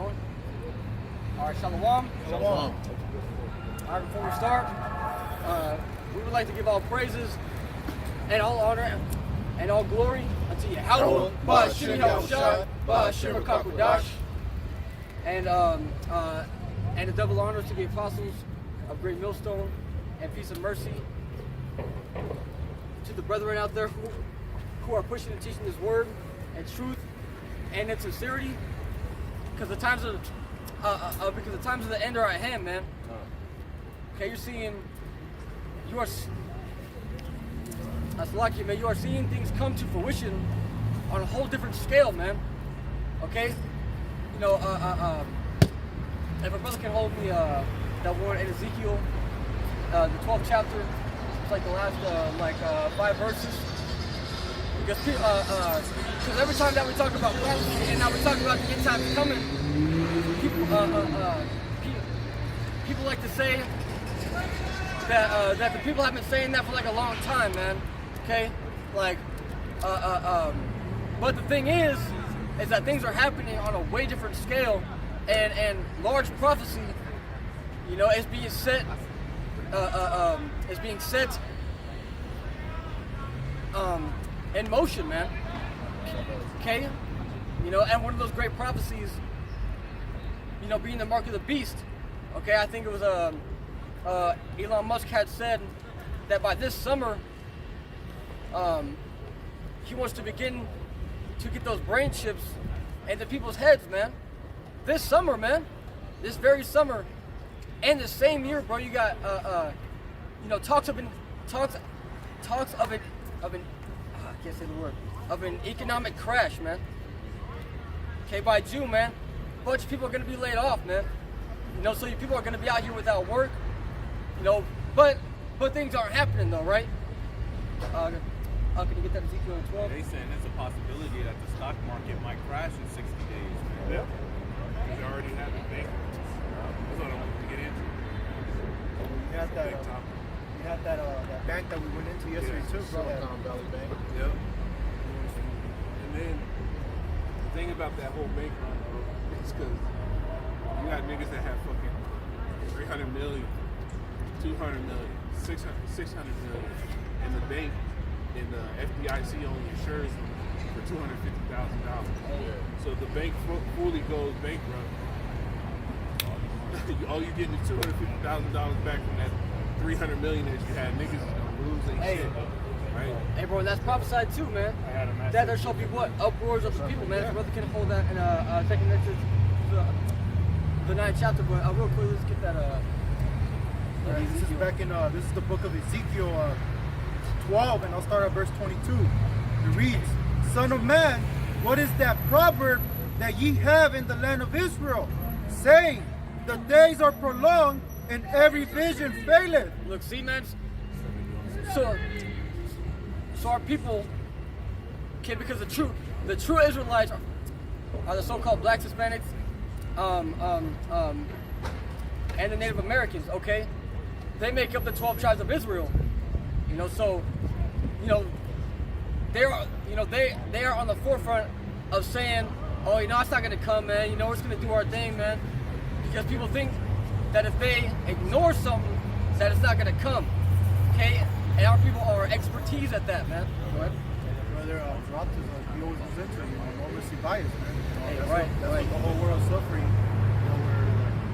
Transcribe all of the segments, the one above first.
going? All right, shalom. Shalom. All right, before we start, we would like to give all praises and all honor and all glory unto Yahweh, Ba'ashim Yahushua, Ba'ashim Rakakudash, and a double honor to the apostles of Great Millstone, and peace and mercy to the brethren out there who are pushing and teaching this word and truth and in sincerity, because the times of the end are at hand, man. Okay, that's lucky, man. You are seeing things come to fruition on a whole different scale, man. Okay, you know, if a brother can hold me that one in Ezekiel, the 12th chapter, it's like the last 5 verses. Because every time that we talk about prophecy and now we talk about the end times coming, people like to say that the people have been saying that for like a long time, man. Okay, but the thing is that things are happening on a way different scale, and large prophecy, you know, is being set, in motion, man. Okay, you know, and one of those great prophecies, you know, being the mark of the beast. Okay, I think it was Elon Musk had said that by this summer, he wants to begin to get those brain chips into people's heads, man. This summer, man, this very summer, and the same year, bro, you got you know, talks of an I can't say the word, of an economic crash, man. Okay, by June, man, a bunch of people are gonna be laid off, man. You know, so you people are gonna be out here without work. You know, but things aren't happening though, right? Can you get that Ezekiel 12? They saying there's a possibility that the stock market might crash in 60 days, man. Yeah. They already have a bank. That's what I wanted to get into. You had that bank that we went into yesterday too, bro. Silicon Valley Bank. Yep. And then the thing about that whole bank run, bro, is because you got niggas that have fucking 300 million, 200 million, 600 million, and the bank and the FDIC only insures them for $250,000. So if the bank fully goes bankrupt, all you getting is $250,000 back from that 300 million that you had. Niggas is gonna lose their shit, right? Hey, bro, that's prophesied too, man. That there shall be what? Uproars of the people, man. So brother can hold that in taking that to the 9th chapter, but real quick, let's get that. This is back in this is the book of Ezekiel 12, and I'll start at verse 22. It reads, "Son of man, what is that proverb that ye have in the land of Israel, saying, the days are prolonged and every vision faileth?" Look, see, man. So our people, okay, because the true Israelites are the so-called blacks, Hispanics, and the Native Americans. Okay, they make up the 12 tribes of Israel. You know, so you know they are on the forefront of saying, "Oh, you know, it's not gonna come, man. You know, we're just gonna do our thing, man," because people think that if they ignore something, that it's not gonna come. Okay, and our people are expertise at that, man. Brother, dropped is he always presents it, enormously biased, man. Hey, That's right. what the whole world's suffering. You know, where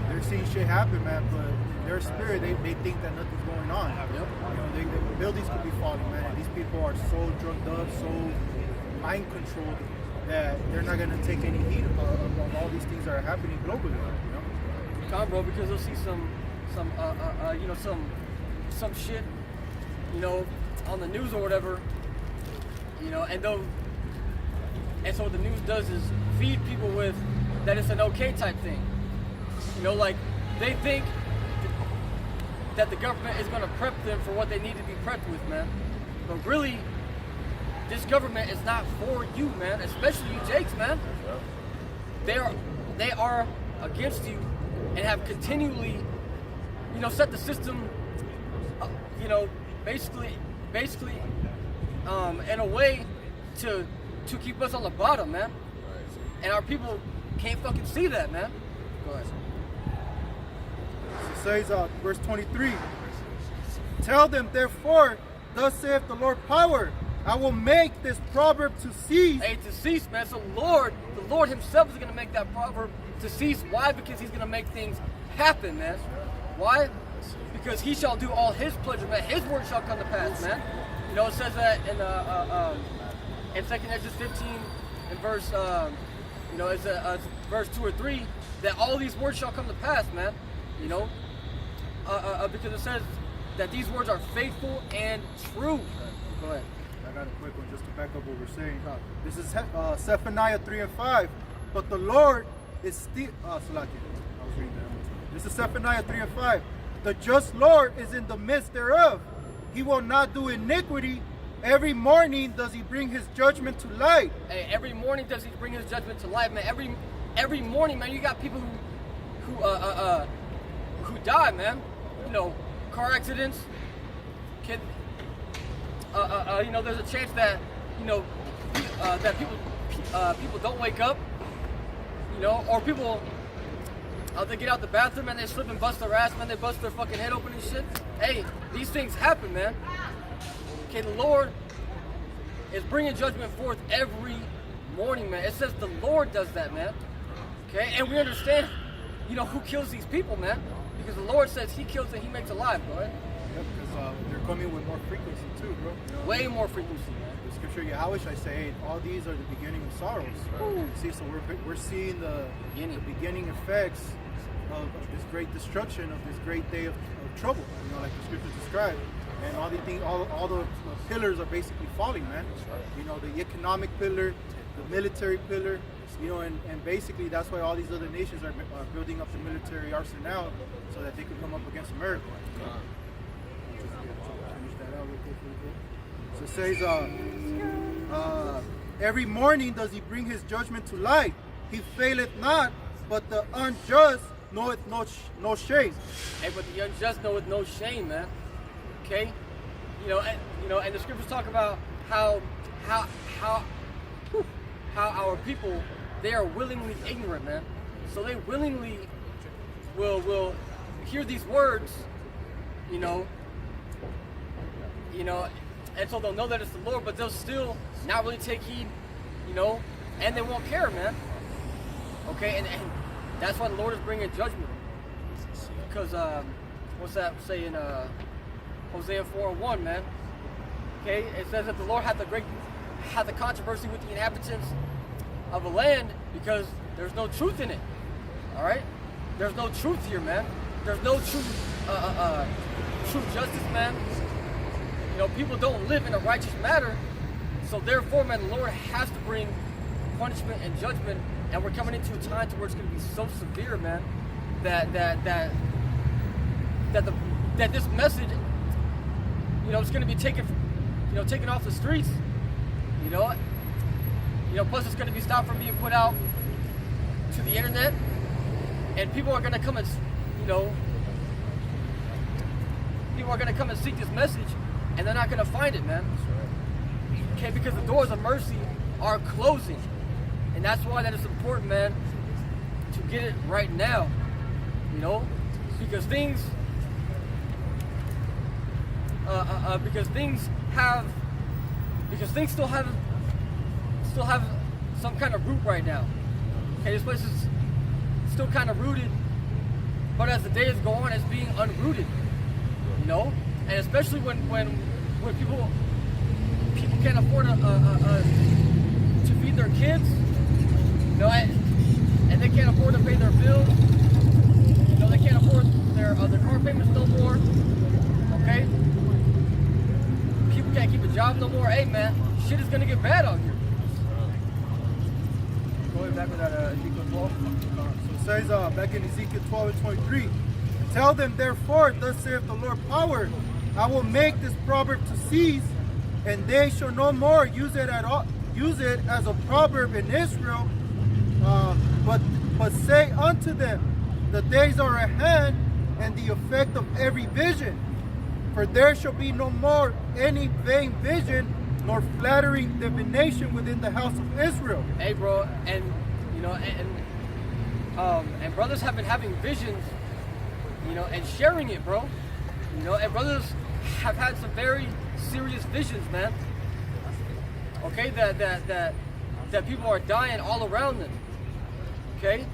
they're seeing shit happen, man, but their spirit, they think that nothing's going on. Yep. You know, the buildings could be falling, man, and these people are so drugged up, so mind controlled that they're not gonna take any heed of all these things that are happening globally. You know? Come, bro, because they'll see some you know, some shit, you know, on the news or whatever, you know, and so what the news does is feed people with that it's an okay type thing. You know, like they think that the government is going to prep them for what they need to be prepped with, man. But really, this government is not for you, man, especially you Jakes, man. They are against you and have continually, you know, set the system, you know, basically, in a way to keep us on the bottom, man. And our people, can't fucking see that, man. Go ahead. It says, verse 23, tell them, therefore, thus saith the Lord power, I will make this proverb to cease. Hey, to cease, man. So the Lord himself is going to make that proverb to cease. Why? Because he's going to make things happen, man. Why? Because he shall do all his pleasure, man. His word shall come to pass, man. You know, it says that in 2nd Ezra 15, in verse, it's verse 2 or 3, that all these words shall come to pass, man. You know, because it says that these words are faithful and true. Go ahead. I got a quick one just to back up what we're saying. This is Zephaniah 3 and 5. But the Lord is still. I was reading that. This is Zephaniah 3 and 5. The just Lord is in the midst thereof. He will not do iniquity. Every morning does he bring his judgment to light. Hey, every morning does he bring his judgment to light, man. Every morning, man, you got people who die, man. You know, car accidents. There's a chance that that people don't wake up. You know, or people they get out the bathroom and they slip and bust their ass, man. They bust their fucking head open and shit. Hey, these things happen, man. Okay, the Lord is bringing judgment forth every morning, man. It says the Lord does that, man. Okay, and we understand, who kills these people, man. Because the Lord says he kills and he makes alive, bro. Right? Yeah, because they're coming with more frequency too, bro. Way more frequency, man. The scripture Yahweh I say, all these are the beginning of sorrows. See, so we're seeing the beginning effects of this great destruction, of this great day of trouble, like the scriptures describe. And all the pillars are basically falling, man. The economic pillar, the military pillar, and basically that's why all these other nations are building up the military arsenal so that they could come up against America. So it says, every morning does he bring his judgment to light. He faileth not, but the unjust knoweth no shame. Hey, but the unjust knoweth no shame, man. Okay, and the scriptures talk about how our people, they are willingly ignorant, man. So they willingly will hear these words, and so they'll know that it's the Lord, but they'll still not really take heed, and they won't care, man. Okay, and that's why the Lord is bringing judgment. Because what's that say in Hosea 4:1, man? Okay, it says that the Lord had the controversy with the inhabitants of a land because there's no truth in it. All right, there's no truth here, man. There's no true justice, man. People don't live in a righteous manner, so therefore, man, the Lord has to bring punishment and judgment, and we're coming into a time to where it's going to be so severe, man, that this message, it's going to be taken off the streets, plus it's going to be stopped from being put out to the internet, and people are going to come and, seek this message, and they're not going to find it, man. Okay, because the doors of mercy are closing, and that's why that is important, man, to get it right now, because things still have some kind of root right now. Okay, this place is still kind of rooted, but as the days go on, it's being unrooted. And especially when people can't afford to feed their kids, and they can't afford to pay their bills. They can't afford their car payments no more. Okay, people can't keep a job no more. Hey, man, shit is gonna get bad out here. Going back with that Ezekiel 12. So it says back in Ezekiel 12 and 23, tell them therefore, thus saith the Lord power, I will make this proverb to cease, and they shall no more use it as a proverb in Israel, but say unto them, the days are at hand, and the effect of every vision. For there shall be no more any vain vision, nor flattering divination within the house of Israel. Hey, bro, and And brothers have been having visions, you know, and sharing it, bro. You know, and brothers have had some very serious visions, man. Okay, that people are dying all around them. Okay,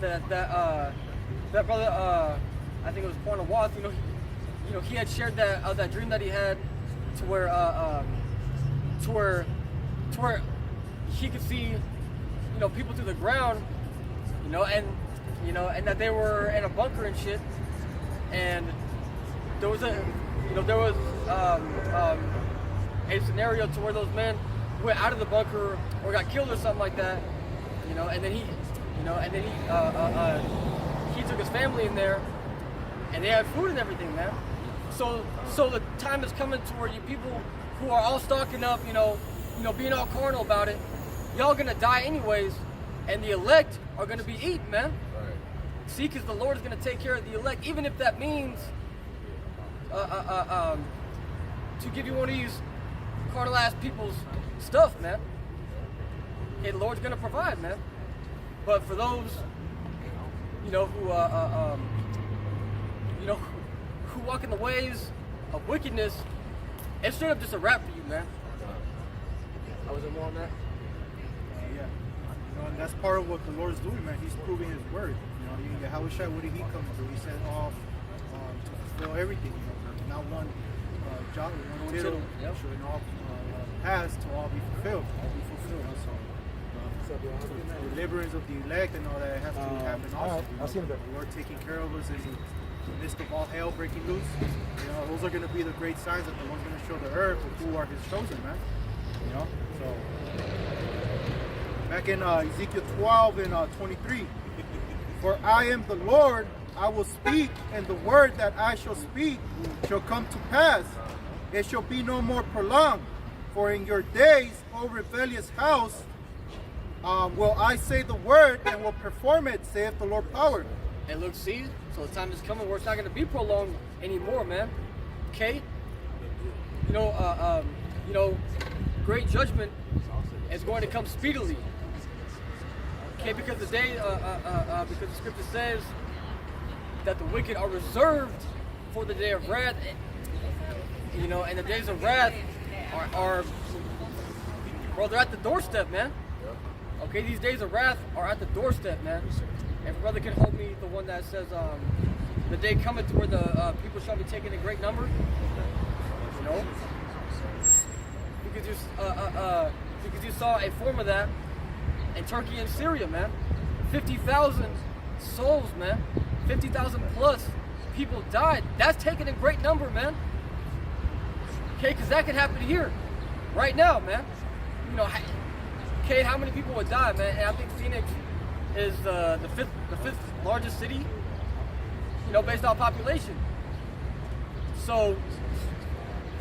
that brother, I think it was Porno Wath, you know, he had shared that dream that he had, to where he could see, you know, people through the ground, you know, and that they were in a bunker and shit, and there was a scenario to where those men went out of the bunker or got killed or something like that, you know, and then he took his family in there, and they had food and everything, man. So the time is coming to where you people who are all stocking up, you know, being all carnal about it, y'all gonna die anyways, and the elect are gonna be eaten, man. Right. See, because the Lord is gonna take care of the elect, even if that means to give you one of these carnal ass people's stuff, man. Okay, the Lord's gonna provide, man. But for those, you know, who who walk in the ways of wickedness, it's straight up just a wrap for you, man. I was more on that. Yeah. You know, and that's part of what the Lord's doing, man. He's proving His word. You know, Yahushua, what did He come to do? He said all to fulfill everything. You know, not one jot, one tittle. Yep. Showing all paths to all be fulfilled. All be fulfilled. So, the deliverance of the elect and all that has to happen also. You know, the Lord taking care of us in the midst of all hell breaking loose. You know, those are going to be the great signs that the Lord's going to show the earth who are His chosen, man. You know, so back in Ezekiel 12 and 23, for I am the Lord, I will speak, and the word that I shall speak shall come to pass. It shall be no more prolonged. For in your days, O rebellious house, will I say the word and will perform it, saith the Lord power. And look, see, so the time is coming where it's not going to be prolonged anymore, man. Okay, you know, great judgment is going to come speedily. Okay, because the day, because the scripture says that the wicked are reserved for the day of wrath. You know, and the days of wrath are bro, they're at the doorstep, man. Okay, these days of wrath are at the doorstep, man. And if brother can hold me the one that says, the day cometh to where the people shall be taken in great number. You know, because you saw a form of that in Turkey and Syria, man. 50,000 souls, man. 50,000 plus people died. That's taken in great number, man. Okay, because that could happen here, right now, man. You know, okay, how many people would die, man? And I think Phoenix is the fifth largest city, you know, based on population. So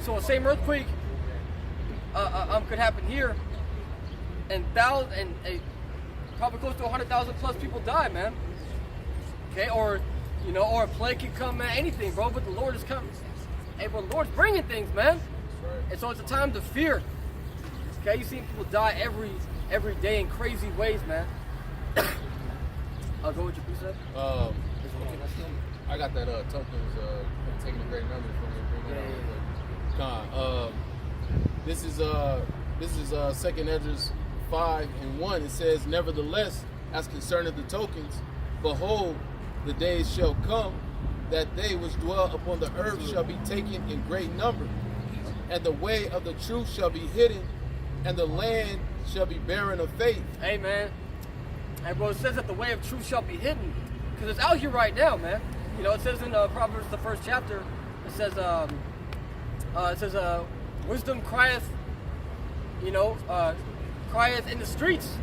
a same earthquake could happen here, and probably close to 100,000 plus people die, man. Okay, or you know, or a plague could come, man. Anything, bro. But the Lord is coming. Hey, bro, the Lord's bringing things, man. And so it's a time to fear. Okay, you see people die every day in crazy ways, man. I'll go with your precept. I got that tokens taking a great number from the This is 2nd Esdras 5:1. It says, nevertheless, as concerning the tokens, behold, the days shall come that they which dwell upon the earth shall be taken in great number, and the way of the truth shall be hidden, and the land shall be barren of faith. Amen. And bro, it says that the way of truth shall be hidden, because it's out here right now, man. You know, it says in Proverbs, the 1st chapter, it says, wisdom crieth, you know, crieth in the streets.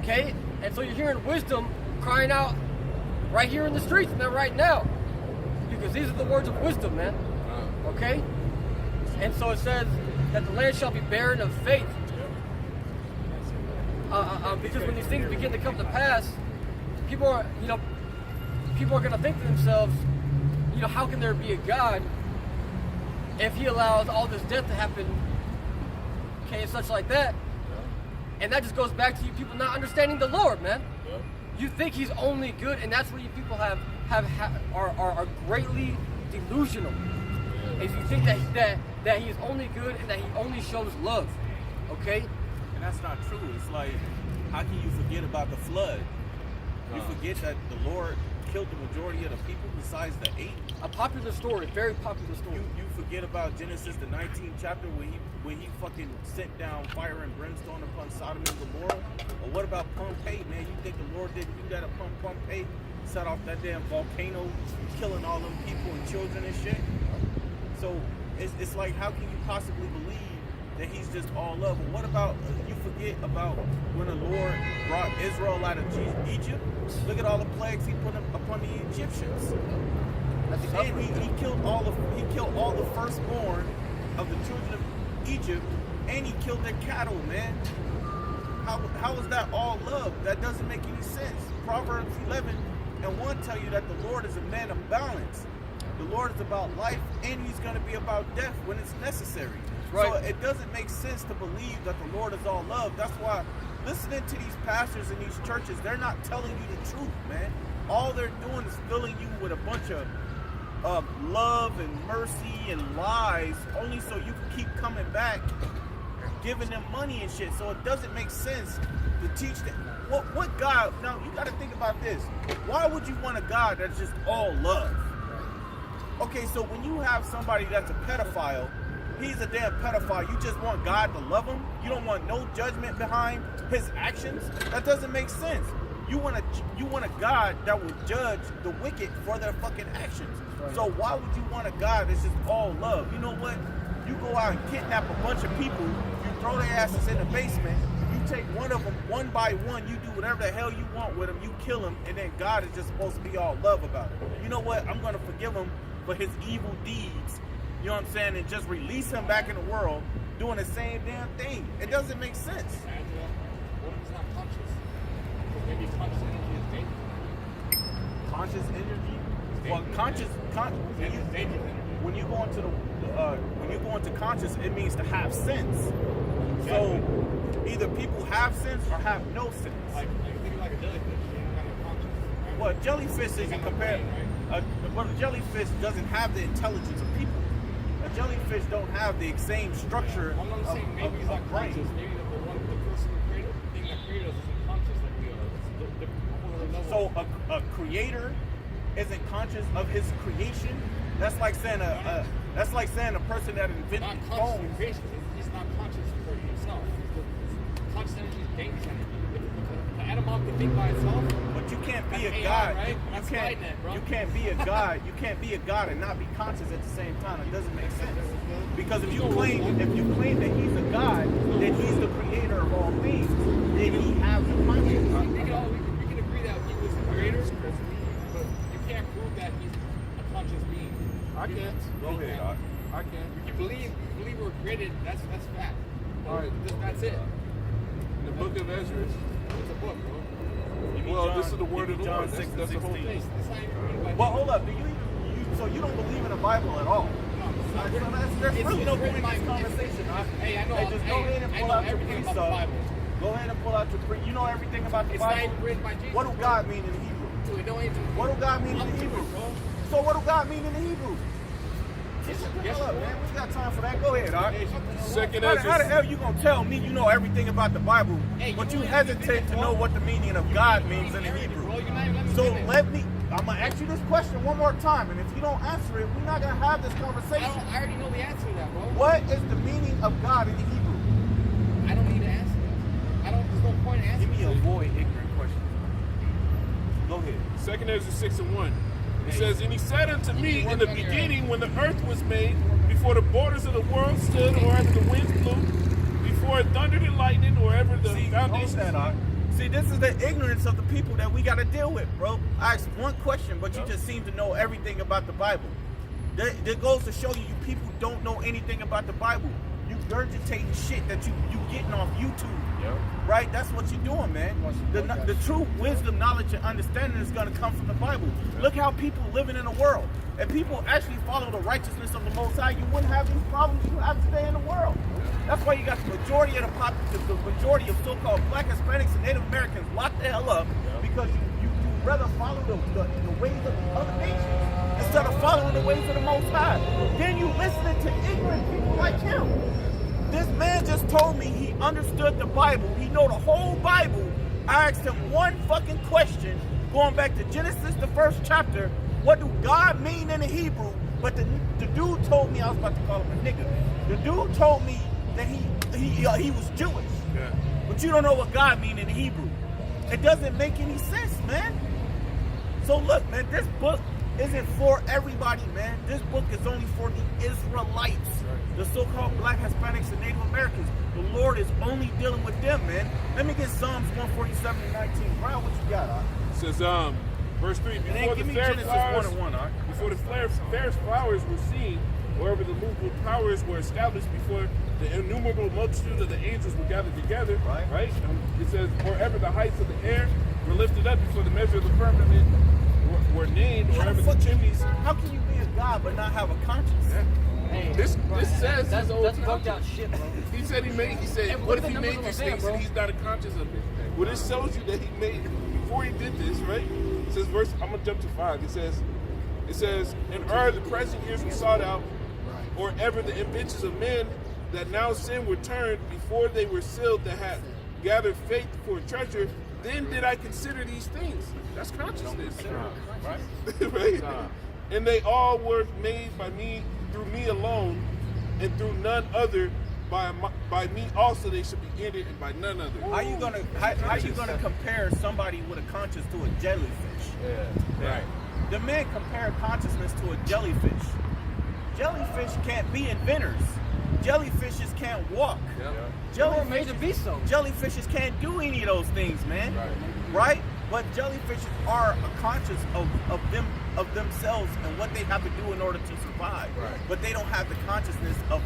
Okay, and so you're hearing wisdom crying out right here in the streets, man, right now, because these are the words of wisdom, man. Okay, and so it says that the land shall be barren of faith. Because when these things begin to come to pass, people are going to think to themselves, you know, how can there be a God if He allows all this death to happen, okay, and such like that? And that just goes back to you people not understanding the Lord, man. You think he's only good, and that's what you people are greatly delusional. If you think that he is only good and that he only shows love, okay? And that's not true. It's like, how can you forget about the flood? You forget that the Lord killed the majority of the people besides the 8. A popular story, very popular story. You forget about Genesis, the 19th chapter, where he fucking sent down fire and brimstone upon Sodom and Gomorrah? Or what about Pompeii, man? You think the Lord didn't do that upon Pompeii? Set off that damn volcano, killing all them people and children and shit? So it's like, how can you possibly believe that he's just all love? But what about, you forget about when the Lord brought Israel out of Egypt? Look at all the plagues he put upon the Egyptians. And he killed all the firstborn of the children of Egypt, and he killed their cattle, man. How is that all love? That doesn't make any sense. Proverbs 11:1 tell you that the Lord is a man of balance. The Lord is about life, and he's going to be about death when it's necessary. Right. So it doesn't make sense to believe that the Lord is all love. That's why listening to these pastors in these churches, they're not telling you the truth, man. All they're doing is filling you with a bunch of love and mercy and lies, only so you can keep coming back, giving them money and shit. So it doesn't make sense to teach them. What God? Now you got to think about this. Why would you want a God that's just all love? Okay, so when you have somebody that's a pedophile, he's a damn pedophile. You just want God to love him? You don't want no judgment behind his actions? That doesn't make sense. You want a God that will judge the wicked for their fucking actions. Right. So why would you want a God that's just all love? You know what? You go out and kidnap a bunch of people, you throw their asses in the basement, you take one of them one by one, you do whatever the hell you want with them, you kill them, and then God is just supposed to be all love about it. You know what? I'm going to forgive him for his evil deeds, you know what I'm saying, and just release him back in the world doing the same damn thing. It doesn't make sense. Angela, what if he's not conscious? Maybe conscious energy is dangerous. Conscious energy? Well, when you go into conscious, it means to have sense. So either people have sense or have no sense. Like think like a jellyfish, kind of conscious. Well, jellyfish isn't compared. But a jellyfish doesn't have the intelligence of people. A jellyfish don't have the same structure. I'm not saying maybe he's not conscious. Maybe the person who created the thing that created us isn't conscious like we are. It's different. So a creator isn't conscious of his creation. That's like saying a person that invented phones. He's not conscious for himself. Conscious energy is dangerous energy. The atom bomb can think by itself. But you can't be a God. Right? You can't be a God. You can't be a God and not be conscious at the same time. It doesn't make sense. Because if you claim that he's a God, then he's the creator of all things. Then he has a conscience. We can agree that he was the creator, but you can't prove that he's a conscious being. I can't. Go ahead, Doc. I can't. You believe we were created. That's fact. All right. That's it. In the book of Ezra. It's a book, bro. Well, this is the word of the Lord. That's the whole thing. Well, hold up. So you don't believe in the Bible at all? There's really no point in this conversation. Hey, I know. Just go ahead and pull out your everything free about the stuff. Bible. Go ahead and pull out your free. You know everything about the It's Bible? not even written by Jesus. What do God mean in the Hebrew? So we don't even. What do God mean in the Hebrew? So what do God mean in the Hebrew? Yes, Hold up, man. We got time for that. Go ahead, Doc. Second How the Ezra. hell you gonna tell me you know everything about the Bible, but you hesitate to know what the meaning of God means in the Hebrew? So I'm gonna ask you this question one more time, and if you don't answer it, we're not gonna have this conversation. I already know the answer to that, bro. What is the meaning of God in the Hebrew? I don't need to answer that. There's no point in answering. Give me a avoid ignorant question. Go ahead. Second Ezra 6:1. It says, and he said unto me in the beginning, when the earth was made, before the borders of the world stood, or ever the winds blew, before it thundered and lightning, or ever the foundations. See, this is the ignorance of the people that we got to deal with, bro. I asked one question, but you just seem to know everything about the Bible. That goes to show you people don't know anything about the Bible. You regurgitating shit that you getting off YouTube. Yep. Right? That's what you're doing, man. The true wisdom, knowledge, and understanding is going to come from the Bible. Look how people living in the world. If people actually follow the righteousness of the Most High, you wouldn't have these problems you have today in the world. That's why you got the majority of the majority of so-called Black, Hispanics, and Native Americans locked the hell up because rather follow the ways of the other nations instead of following the ways of the Most High. Then you listening to ignorant people like him. This man just told me he understood the Bible. He know the whole Bible. I asked him one fucking question, going back to Genesis, the first chapter. What do God mean in the Hebrew? But the dude told me, I was about to call him a nigga. The dude told me that he was Jewish. Yeah. But you don't know what God mean in the Hebrew. It doesn't make any sense, man. So look, man, this book isn't for everybody, man. This book is only for the Israelites, the so-called black Hispanics and Native Americans. The Lord is only dealing with them, man. Let me get Psalms 147 and 19. Brian, what you got, It says, verse 3, before the fair flowers were seen, wherever the movable powers were established, before the innumerable multitude of the angels were gathered together, right? It says, wherever the heights of the air were lifted up, before the measure of the firmament were named, wherever the chimneys. How can you be a God but not have a conscience? Yeah. Hey, This says that's his old bugged out conscience. shit, bro. He said what if he made these things and he's not a conscious of it? Well, this shows you that he made, before he did this, right? It says, I'm going to jump to 5. It says, and are the present years were sought out, or ever the inventions of men that now sin were turned, before they were sealed that had gathered faith for a treasure, then did I consider these things. That's consciousness. Right? Right? And they all were made by me, through me alone, and through none other. By me also they should be ended, and by none other. How you gonna compare somebody with a conscience to a jellyfish? Yeah. Right. The man compared consciousness to a jellyfish. Jellyfish can't be inventors. Jellyfishes can't walk. Jellyfish made to be so. Jellyfishes can't do any of those things, man. Right? But jellyfishes are conscious of themselves and what they have to do in order to survive. Right. But they don't have the consciousness of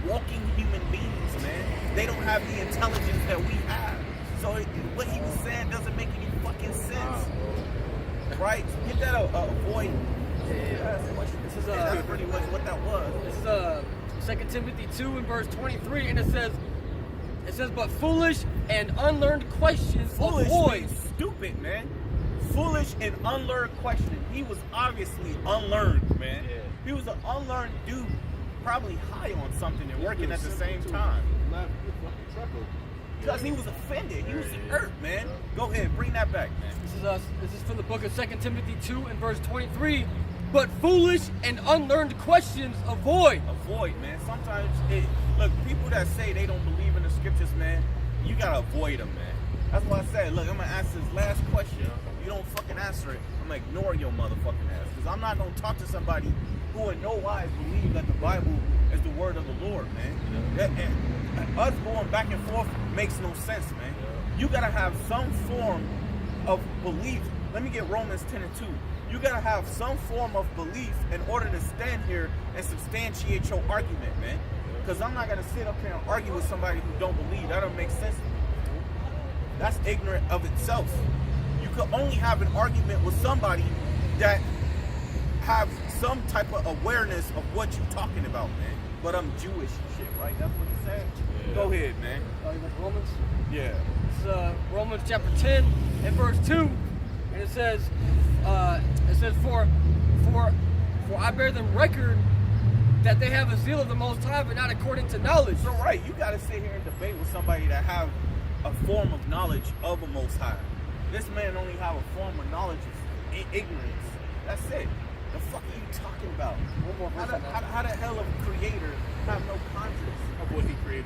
walking human beings, man. They don't have the intelligence that we have. So what he was saying doesn't make any fucking sense. Right? Get that avoid. This is That's pretty much what that was. This is 2 Timothy 2 and verse 23, and it says, but foolish and unlearned questions Foolish avoid. means stupid, man. Foolish and unlearned question. He was obviously unlearned, man. Yeah. He was an unlearned dude, probably high on something and working at the same time. Because he was offended. He was hurt, man. Go ahead, bring that back, man. This is from the book of 2 Timothy 2 and verse 23. But foolish and unlearned questions avoid. Avoid, man. Sometimes, look, people that say they don't believe in the scriptures, man, you gotta avoid them, man. That's why I said, look, I'm gonna ask this last question. You don't fucking answer it, I'm gonna ignore your motherfucking ass. Because I'm not gonna talk to somebody who in no wise believe that the Bible is the word of the Lord, man. And us going back and forth makes no sense, man. You gotta have some form of belief. Let me get Romans 10 and 2. You gotta have some form of belief in order to stand here and substantiate your argument, man. Because I'm not gonna sit up here and argue with somebody who don't believe. That don't make sense to me. That's ignorant of itself. You could only have an argument with somebody that have some type of awareness of what you're talking about, man. But I'm Jewish and shit, right? That's what he said. Yeah. Go ahead, man. You want Romans? Yeah. This is Romans chapter 10 and verse 2, and it says, for I bear them record that they have a zeal of the Most High, but not according to knowledge. So right, you gotta sit here and debate with somebody that have a form of knowledge of the Most High. This man only have a form of knowledge of ignorance. That's it. The fuck are you talking about? How the hell of a creator have no conscience Of what he created.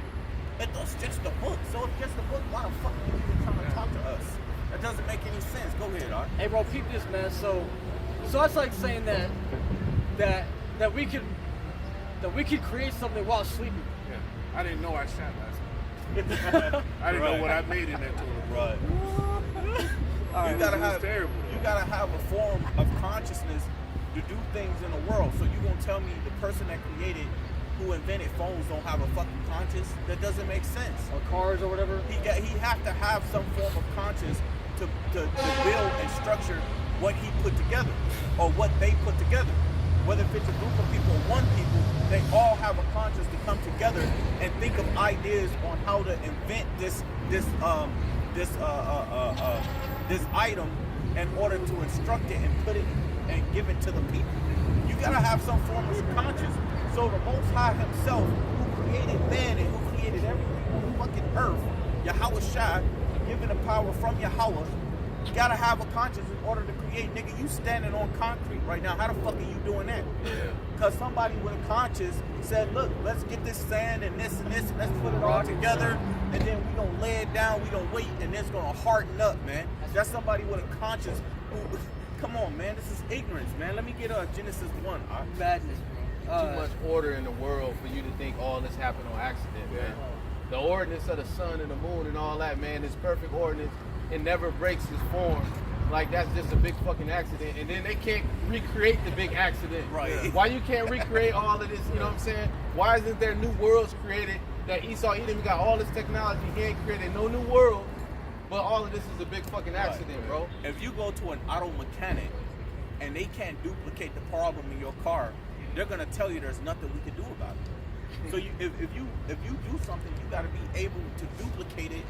It's just the book. So it's just the book. Why the fuck are you even trying to talk to us? That doesn't make any sense. Go ahead, Art. Hey, bro, keep this, man. So it's like saying that we could create something while sleeping. Yeah. I didn't know I shot last night. I didn't know what I made in that toilet. Right. Right, you gotta it was have terrible. You gotta have a form of consciousness to do things in the world. So you gonna tell me the person that created, who invented phones, don't have a fucking conscience? That doesn't make sense. Or cars or whatever. He have to have some form of conscience to build and structure what he put together or what they put together. Whether if it's a group of people or one people, they all have a conscience to come together and think of ideas on how to invent this item in order to instruct it and put it and give it to the people. You gotta have some form of conscience. So the Most High Himself, who created man and who created everything on the fucking earth, Yahweh Shai, given the power from Yahweh, you gotta have a conscience in order to create. Nigga, you standing on concrete right now. How the fuck are you doing that? Because somebody with a conscience said, look, let's get this sand and this, and let's put it all together, and then we gonna lay it down, we gonna wait, and it's gonna harden up, man. That's somebody with a conscience who, come on, man, this is ignorance, man. Let me get Genesis 1. Madness, bro. Too much order in the world for you to think all this happened on accident, man. The ordinance of the sun and the moon and all that, man, is perfect ordinance. It never breaks its form. Like, that's just a big fucking accident. And then they can't recreate the big accident. Right. Why you can't recreate all of this, you know what I'm saying? Why isn't there new worlds created that Esau Edom got all this technology, he ain't created no new world, but all of this is a big fucking accident, bro. If you go to an auto mechanic and they can't duplicate the problem in your car, they're gonna tell you there's nothing we can do about it. So if you do something, you gotta be able to duplicate it,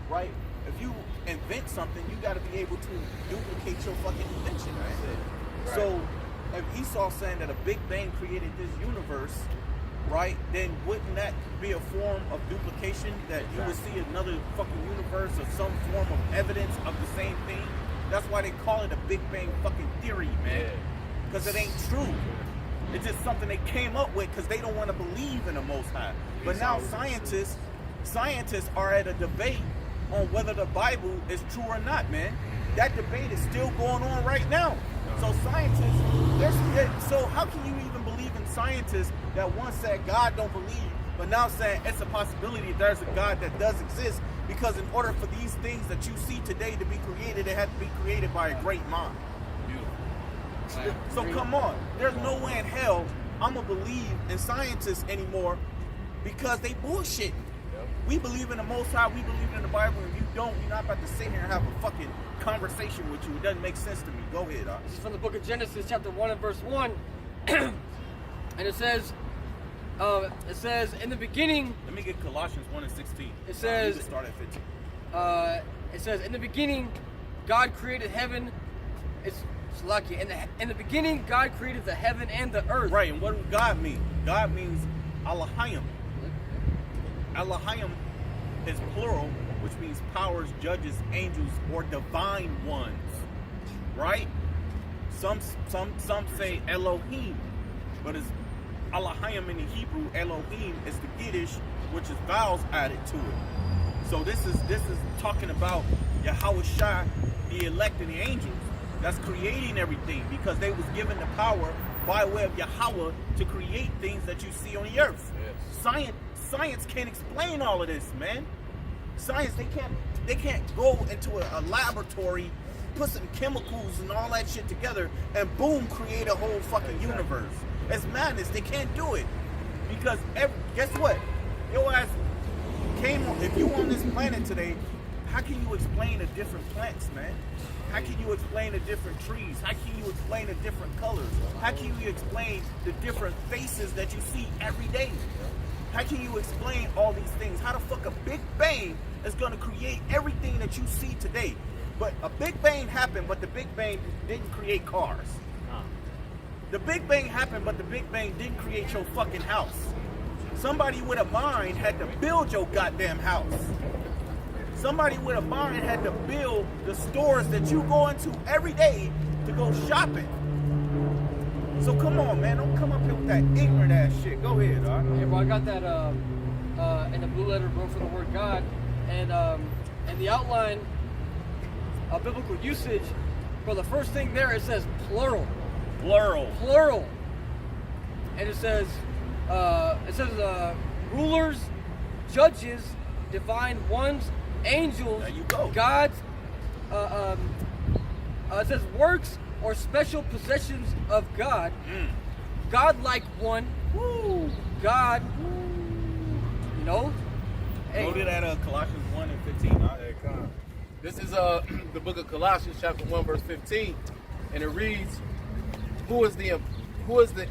right? If you invent something, you got to be able to duplicate your fucking invention, man. Right. So if Esau's saying that a Big Bang created this universe, right, then wouldn't that be a form of duplication that you would see another fucking universe or some form of evidence of the same thing? That's why they call it a Big Bang fucking theory, man. Because it ain't true. It's just something they came up with because they don't want to believe in the Most High. But now scientists are at a debate on whether the Bible is true or not, man. That debate is still going on right now. So scientists, so how can you even believe in scientists that once said God don't believe, but now saying it's a possibility there's a God that does exist, because in order for these things that you see today to be created, it had to be created by a great mind. So come on, there's no way in hell I'm gonna believe in scientists anymore because they bullshit. We believe in the Most High, we believe in the Bible, and if you don't, you're not about to sit here and have a fucking conversation with you. It doesn't make sense to me. Go ahead, This is from the book of Genesis, chapter 1 and verse 1. And it says, in the beginning... Let me get Colossians 1 and 16. It says... Start at 15. It says, in the beginning, God created heaven... It's lucky. In the beginning, God created the heaven and the earth. Right, and what does God mean? God means Elohim. Elohim is plural, which means powers, judges, angels, or divine ones. Right? Some say Elohim, but it's Elohim in the Hebrew. Elohim is the Yiddish, which is vowels added to it. So this is talking about Yahweh Shai, the elect and the angels. That's creating everything because they was given the power by way of Yahweh to create things that you see on the earth. Yes. Science can't explain all of this, man. Science, they can't go into a laboratory, put some chemicals and all that shit together, and boom, create a whole fucking universe. It's madness. They can't do it because guess what? Your ass came. If you on this planet today, how can you explain the different plants, man? How can you explain the different trees? How can you explain the different colors? How can you explain the different faces that you see every day? How can you explain all these things? How the fuck a Big Bang is going to create everything that you see today? But a Big Bang happened, but the Big Bang didn't create cars. The Big Bang happened, but the Big Bang didn't create your fucking house. Somebody with a mind had to build your goddamn house. Somebody with a mind had to build the stores that you go into every day to go shopping. So come on, man, don't come up here with that ignorant ass shit. Go ahead, all right? Yeah, bro, I got that in the blue letter, bro, for the word God, and the outline of biblical usage. Bro, the first thing there, it says plural. Plural. And it says rulers, judges, divine ones, angels, there you go. gods. It says works or special possessions of God. God-like one. Woo. God. Woo. You know? Hey. Go to that Colossians 1 and 15. This is the book of Colossians, chapter 1, verse 15, and it reads, "Who is the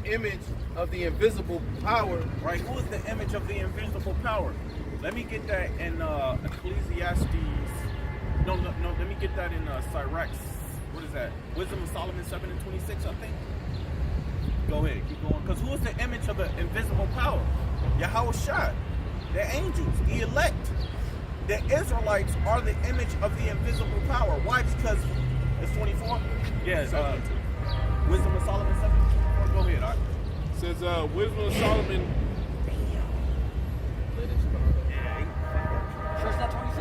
image of the invisible power?" Right. Who is the image of the invisible power? Let me get that in Ecclesiastes. No. Let me get that in Sirach. What is is that? Wisdom of Solomon 7:26, I think. Go ahead, keep going. Because who is the image of the invisible power? Yahweh Shai. The angels, the elect. The Israelites are the image of the invisible power. Why? Because it's 24? Yeah, Wisdom of Solomon 7:24. Go ahead, all right. It says, Wisdom of Solomon. Sure, it's not 26.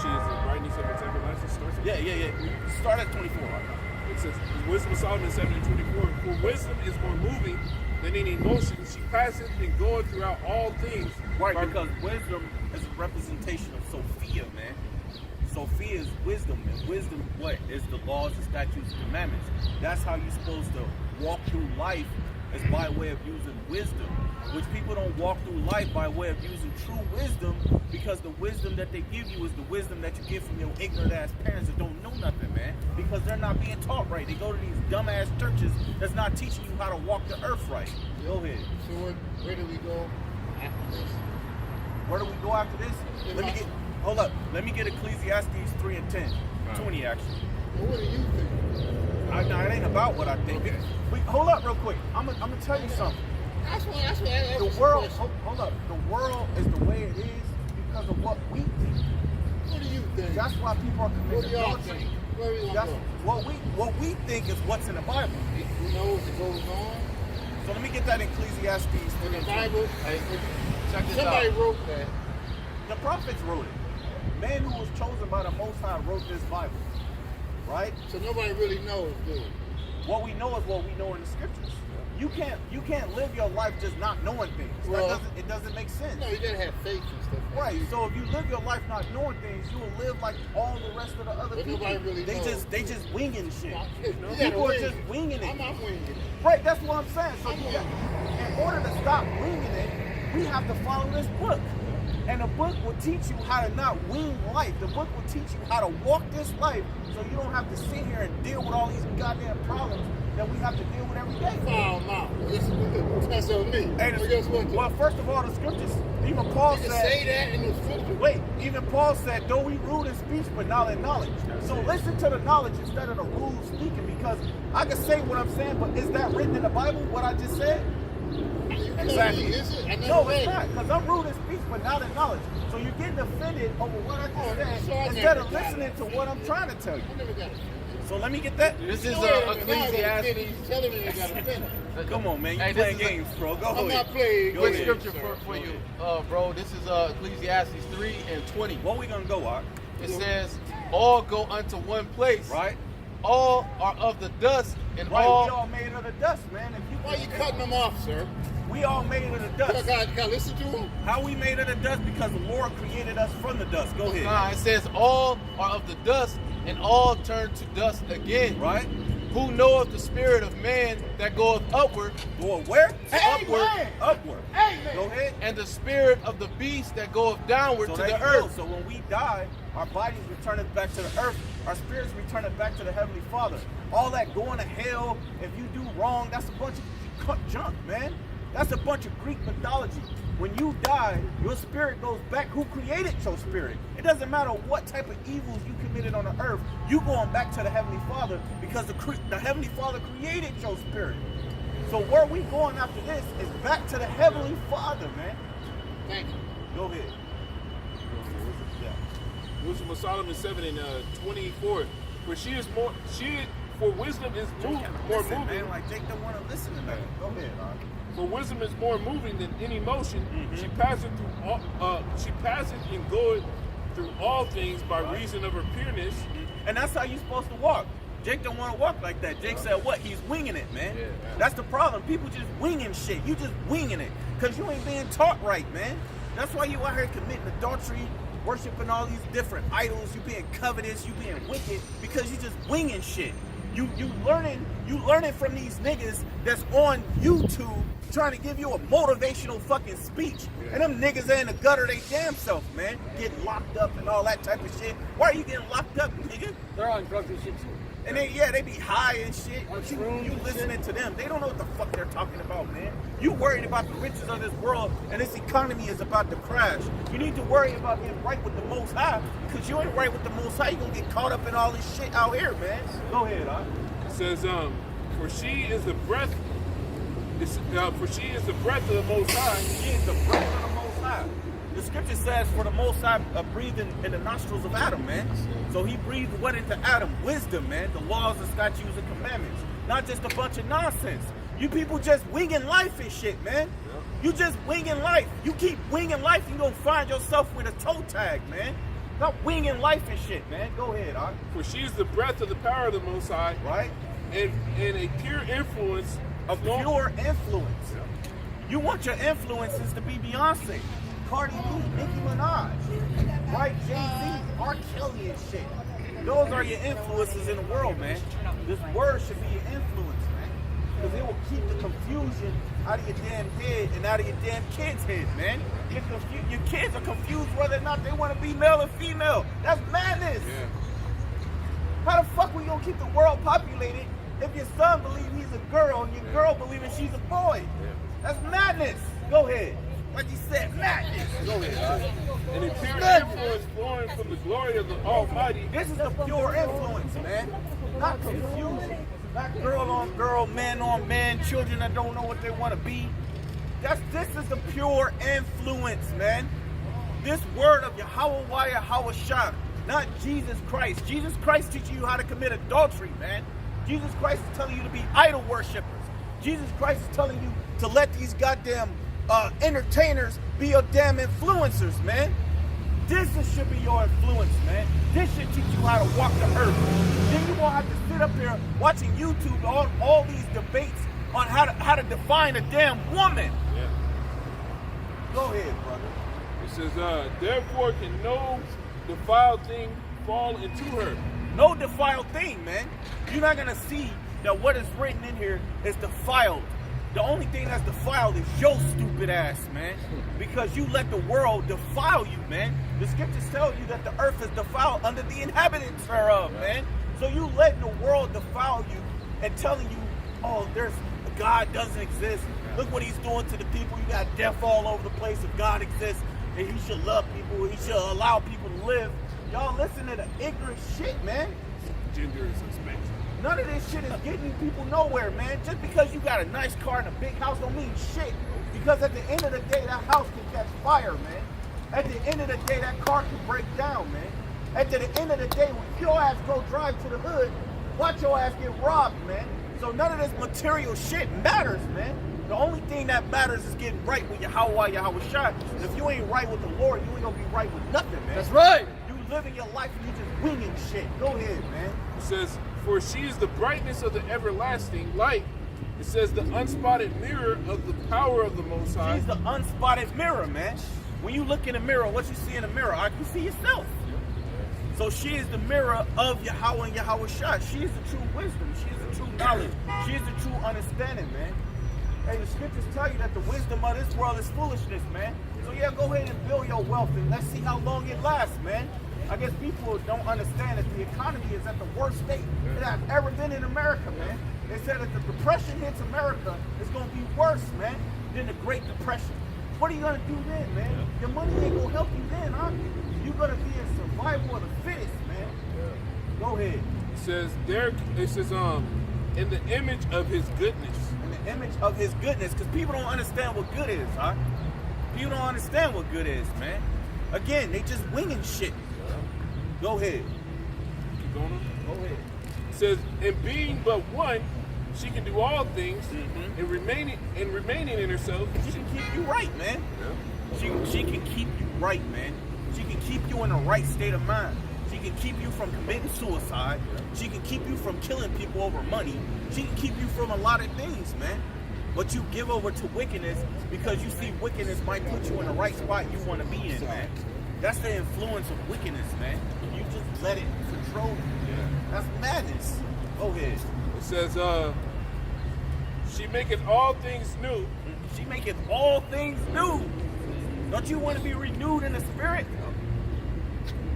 She is the brightness of its everlasting starts. Yeah. Start at 24. It says, Wisdom of Solomon 7:24. For wisdom is more moving than any emotion. She passeth and goeth throughout all things. Right, because wisdom is a representation of Sophia, man. Sophia is wisdom, and wisdom, what? Is the laws, the statutes, the commandments. That's how you're supposed to walk through life, is by way of using wisdom. Which people don't walk through life by way of using true wisdom, because the wisdom that they give you is the wisdom that you get from your ignorant ass parents that don't know nothing, man. Because they're not being taught right. They go to these dumbass churches that's not teaching you how to walk the earth right. Go ahead. So where do we go after this? Where do we go after this? Hold up. Let me get Ecclesiastes 3:10. 20 actually. Well, what do you think? It ain't about what I think. Okay. Hold up real quick. I'm gonna tell you something. That's what The world, hold up. The world is the way it is because of what we think. What do you think? That's why people are What do committing y'all adultery. think? Where we gonna That's go? what we think is what's in the Bible. Who knows what goes on? So let me get that in Ecclesiastes In the 3:10. Bible, Check this somebody out. wrote that. The prophets wrote it. Man who was chosen by the Most High wrote this Bible, right? So nobody really knows, do it. What we know is what we know in the scriptures. You can't live your life just not knowing things. Well, it doesn't make sense. No, you gotta have faith and stuff. Right. So if you live your life not knowing things, you will live like all the rest of the other But people. nobody really knows. They just winging shit. You gotta People are wing. just winging it. I'm winging it. Right. That's what I'm saying. So in order to stop winging it, we have to follow this book. And the book will teach you how to not wing life. The book will teach you how to walk this life so you don't have to sit here and deal with all these goddamn problems that we have to deal with every day. Foul mouth. That's on me. Hey, Well, guess what? well, first of all, the scriptures, even Paul You can said, say that in the scripture. wait, even Paul said, though we rude in speech, but not in knowledge. So listen to the knowledge instead of the rude speaking, because I can say what I'm saying, but is that written in the Bible, what I just said? Exactly. Is it? I never No, read it's it. not, because I'm rude in speech, but not in knowledge. So you're getting offended over what I just said, so I instead never of got listening it. to what I'm trying to tell you. I never got it. So let me get that. This is Ecclesiastes. Ecclesiastes. He's telling me you got to finish. Come on, man, you Hey, playing this is games, bro. Go I'm ahead. not playing. Go Quick ahead. scripture sir. for Go you, ahead. bro. This is Ecclesiastes 3:20. What we gonna go on? It says, all go unto one place. Right? All are of the dust, and Right, we all all made of the dust, man. If you Why you cutting them off, sir? We all made of the You dust. gotta listen to him. How we made of the dust? Because the Lord created us from the dust. Go ahead. It says all are of the dust, and all turn to dust again. Right? Who knoweth the spirit of man that goeth upward, Going where? Upward. Man. Upward. Amen. Go ahead. and the spirit of the beast that goeth downward So to there the you go. earth? So when we die, our bodies return us back to the earth. Our spirits return us back to the Heavenly Father. All that going to hell, if you do wrong, that's a bunch of junk, man. That's a bunch of Greek mythology. When you die, your spirit goes back. Who created your spirit? It doesn't matter what type of evils you committed on the earth. You going back to the Heavenly Father because the Heavenly Father created your spirit. So where we going after this is back to the Heavenly Father, man. Thank you. Go ahead. Yeah. Wisdom of Solomon 7:24. For wisdom is more Listen, moving. man, like Jake don't want to listen to that. Go ahead, For wisdom is more moving than any motion. Mm-hmm. She passeth and goeth through all things by reason of her pureness. and that's how you're supposed to walk. Jake don't want to walk like that. Jake said what? He's winging it, man. Yeah. That's the problem. People just winging shit. You just winging it because you ain't being taught right, man. That's why you out here committing adultery, worshiping all these different idols. You being covetous. You being wicked because you just winging shit. You learning from these niggas that's on YouTube trying to give you a motivational fucking speech. And them niggas are in the gutter they damn self, man. Getting locked up and all that type of shit. Why are you getting locked up, nigga? They're on drugs and shit too. And they be high and shit. But you listening to them. They don't know what the fuck they're talking about, man. You worried about the riches of this world and this economy is about to crash. You need to worry about getting right with the Most High, because you ain't right with the Most High, you gonna get caught up in all this shit out here, man. Go ahead, huh? It says, for she is the breath. For she is the breath of the Most High. She is the breath of the Most High. The scripture says, for the Most High breathed in the nostrils of Adam, man. So he breathed what into Adam? Wisdom, man. The laws, the statutes, and commandments. Not just a bunch of nonsense. You people just winging life and shit, man. You just winging life. You keep winging life, you're going to find yourself with a toe tag, man. Stop winging life and shit, man. Go ahead, Art. For she is the breath of the power of the Most High. Right? And a pure influence. A pure influence. You want your influences to be Beyonce, Cardi B, Nicki Minaj, right? Jay-Z, R. Kelly and shit. Those are your influences in the world, man. This word should be your influence, man. Because it will keep the confusion out of your damn head and out of your damn kids' head, man. Your kids are confused whether or not they want to be male or female. That's madness. Yeah. How the fuck we gonna keep the world populated if your son believes he's a girl and your girl believing she's a boy? That's madness. Go ahead. Like you said, madness. Go ahead. And a pure influence flowing from the glory of the Almighty. This is the pure influence, man. Not confusion. Not girl on girl, man on man, children that don't know what they want to be. This is the pure influence, man. This word of Yahweh Yahweh, not Jesus Christ. Jesus Christ teaching you how to commit adultery, man. Jesus Christ is telling you to be idol worshipers. Jesus Christ is telling you to let these goddamn entertainers be your damn influencers, man. Should be your influence, man. This should teach you how to walk the earth. Then you won't have to sit up there watching YouTube on all these debates on how to define a damn woman. Yeah. Go ahead, brother. It says, therefore can no defiled thing fall into her. No defiled thing, man. You're not gonna see that what is written in here is defiled. The only thing that's defiled is your stupid ass, man. Because you let the world defile you, man. The scriptures tell you that the earth is defiled under the inhabitants thereof, man. So you letting the world defile you and telling you, oh, God doesn't exist. Look what he's doing to the people. You got death all over the place. If God exists, and he should love people, he should allow people to live. Y'all listen to the ignorant shit, man. Gender is expensive. None of this shit is getting people nowhere, man. Just because you got a nice car and a big house don't mean shit. Because at the end of the day, that house can catch fire, man. At the end of the day, that car can break down, man. At the end of the day, when your ass go drive to the hood, watch your ass get robbed, man. So none of this material shit matters, man. The only thing that matters is getting right with Yahweh Yahweh. If you ain't right with the Lord, you ain't gonna be right with nothing, man. That's right. You living your life and you just winging shit. Go ahead, man. It says, for she is the brightness of the everlasting light. It says the unspotted mirror of the power of the Most High. She's the unspotted mirror, man. When you look in the mirror, what you see in the mirror, you see yourself. So she is the mirror of Yahweh and Yahweh Shah. She is the true wisdom. She is the true knowledge. She is the true understanding, man. Hey, the scriptures tell you that the wisdom of this world is foolishness, man. So yeah, go ahead and build your wealth and let's see how long it lasts, man. I guess people don't understand that the economy is at the worst state it has ever been in America, man. They said that the depression hits America, it's going to be worse, man, than the Great Depression. What are you going to do then, man? Your money ain't going to help you then, huh? You're going to be in survival of the fittest, man. Go ahead. It says, in the image of his goodness. In the image of his goodness, because people don't understand what good is, huh? People don't understand what good is, man. Again, they just winging shit. Go ahead. Keep going on. Go ahead. It says, in being but one, she can do all things, and remaining in herself. She can keep you right, man. Yeah. She can keep you right, man. She can keep you in the right state of mind. She can keep you from committing suicide. She can keep you from killing people over money. She can keep you from a lot of things, man. But you give over to wickedness because you see wickedness might put you in the right spot you want to be in, man. That's the influence of wickedness, man. You just let it control you. Yeah. That's madness. Go ahead. It says, she maketh all things new. She maketh all things new. Don't you want to be renewed in the spirit?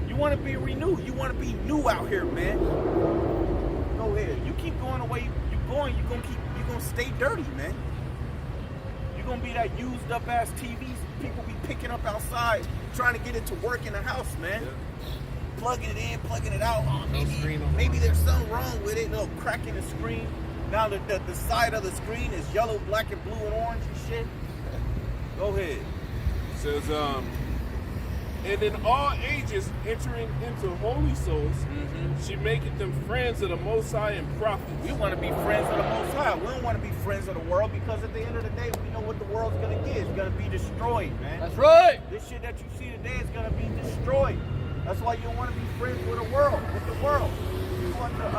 You want to be renewed. You want to be new out here, man. Go Go ahead. You keep going the way you're gonna stay dirty, man. You're gonna be that used up ass TVs people be picking up outside, trying to get it to work in the house, man. Yeah. Plugging it in, plugging it out. Oh, maybe there's something wrong with it. No, cracking the screen. Now the side of the screen is yellow, black, and blue and orange and shit. Go ahead. It says, and in all ages entering into holy souls, she maketh them friends of the Most High and prophets. We want to be friends of the Most High. We don't want to be friends of the world because at the end of the day, we know what the world's going to get. It's going to be destroyed, man. That's right. This shit that you see today is going to be destroyed. That's why you don't want to be friends with the world. You want to 2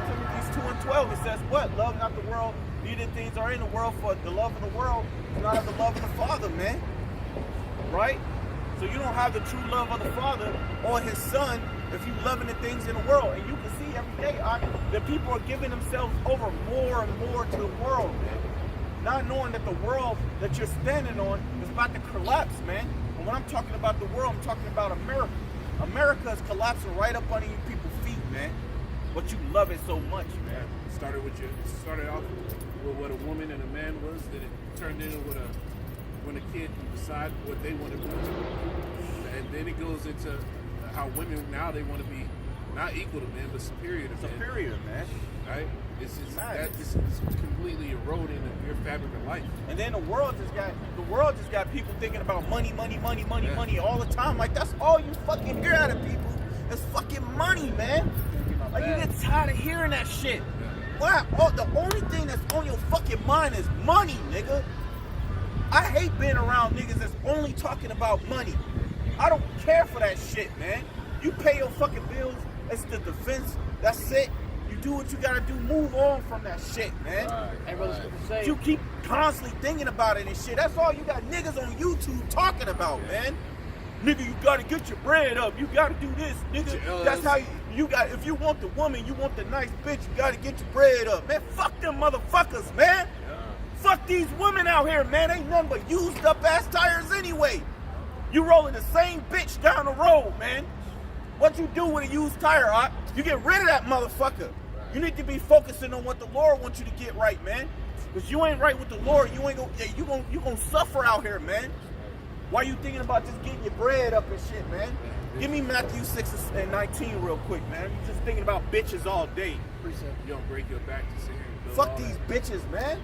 Timothy 2:12, it says what? Love not the world, neither things are in the world, for the love of the world is not of the love of the Father, man. Right? So you don't have the true love of the Father or His Son if you loving the things in the world. And you can see every day that people are giving themselves over more and more to the world, man. Not knowing that the world that you're standing on is about to collapse, man. And when I'm talking about the world, I'm talking about America. America is collapsing right up under you people's feet, man. But you love it so much, man. Started off with what a woman and a man was, then it turned into when a kid can decide what they want to do. And then it goes into how women now they want to be not equal to men, but superior to men. Superior, man. Right? It's completely eroding your fabric of life. And then the world just got people thinking about money all the time. Like that's all you fucking hear out of people is fucking money, man. Like you get tired of hearing that shit. Wow, the only thing that's on your fucking mind is money, nigga. I hate being around niggas that's only talking about money. I don't care for that shit, man. You pay your fucking bills. It's the defense. That's it. You do what you gotta do. Move on from that shit, man. Right. You keep constantly thinking about it and shit. That's all you got niggas on YouTube talking about, man. Nigga, you gotta get your bread up. You gotta do this, nigga. That's how you got. If you want the woman, you want the nice bitch. You gotta get your bread up, man. Fuck them motherfuckers, man. Fuck these women out here, man. Ain't nothing but used up ass tires anyway. You rolling the same bitch down the road, man. What you do with a used tire, huh? You get rid of that motherfucker. You need to be focusing on what the Lord wants you to get right, man. Because you ain't right with the Lord, you gonna suffer out here, man. Why you thinking about just getting your bread up and shit, man? Give me Matthew 6:19 real quick, man. You just thinking about bitches all day. You don't break your back to sit here and build Fuck these bitches, man.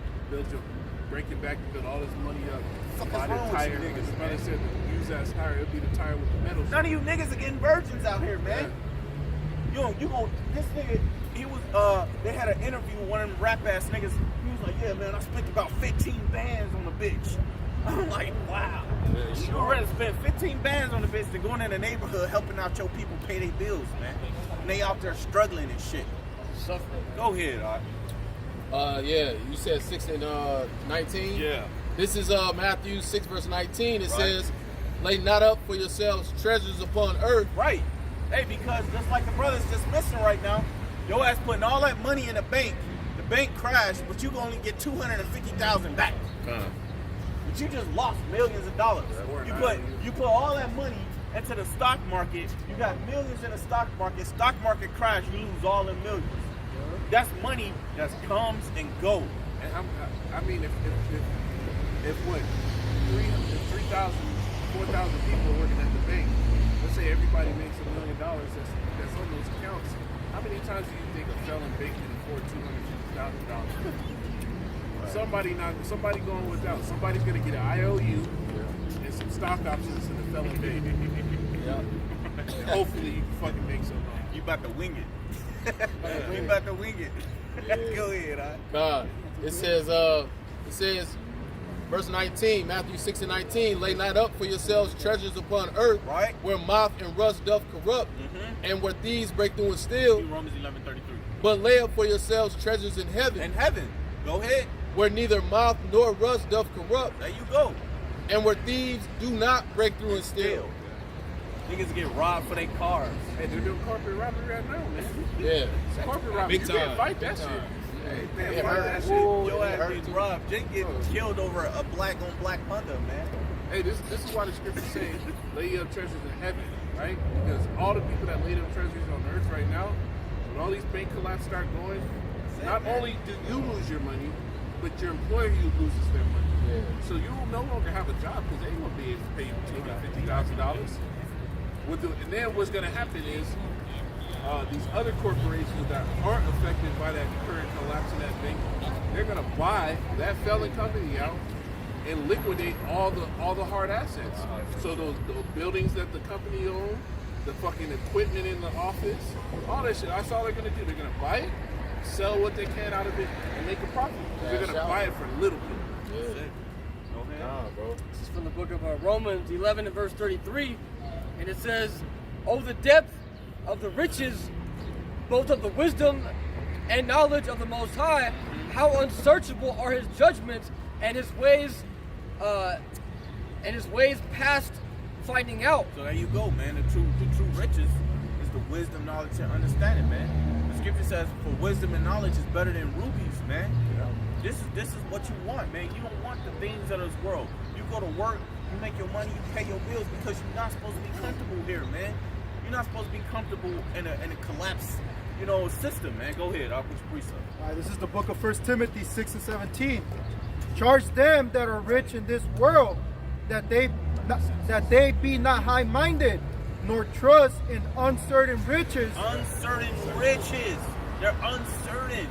Break your back to build all this money up. Fuck is buy wrong the tire. with you niggas, The brother man? said to use that tire, it'll be the tire with the metal. None of you niggas are getting virgins out here, man. You gon' this nigga, he was they had an interview with one of them rap ass niggas. He was like, yeah man, I spent about 15 bands on the bitch. I'm like, wow. You would rather spend 15 bands on the bitch than going in the neighborhood helping out your people pay their bills, man. And they out there struggling and shit. Suffering. Go ahead, Yeah, you said 6 and 19? Yeah. This is Matthew 6 verse 19. It says, lay not up for yourselves treasures upon earth. Right. Hey, because just like the brother's just missing right now, your ass putting all that money in the bank crashed, but you can only get $250,000 back. But you just lost millions of dollars. You put all that money into the stock market, you got millions in the stock market crash, you lose all the millions. That's money that comes and goes. And I mean, if 3,000, 4,000 people working at the bank, let's say everybody makes $1 million that's on those accounts, how many times do you think a felon bank can afford $250,000? Somebody going without. Somebody's gonna get an IOU and some stock options in the felon bank. And hopefully you can fucking make some money. You about to wing it. We about to wing it. Go ahead, It says, verse 19, Matthew 6 and 19, lay not up for yourselves treasures upon earth, right, where moth and rust doth corrupt, and where thieves break through and steal. Romans 11:33. But lay up for yourselves treasures in heaven. In heaven. Go ahead. Where neither moth nor rust doth corrupt. There you go. And where thieves do not break through and steal. Niggas get robbed for their cars. Hey, they're doing corporate robbery right now, man. Yeah. Corporate robbery. Big You can't time. fight that Big shit. time. Hey, man, It fight hurt. that shit. Whoa, Your it ass hurt gets too. robbed. Jake get killed over a black on black mother, man. Hey, this is why the scriptures say, lay up treasures in heaven, right? Because all the people that laid up treasures on earth right now, when all these bank collapses start going, not only do you lose your money, but your employer loses their money. Yeah. So you will no longer have a job because they ain't gonna be able to pay you $250,000. And then what's gonna happen is these other corporations that aren't affected by that current collapse of that bank, they're gonna buy that failing company out and liquidate all the hard assets. So those buildings that the company owns, the fucking equipment in the office, all that shit. That's all they're gonna do. They're gonna buy it, sell what they can out of it, and make a profit. They're gonna buy it for little bit. Yeah. Nah, bro. This is from the book of Romans 11 and verse 33, and it says, "Oh, the depth of the riches, both of the wisdom and knowledge of the Most High! How unsearchable are His judgments, and His ways past finding out." So there you go, man. The true riches is the wisdom, knowledge, and understanding, man. The scripture says, "For wisdom and knowledge is better than rubies," man. Yeah. This is what you want, man. You don't want the things of this world. You go to work, you make your money, you pay your bills because you're not supposed to be comfortable here, man. You're not supposed to be comfortable in a collapse, system, man. Go ahead, I'll put your precept. All right, this is the book of 1 Timothy 6 and 17. Charge them that are rich in this world that they be not high-minded, nor trust in uncertain riches. Uncertain riches. They're uncertain.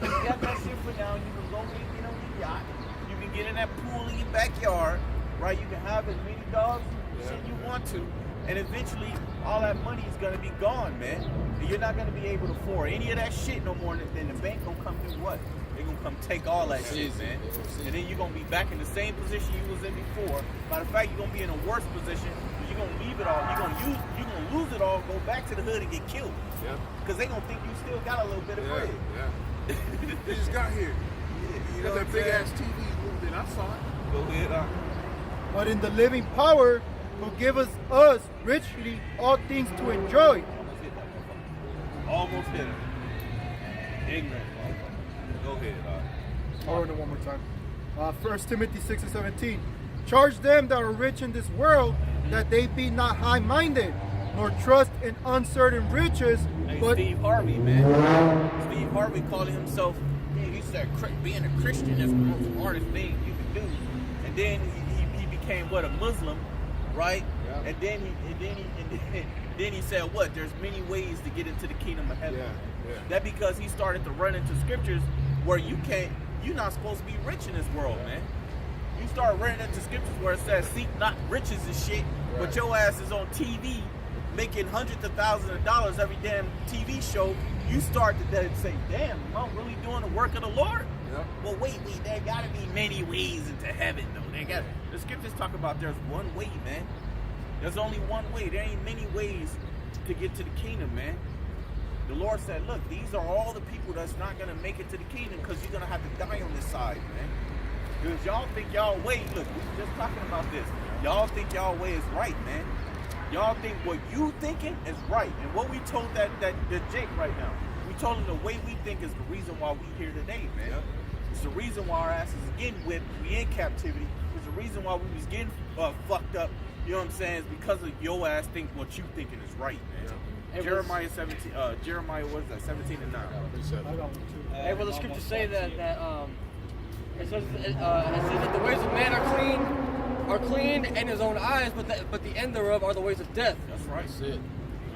You got that shit for now. You can go get on your yacht. You can get in that pool in your backyard, right? You can have as many dogs shit you want to, and eventually all that money is gonna be gone, man. And you're not gonna be able to afford any of that shit no more. And then the bank gonna come do what? They're gonna come take all that shit, man. And then you're gonna be back in the same position you was in before. Matter of fact, you're gonna be in a worse position. You're gonna leave it all. You're gonna lose it all. Go back to the hood and get killed. Yeah. Because they gonna think you still got a little bit of bread. Yeah. They just got here. You know that big ass TV movement. I saw it. Go ahead. But in the living power who giveth us richly all things to enjoy. Almost hit him. Ignorant. Go ahead. I'll read it one more time. 1 Timothy 6 and 17. Charge them that are rich in this world that they be not high-minded, nor trust in uncertain riches. Hey, but Steve Harvey, man. Steve Harvey calling himself, he said being a Christian is the most hardest thing you can do. And then he became a Muslim, right? Yeah. And then he said what? There's many ways to get into the kingdom of heaven. Yeah. That because he started to run into scriptures where you're not supposed to be rich in this world, man. You start running into scriptures where it says seek not riches and shit, but your ass is on TV making hundreds of thousands of dollars every damn TV show. You start to then say, damn, am I really doing the work of the Lord? Yeah. Well, wait, there gotta be many ways into heaven, though. The scriptures talk about there's one way, man. There's only one way. There ain't many ways to get to the kingdom, man. The Lord said, look, these are all the people that's not gonna make it to the kingdom because you're gonna have to die on this side, man. Because y'all think y'all way, look, we were just talking about this. Y'all think y'all way is right, man. Y'all think what you thinking is right. And what we told the Jake right now, we told him the way we think is the reason why we here today, man. Yep. It's the reason why our asses is getting whipped, we in captivity. It's the reason why we was getting fucked up. You know what I'm saying? It's because of your ass think what you thinking is right, man. It Jeremiah 17, Jeremiah, what is that? 17 and 9. Hey, well, the scriptures say that it says that the ways of man are clean in his own eyes, but the end thereof are the ways of death. That's right. That's it. You know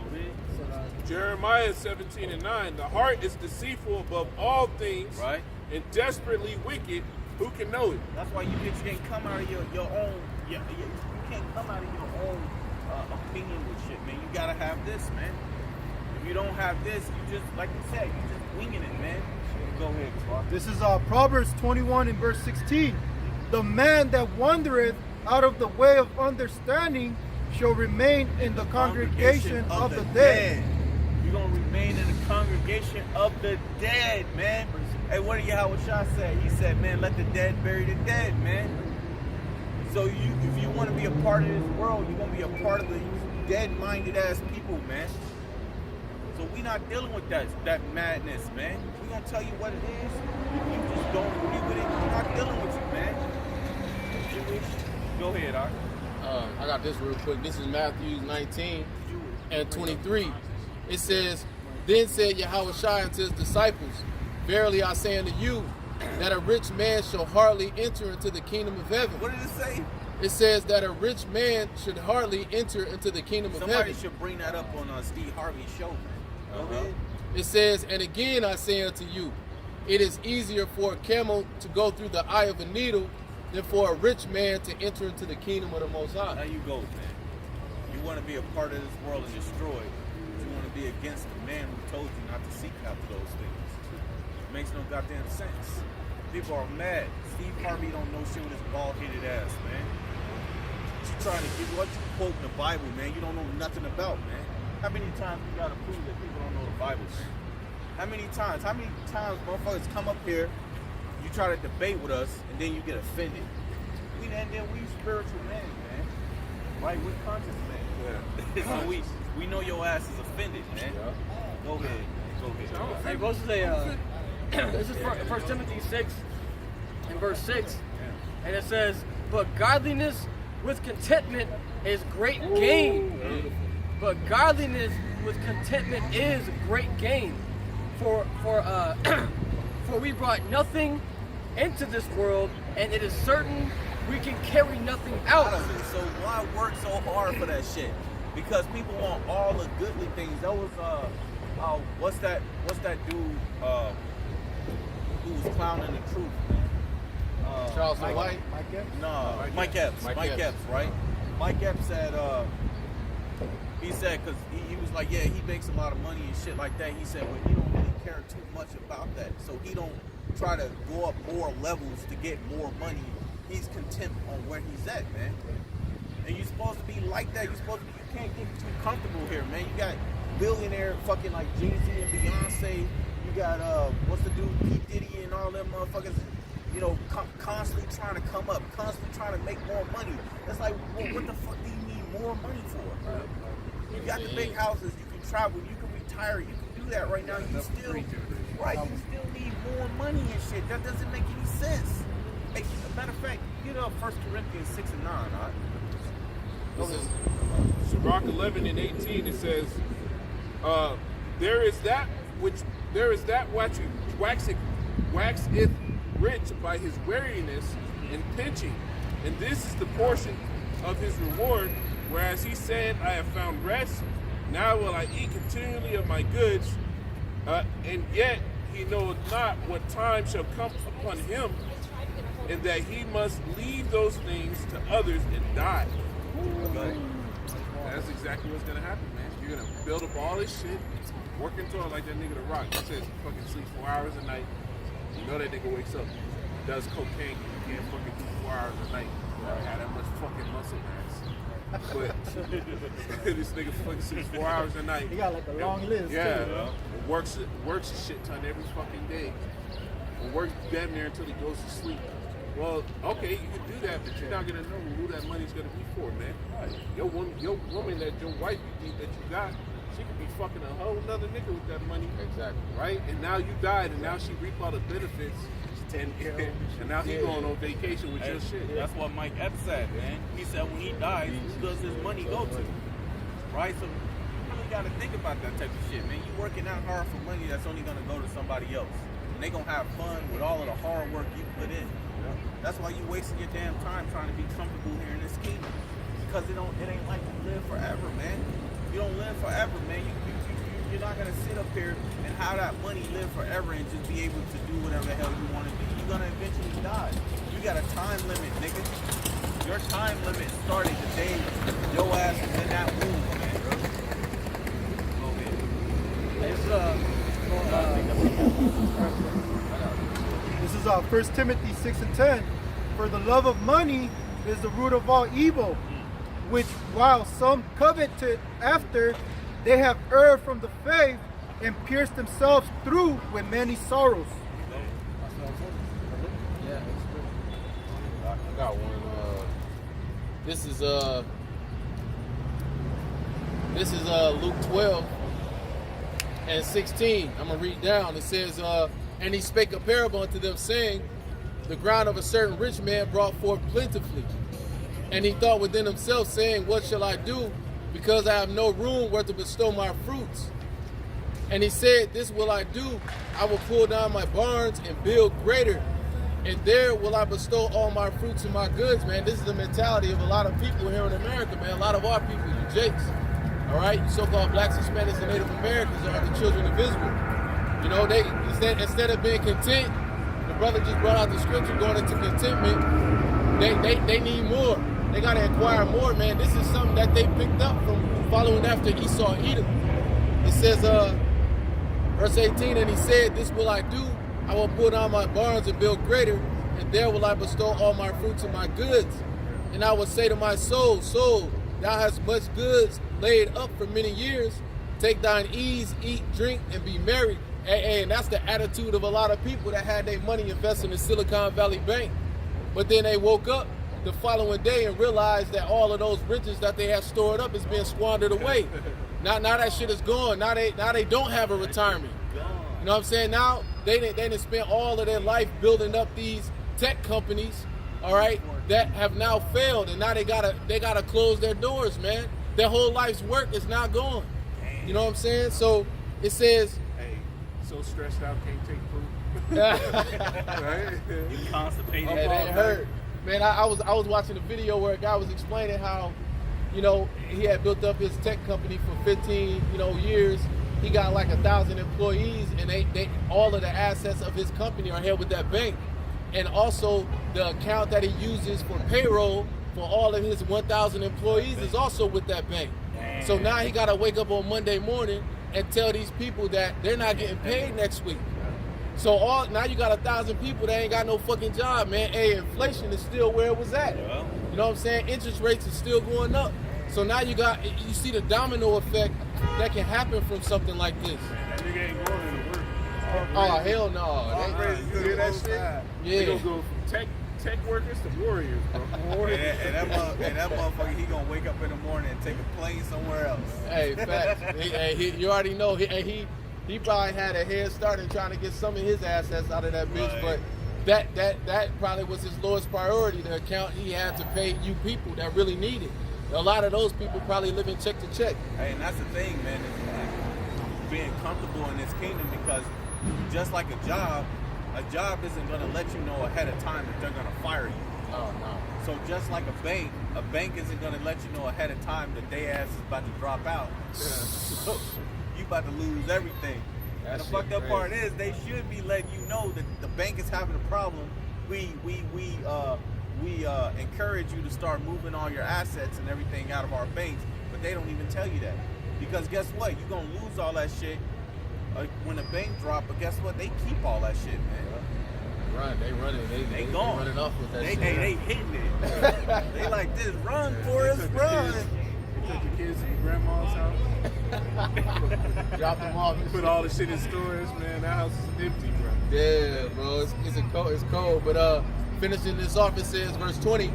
what I mean? Jeremiah 17 and 9. The heart is deceitful above all things, Right. and desperately wicked. Who can know it? That's why you can't come out of your own. You can't come out of your own opinion with shit, man. You gotta have this, man. If you don't have this, you just, like you said, you just winging it, man. Go ahead, Clark. this is Proverbs 21 and verse 16. The man that wandereth out of the way of understanding shall remain in the congregation of the dead. You're gonna remain in the congregation of the dead, man. Hey, what did Yahweh Shah say? He said, man, let the dead bury the dead, man. So if you want to be a part of this world, you're gonna be a part of the dead-minded ass people, man. So we not dealing with that madness, man. We're gonna tell you what it is. If you just don't agree with it, we're not dealing with you, man. Go ahead, Ark. I got this real quick. This is Matthew 19 and 23. It says, Then said Yahushua unto his disciples, Verily I say unto you, that a rich man shall hardly enter into the kingdom of heaven. What did it say? It says that a rich man should hardly enter into the kingdom of Somebody heaven. should bring that up on Steve Harvey's show, man. Go ahead. It says, and again I say unto you, it is easier for a camel to go through the eye of a needle than for a rich man to enter into the kingdom of the Most High. There you go, man. You want to be a part of this world and destroy it. You want to be against the man who told you not to seek after those things. It makes no goddamn sense. People are mad. Steve Harvey don't know shit with his bald-headed ass, man. You trying to give what you quote in the Bible, man, you don't know nothing about, man. How many times you gotta prove that people don't know the Bible, man? How many times motherfuckers come up here, you try to debate with us, and then you get offended? We spiritual men, man. Right? We conscious men. So we know your ass is offended, man. Go ahead, man. Go ahead. Hey, Moses, this is 1 Timothy 6 and verse 6, and it says, but godliness with contentment is great gain. But godliness with contentment is great gain. For we brought nothing into this world, and it is certain we can carry nothing out. So why work so hard for that shit? Because people want all the goodly things. That was what's that dude who was clowning the truth, man? Charles White? Mike Epps? No, Mike Epps. Mike Epps, right? Mike Epps said, he said, because he was like, yeah, he makes a lot of money and shit like that. He said, but he don't really care too much about that. So he don't try to go up more levels to get more money. He's content on where he's at, man. And you're supposed to be like that. You're supposed to be, you can't get too comfortable here, man. You got billionaire fucking like Jay-Z and Beyonce. You got, what's the dude, P. Diddy and all them motherfuckers, you know, constantly trying to come up, constantly trying to make more money. It's like, well, what the fuck do you need more money for? You got the big houses, you can travel, you can retire, you can do that right now. You still, right, you still need more money and shit. That doesn't make any sense. Hey, as a matter of fact, you know 1 Corinthians 6 and 9, all right? This is Sirach 11 and 18. It says, there is that which waxeth rich by his weariness and pinching, and this is the portion of his reward. Whereas he said, I have found rest, now will I eat continually of my goods, and yet he knoweth not what time shall come upon him, and that he must leave those things to others and die. Like, that's exactly what's gonna happen, man. You're gonna build up all this shit, work into it like that nigga The Rock. He says he fucking sleeps 4 hours a night. You know that nigga wakes up, does cocaine, you can't fucking do 4 hours a night. You don't have that much fucking muscle mass. But this nigga fucking sleeps 4 hours a night. He got like a long list. Yeah, too, works a shit ton every fucking day. And works damn near until he goes to sleep. Well, okay, you can do that, but you're not gonna know who that money's gonna be for, man. Your woman that your wife that you got, she could be fucking a whole nother nigga with that money. Exactly. Right? And now you died, and now she reap all the benefits. And now he going on vacation with your shit. That's what Mike Epps said, man. He said when he dies, who does his money go to? Right? So you really got to think about that type of shit, man. You working out hard for money that's only going to go to somebody else. And they going to have fun with all of the hard work you put in. That's why you wasting your damn time trying to be comfortable here in this kingdom. Because it ain't like you live forever, man. You don't live forever, man. You're not going to sit up here and have that money live forever and just be able to do whatever the hell you want to do. You're going to eventually die. You got a time limit, nigga. Your time limit started the day your ass is in that womb, man. This is 1 Timothy 6 and 10. For the love of money is the root of all evil, which while some coveted after, they have erred from the faith and pierced themselves through with many sorrows. Yeah, I got one. This is Luke 12 and 16. I'm gonna read down. It says, and he spake a parable unto them, saying, the ground of a certain rich man brought forth plentifully. And he thought within himself, saying, what shall I do? Because I have no room where to bestow my fruits. And he said, this will I do. I will pull down my barns and build greater. And there will I bestow all my fruits and my goods, man. This is the mentality of a lot of people here in America, man. A lot of our people, you jakes. All right? You so-called blacks, Hispanics, and Native Americans are the children of Israel. You know, they instead of being content, the brother just brought out the scripture going into contentment. They need more. They got to acquire more, man. This is something that they picked up from following after Esau Edom. It says, verse 18, and he said, this will I do. I will pull down my barns and build greater, and there will I bestow all my fruits and my goods. And I will say to my soul, soul, thou hast much goods laid up for many years. Take thine ease, eat, drink, and be merry. And that's the attitude of a lot of people that had their money invested in Silicon Valley Bank. But then they woke up the following day and realized that all of those riches that they had stored up is being squandered away. Now that shit is gone. Now they don't have a retirement. You know what I'm saying? Now they didn't spend all of their life building up these tech companies, all right, that have now failed, and now they gotta close their doors, man. Their whole life's work is now gone. You know what I'm saying? So it says, hey, so stressed out, can't take food. Right? You constipated. Yeah, that hurt. Man, I was watching a video where a guy was explaining how, you know, he had built up his tech company for 15, years. He got like 1,000 employees, and they all of the assets of his company are held with that bank. And also the account that he uses for payroll for all of his 1,000 employees is also with that bank. So now he got to wake up on Monday morning and tell these people that they're not getting paid next week. So now you got 1,000 people that ain't got no fucking job, man. Hey, inflation is still where it was at. You know what I'm saying? Interest rates are still going up. So now you see the domino effect that can happen from something like this. That nigga ain't going into work. Oh, hell no. You hear that shit? Yeah. They gonna go from tech workers to warriors, bro. And that motherfucker, he gonna wake up in the morning and take a plane somewhere else. Hey, facts. You already know. He probably had a head start in trying to get some of his assets out of that bitch, Right. but that probably was his lowest priority, the account he had to pay you people that really need it. A lot of those people probably living check to check. Hey, and that's the thing, man, is being comfortable in this kingdom, because just like a job isn't gonna let you know ahead of time that they're gonna fire you. Oh, no. So just like a bank isn't gonna let you know ahead of time that they ass is about to drop out. So you about to lose everything. And the fucked up part is they should be letting you know that the bank is having a problem. We encourage you to start moving all your assets and everything out of our banks, but they don't even tell you that. Because guess what? You're gonna lose all that shit when the bank drop, but guess what? They keep all that shit, man. They running. They gone. Running off with that shit. They hitting it. They like this. Run, Forrest, run. They took the kids to your grandma's house. Drop them off. Put all the shit in storage, man. That house is empty, bro. Yeah, bro. It's cold. But finishing this off, it says, verse 20,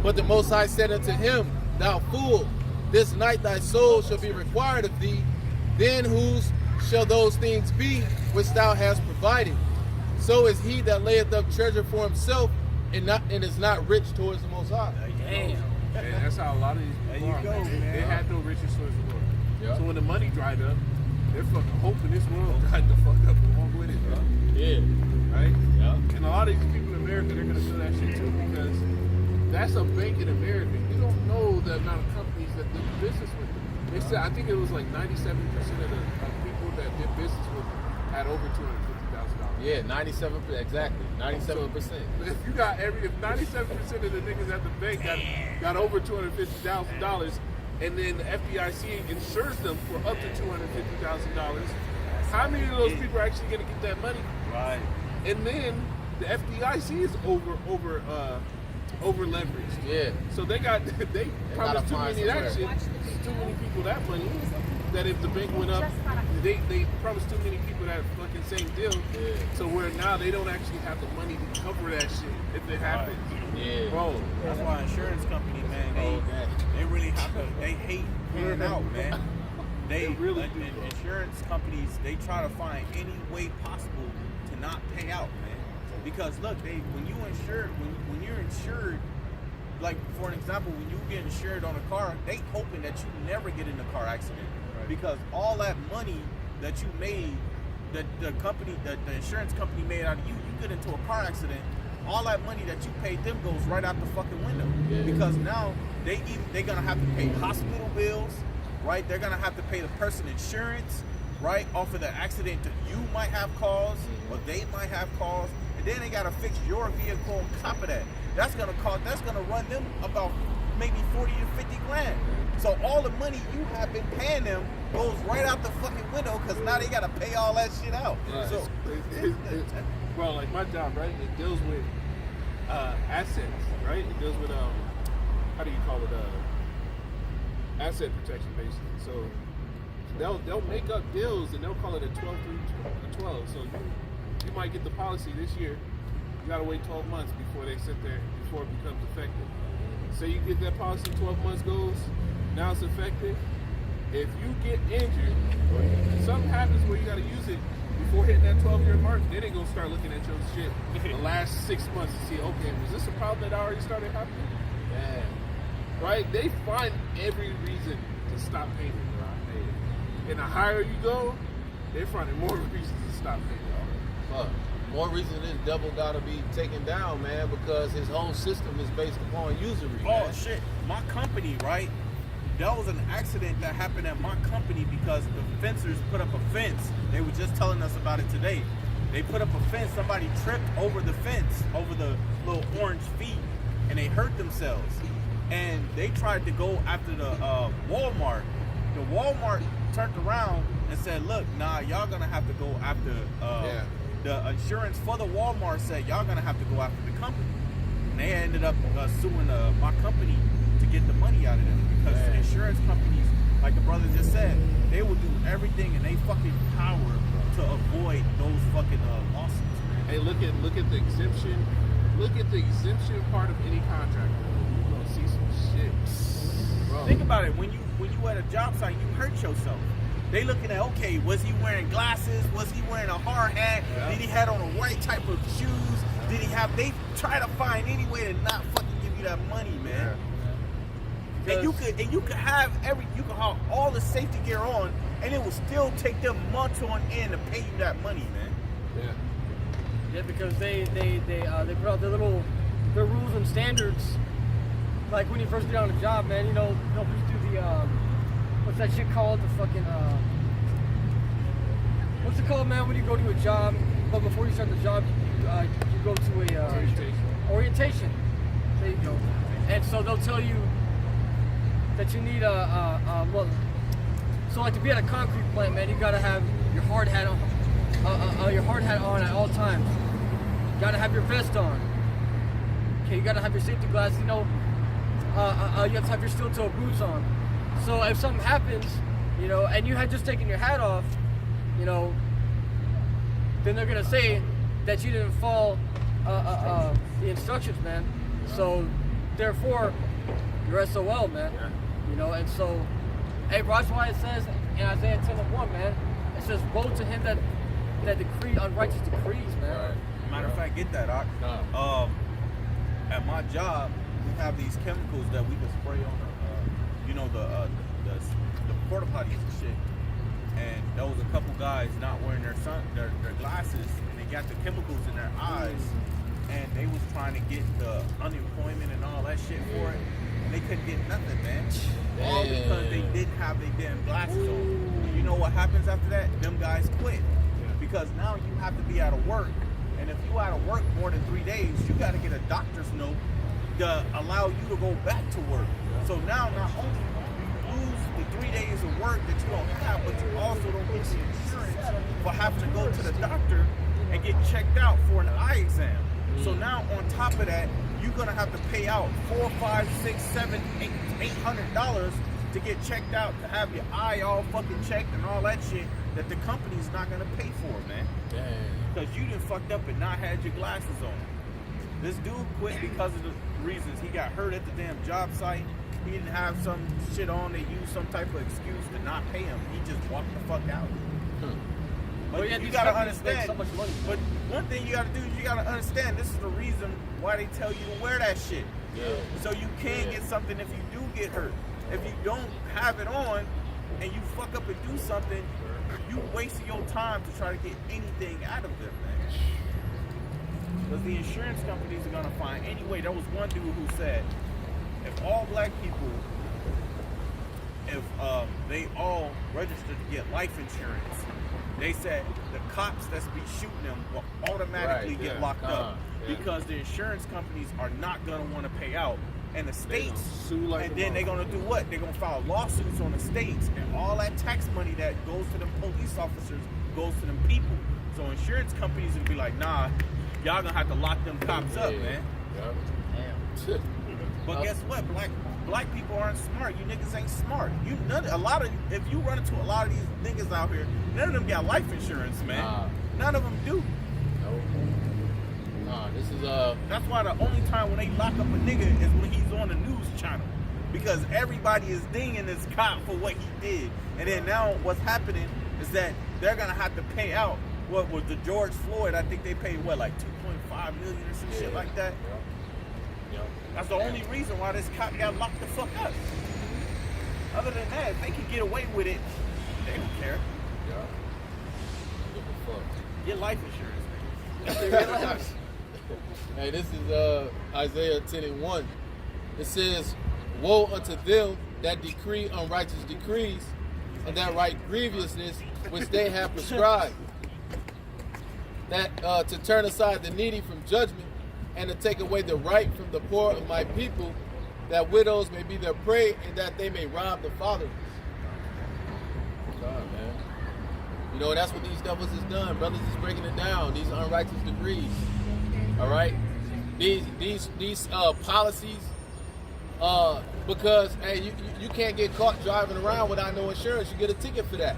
but the Most High said unto him, thou fool, this night thy soul shall be required of thee. Then whose shall those things be which thou hast provided? So is he that layeth up treasure for himself and is not rich towards the Most High. Damn. And that's how a lot of these people are. There you go, man. They had no riches towards the Lord. Yeah. So when the money dried up, they're fucking hoping this world dried the fuck up along with it, bro. Yeah. Right? Yeah. And a lot of these people in America, they're gonna feel that shit too, because that's a bank in America. You don't know the amount of companies that do business with them. They said, I think it was like 97% of the people that did business with them had over $250,000. Yeah, 97%, exactly. 97%. If you got if 97% of the niggas at the bank got over $250,000, and then the FDIC insures them for up to $250,000, how many of those people are actually gonna get that money? Right. And then the FDIC is over leveraged. Yeah. So they promised too many that shit, too many people that money, that if the bank went up, they promised too many people that fucking same deal. Yeah. So where now they don't actually have the money to cover that shit if it happens. Yeah. Bro, That's why insurance company, man, they really have to, they hate clearing out, man. They really like, do, and bro. insurance companies, they try to find any way possible to not pay out, man. Because look, when you're insured, like for an example, when you get insured on a car, they hoping that you never get in a car accident. Right. Because all that money that you made, that the insurance company made out of you, you get into a car accident, all that money that you paid them goes right out the fucking window. Yeah. Because now they're gonna have to pay hospital bills, right? They're gonna have to pay the person insurance, right, off of the accident that you might have caused or they might have caused, and then they gotta fix your vehicle on top of that. That's gonna run them about maybe 40 to 50 grand. So all the money you have been paying them goes right out the fucking window because now they gotta pay all that shit out. Yeah. So Well, like my job, right? It deals with assets, right? It deals with how do you call it? Asset protection, basically. So they'll make up deals and they'll call it a 12-3-12. So you might get the policy this year. You gotta wait 12 months before they sit there before it becomes effective. Say you get that policy, 12 months goes, now it's effective. If you get injured or something happens where you gotta use it before hitting that 12-year mark, then they gonna start looking at your shit the last 6 months to see, okay, was this a problem that already started happening? Yeah. Right? They find every reason to stop paying you. And the higher you go, they're finding more reasons to stop paying you. More reason this devil gotta be taken down, man, because his whole system is based upon usury. oh Man. shit, my company, right? There was an accident that happened at my company because the fencers put up a fence. They were just telling us about it today. They put up a fence, somebody tripped over the fence, over the little orange feet, and they hurt themselves. And they tried to go after the Walmart. The Walmart turned around and said, look, nah, y'all gonna have to go after the insurance for the Walmart said y'all gonna have to go after the company. And they ended up suing my company to get the money out of them because insurance companies, like the brother just said, they will do everything in their fucking power to avoid those fucking lawsuits. Man. Hey, look at the exemption. Look at the exemption part of any contract. You're gonna see some shit. Bro. Think about it. When you at a job site, you hurt yourself. They looking at, okay, was he wearing glasses? Was he wearing a hard hat? Yeah. Did he have on the right type of shoes? Did he have? They try to find any way to not fucking give you that money, man. Yeah. And you could have all the safety gear on, and it will still take them months on end to pay you that money, man. Yeah. Yeah, because they put out their rules and standards. Like when you first get on a job, man, they'll just do the what's that shit called? The fucking what's it called, man? When you go to a job, but before you start the job, you go to a orientation. There you go. And so they'll tell you that you need well, so like to be at a concrete plant, man, you gotta have your hard hat on, at all times. You gotta have your vest on. Okay, you gotta have your safety glasses. You have to have your steel-toe boots on. So if something happens, and you had just taken your hat off, then they're gonna say that you didn't follow the instructions, man. So therefore, you're SOL, man. Yeah. And so, hey, bro, that's why it says in Isaiah 10:1, man. It says, "Woe to him that decree unrighteous decrees, man." Right. Matter of fact, get that, Doc. At my job, we have these chemicals that we can spray on the porta potties and shit. And there was a couple guys not wearing their glasses, and they got the chemicals in their eyes, and they was trying to get the unemployment and all that shit for it, and they couldn't get nothing, man. All because they didn't have their damn glasses on. And you know what happens after that? Them guys quit. Because now you have to be out of work, and if you out of work more than 3 days, you got to get a doctor's note to allow you to go back to work. So now not only you lose the 3 days of work that you don't have, but you also don't get the insurance for having to go to the doctor and get checked out for an eye exam. So now on top of that, you're gonna have to pay out $400, $500, $600, $700, $800 to get checked out, to have your eye all fucking checked and all that shit that the company's not gonna pay for, man. Because you done fucked up and not had your glasses on. This dude quit because of the reasons. He got hurt at the damn job site. He didn't have some shit on. They used some type of excuse to not pay him. He just walked the fuck out. But you gotta understand. So much money. But one thing you gotta do is you gotta understand this is the reason why they tell you to wear that shit. So you can get something if you do get hurt. If you don't have it on and you fuck up and do something, You wasting your time to try to get anything out of them, man. Because the insurance companies are gonna find any way. There was one dude who said, if all black people, if they all registered to get life insurance, they said the cops that's be shooting them will automatically get locked up because the insurance companies are not gonna want to pay out, and the states sue like and then they're gonna do what? They're gonna file lawsuits on the states, and all that tax money that goes to them police officers goes to them people. So insurance companies will be like, nah, y'all gonna have to lock them cops up, man. Damn. But guess what? Black people aren't smart. You niggas ain't smart. If you run into a lot of these niggas out here, none of them got life insurance, man. None of them do. Nah, this is That's why the only time when they lock up a nigga is when he's on the news channel, because everybody is dinging this cop for what he did. And then now what's happening is that they're gonna have to pay out. What was the George Floyd? I think they paid what, like 2.5 million or some shit like that. That's the only reason why this cop got locked the fuck up. Other than that, if they can get away with it, they don't care. Get life insurance. Hey, this is Isaiah 10:1. It says, "Woe unto them that decree unrighteous decrees, and that write grievousness which they have prescribed, that to turn aside the needy from judgment, and to take away the right from the poor of my people, that widows may be their prey, and that they may rob the fatherless." God, man. You know, that's what these devils has done. Brothers is breaking it down. These unrighteous decrees. All right? These policies, because, hey, you can't get caught driving around without no insurance. You get a ticket for that.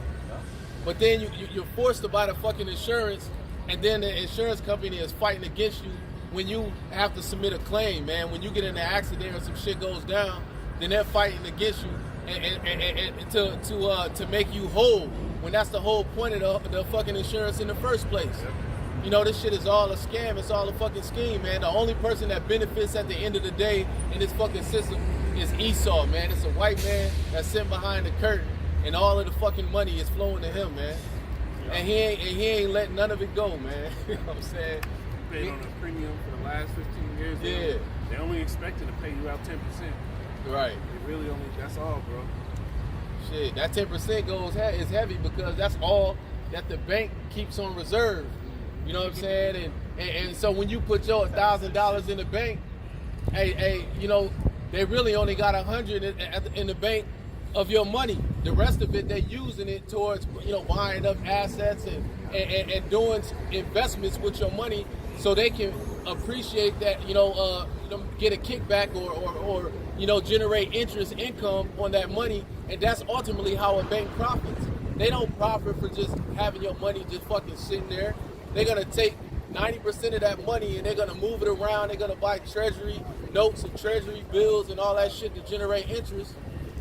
But then you're forced to buy the fucking insurance, and then the insurance company is fighting against you when you have to submit a claim, man. When you get in an accident or some shit goes down, then they're fighting against you and to make you whole, when that's the whole point of the fucking insurance in the first place. You know, this shit is all a scam. It's all a fucking scheme, man. The only person that benefits at the end of the day in this fucking system is Esau, man. It's a white man that's sitting behind the curtain, and all of the fucking money is flowing to him, man. And he ain't letting none of it go, man. You know what I'm saying? Paid on a premium for the last 15 years. Yeah. They only expected to pay you out 10%. Right. They really only, that's all, bro. Shit, that 10% is heavy because that's all that the bank keeps on reserve. You know what I'm saying? And so when you put your $1,000 in the bank, hey, you know, they really only got 100 in the bank of your money. The rest of it, they're using it towards, you know, buying up assets and doing investments with your money so they can appreciate that, get a kickback or you know, generate interest income on that money. And that's ultimately how a bank profits. They don't profit for just having your money just fucking sitting there. They're going to take 90% of that money and they're going to move it around. They're going to buy treasury notes and treasury bills and all that shit to generate interest.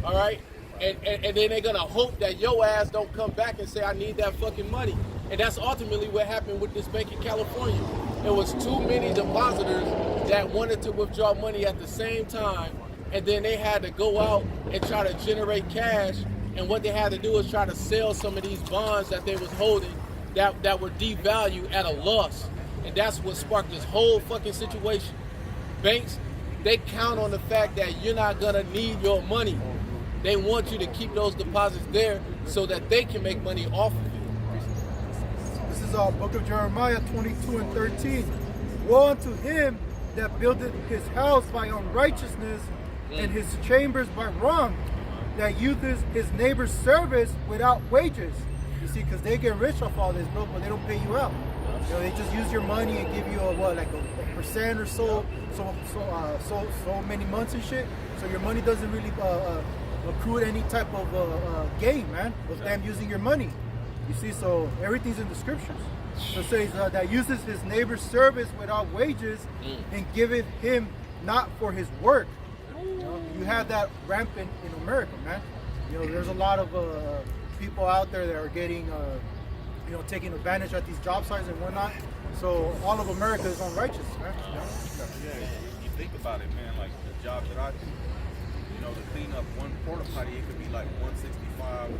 All right? And then they're going to hope that your ass don't come back and say, I need that fucking money. And that's ultimately what happened with this bank in California. There was too many depositors that wanted to withdraw money at the same time. And then they had to go out and try to generate cash. And what they had to do is try to sell some of these bonds that they was holding that were devalued at a loss. And that's what sparked this whole fucking situation. Banks, they count on the fact that you're not gonna need your money. They want you to keep those deposits there so that they can make money off of you. This is Book of Jeremiah 22 and 13. Woe unto him that buildeth his house by unrighteousness and his chambers by wrong, that useth his neighbor's service without wages. You see, because they get rich off all this, bro, but they don't pay you out. You know, they just use your money and give you a percent or so many months and shit. So your money doesn't really accrue any type of gain, man, with them using your money. You see, so everything's in the scriptures. So it says that uses his neighbor's service without wages and giveth him not for his work. You have that rampant in America, man. You know, there's a lot of people out there that are getting, taking advantage at these job sites and whatnot. So all of America is unrighteous, man. Yeah, you think about it, man. Like the job that I do, know, to clean up one porta potty, it could be like 165 to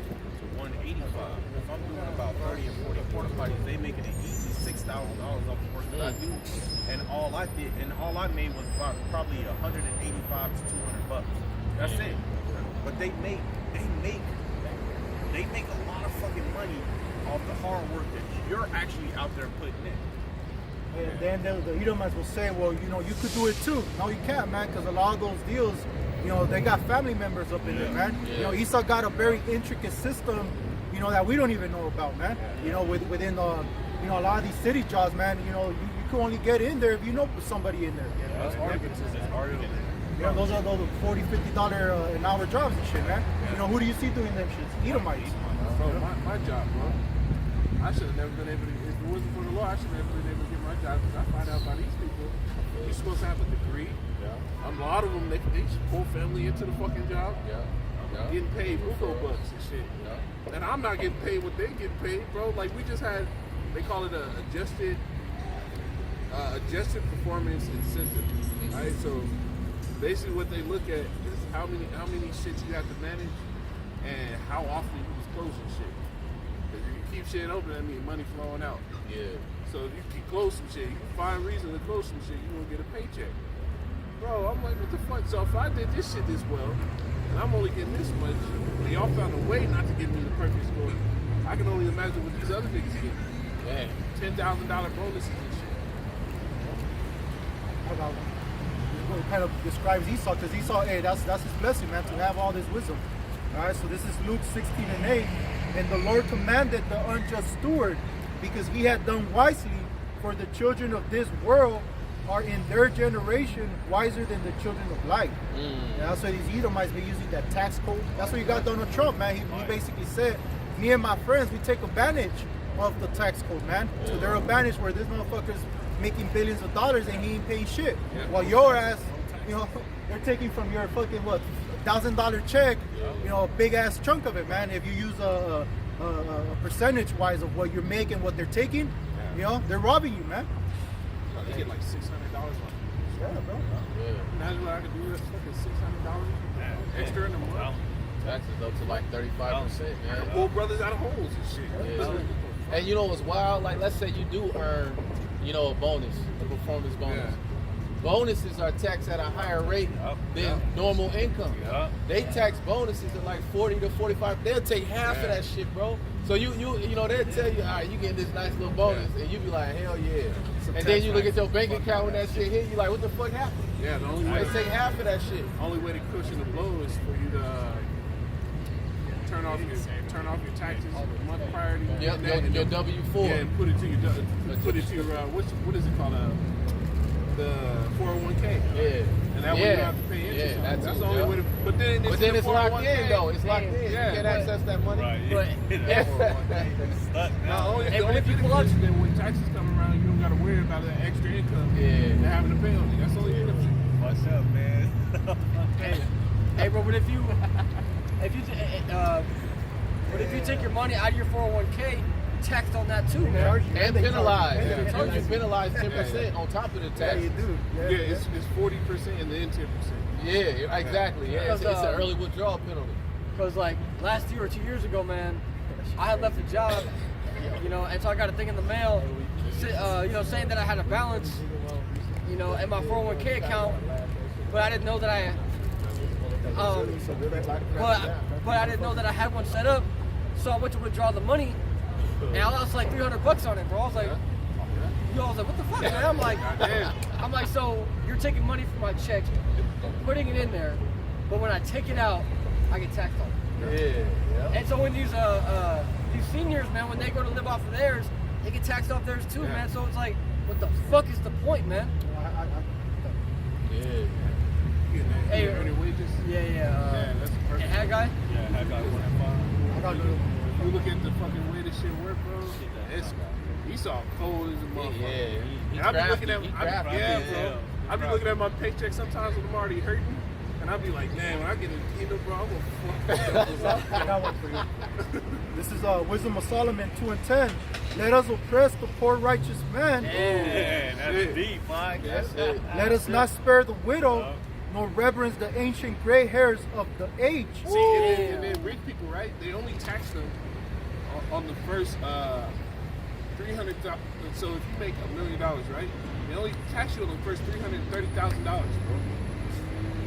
185. If I'm doing about 30 or 40 porta potties, they making it easy $6,000 off the work that I do. And all I made was probably 185 to 200 bucks. That's it. But they make a lot of fucking money off the hard work that you're actually out there putting in. And then the Edomites will say, well, you know, you could do it too. No, you can't, man, because a lot of those deals, you know, they got family members up in there, man. You know, Esau got a very intricate system, you know, that we don't even know about, man. You know, within, you know, a lot of these city jobs, man, you know, you can only get in there if you know somebody in there. That's hard. You know, those are those $40, $50 an hour jobs and shit, man. You know, who do you see doing them shits? Edomites. Bro, my job, bro. I should have never been able to, if it wasn't for the law, I should have never been able to get my job because I find out by these people, you're supposed to have a degree. Yeah. A lot of them, they pull family into the fucking job. Yeah. Getting paid buco bucks and shit. Yeah. And I'm not getting paid what they get paid, bro. Like we just had, they call it a adjusted performance incentive. Right? So basically what they look at is how many shit you have to manage and how often you was closing shit. If you keep shit open, that means money flowing out. Yeah. So if you keep close some shit, you can find reason to close some shit, you gonna get a paycheck. Bro, I'm like, what the fuck? So if I did this shit this well, and I'm only getting this much, and y'all found a way not to give me the perfect score, I can only imagine what these other niggas get. Yeah. $10,000 bonuses and shit. It kind of describes Esau, because Esau, hey, that's his blessing, man, to have all this wisdom. All right, so this is Luke 16:8. And the Lord commanded the unjust steward, because he had done wisely, for the children of this world are in their generation wiser than the children of light. And that's why these Edomites be using that tax code. That's what you got Donald Trump, man. He basically said, me and my friends, we take advantage of the tax code, man. To their advantage, where this motherfucker's making billions of dollars and he ain't paying shit. While your ass, you know, they're taking from your fucking, what, $1,000 check, you know, a big ass chunk of it, man. If you use a percentage wise of what you're making, what they're taking, you know, they're robbing you, man. They get like $600 on it. Yeah, bro. Imagine what I could do with fucking $600 extra in the month. Taxes up to like 35%, man. Pull brothers out of holes and shit. Yeah. And you know what's wild? Like, let's say you do earn, you know, a bonus, a performance bonus. Yeah. Bonuses are taxed at a higher rate than normal income. They tax bonuses at like 40 to 45. They'll take half of that shit, bro. So you know, they'll tell you, all right, you get this nice little bonus, and you be like, hell yeah. And then you look at your bank account when that shit hit, you like, what the fuck happened? Yeah, the only way they take half of that shit. Only way to cushion the blow is for you to turn off your taxes a month prior to your W-4. Yeah, and put it to your what is it called? The 401k. Yeah. And that way you don't have to pay interest. Yeah, that's the only way to. But then it's locked in though. It's locked in. Yeah, you can't access that money. Right. But only if you pull then when taxes come around, you don't got to worry about that extra income. And having to pay on it. That's the only thing. What's up, man? Hey, bro, but if you take your money out of your 401k, taxed on that too, man. And penalized. You're penalized 10% on top of the tax. Yeah, you do. Yeah, it's 40% and then 10%. Yeah, exactly. Yeah, it's an early withdrawal penalty. Because like last year or 2 years ago, man, I had left a job, you know, and so I got a thing in the mail, you know, saying that I had a balance, you know, in my 401k account, but I didn't know that I, but I didn't know that I had one set up, so I went to withdraw the money, and I lost like $300 on it, bro. I was like, what the fuck, man? I'm like, so you're taking money from my check, putting it in there, but when I take it out, I get taxed on it. Yeah. And so when these seniors, man, when they go to live off of theirs, they get taxed off theirs too, man. So it's like, what the fuck is the point, man? Hey, wages? Yeah, that's perfect. And Haggai? Yeah, Haggai 1:5. You look at the fucking way this shit work, bro. It's Esau cold as a motherfucker. He I be looking at, bro. I be looking at my paycheck sometimes when I'm already hurting, and I be like, man, when I get in the kingdom, bro, I'm gonna fuck I got one for you. This is Wisdom of Solomon 2:10. Let us oppress the poor righteous man. Yeah, that's deep, Mike. That's it. Let us not spare the widow, nor reverence the ancient gray hairs of the age. See, and then rich people, right? They only tax them on the first 300,000. So if you make $1 million, right? They only tax you on the first $330,000, bro.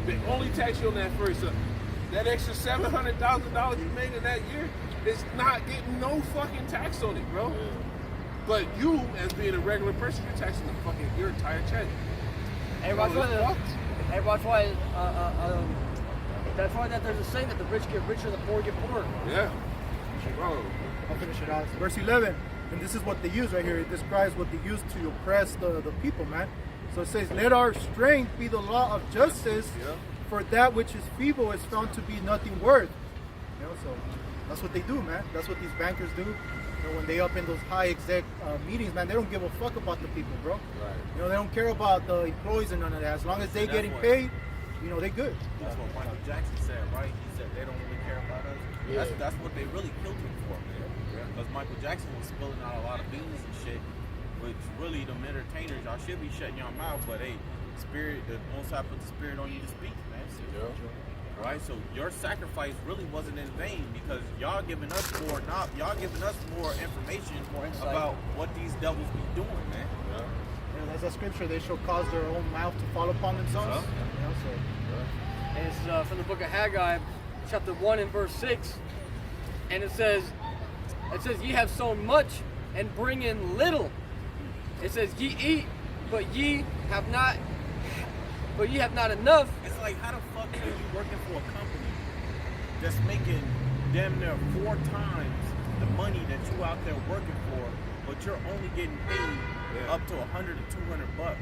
They only tax you on that first. That extra $700,000 you made in that year is not getting no fucking tax on it, bro. Yeah. But you, as being a regular person, you're taxing your entire check. Everybody's that's why that there's a saying that the rich get richer and the poor get poorer. Yeah, bro. I'll finish it out. Verse 11, and this is what they use right here. It describes what they use to oppress the people, man. So it says, let our strength be the law of justice, for that which is feeble is found to be nothing worth. You know, so that's what they do, man. That's what these bankers do. You know, when they up in those high exec meetings, man, they don't give a fuck about the people, bro. Right. You know, they don't care about the employees and none of that. As long as they getting paid, you know, they good. That's what Michael Jackson said, right? He said they don't really care about us. Yeah. That's what they really killed him for, man. Because Michael Jackson was spilling out a lot of beans and shit, which really them entertainers, y'all should be shutting your mouth, but hey, spirit, the Most High put the spirit on you to speak, man. So, right? So your sacrifice really wasn't in vain because y'all giving us more information about what these devils be doing, man. And as a scripture, they shall cause their own mouth to fall upon themselves. You know, so. And it's from the book of Haggai, chapter 1 and verse 6. And it says, ye have sown much and bring in little. It says, ye eat, but ye have not enough. It's like, how the fuck are you working for a company that's making damn near 4 times the money that you out there working for, but you're only getting paid up to $100 to $200?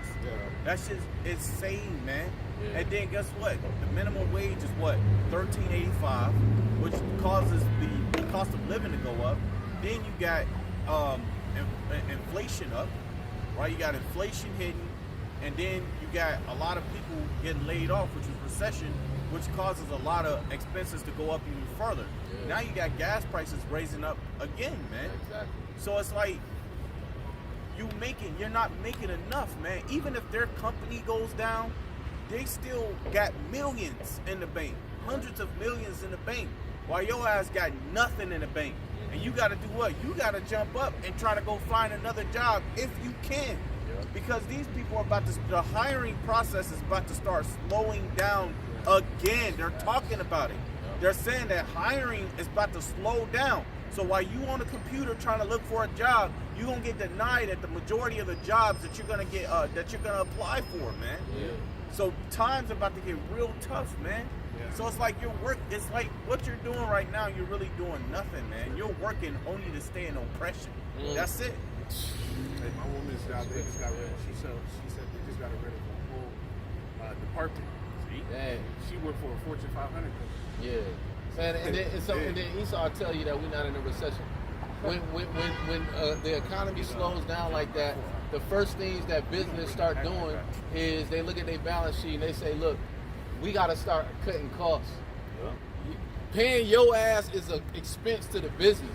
That's just insane, man. And then guess what? The minimum wage is what? $13.85, which causes the cost of living to go up. Then you got inflation up, right? You got inflation hitting, and then you got a lot of people getting laid off, which is recession, which causes a lot of expenses to go up even further. Now you got gas prices raising up again, man. Exactly. So it's like you're not making enough, man. Even if their company goes down, they still got millions in the bank, hundreds of millions in the bank, while your ass got nothing in the bank. And you got to do what? You got to jump up and try to go find another job if you can. Because these people are the hiring process is about to start slowing down again. They're talking about it. They're saying that hiring is about to slow down. So while you on a computer trying to look for a job, you're going to get denied at the majority of the jobs that you're going to get, that you're going to apply for, man. So time's about to get real tough, man. So it's like it's like what you're doing right now, you're really doing nothing, man. You're working only to stay in oppression. That's it. Hey, my woman's job, they just got rid of, she said they just got rid of the whole department. See? She worked for a Fortune 500 company. Yeah. And then Esau will tell you that we're not in a recession. When the economy slows down like that, the first things that business start doing is they look at their balance sheet and they say, look, we got to start cutting costs. Paying your ass is an expense to the business.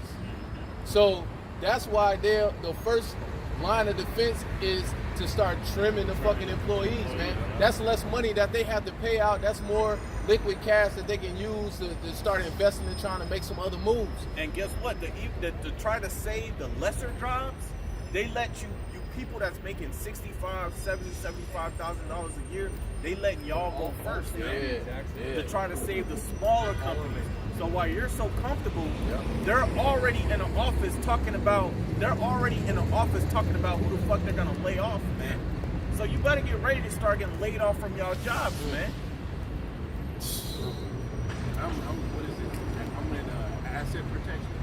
So that's why the first line of defense is to start trimming the fucking employees, man. That's less money that they have to pay out. That's more liquid cash that they can use to start investing and trying to make some other moves. And guess what? To try to save the lesser jobs, they let you people that's making $65,000, $70,000, $75,000 a year, they letting y'all go first, man. To try to save the smaller companies. So while you're so comfortable, they're already in the office talking about who the fuck they're gonna lay off, man. So you better get ready to start getting laid off from y'all jobs, man. I'm in asset protection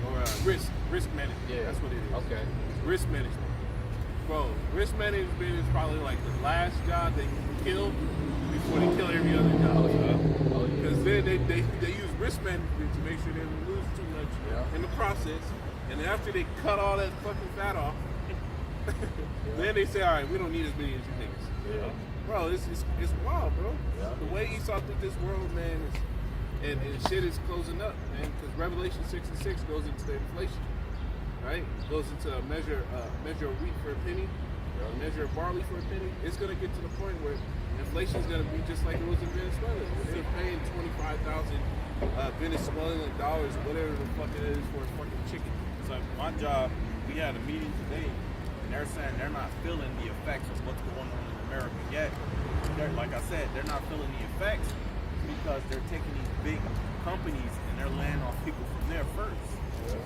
or risk management. That's what it is. Okay. Risk management. Bro, risk management is probably like the last job they kill before they kill every other job. Because then they use risk management to make sure they don't lose too much in the process. And then after they cut all that fucking fat off, then they say, all right, we don't need as many as you niggas. Bro, it's wild, bro. The way Esau through this world, man, and shit is closing up, man. Because Revelation 6:6 goes into the inflation. Right? It goes into a measure of wheat for a penny. measure of barley for a penny, it's gonna get to the point where inflation is gonna be just like it was in Venezuela. When they're paying 25,000 Venezuelan dollars or whatever the fuck it is for a fucking chicken. So my job, we had a meeting today, and they're saying they're not feeling the effects of what's going on in America yet. Like I said, they're not feeling the effects because they're taking these big companies and they're laying off people from there first.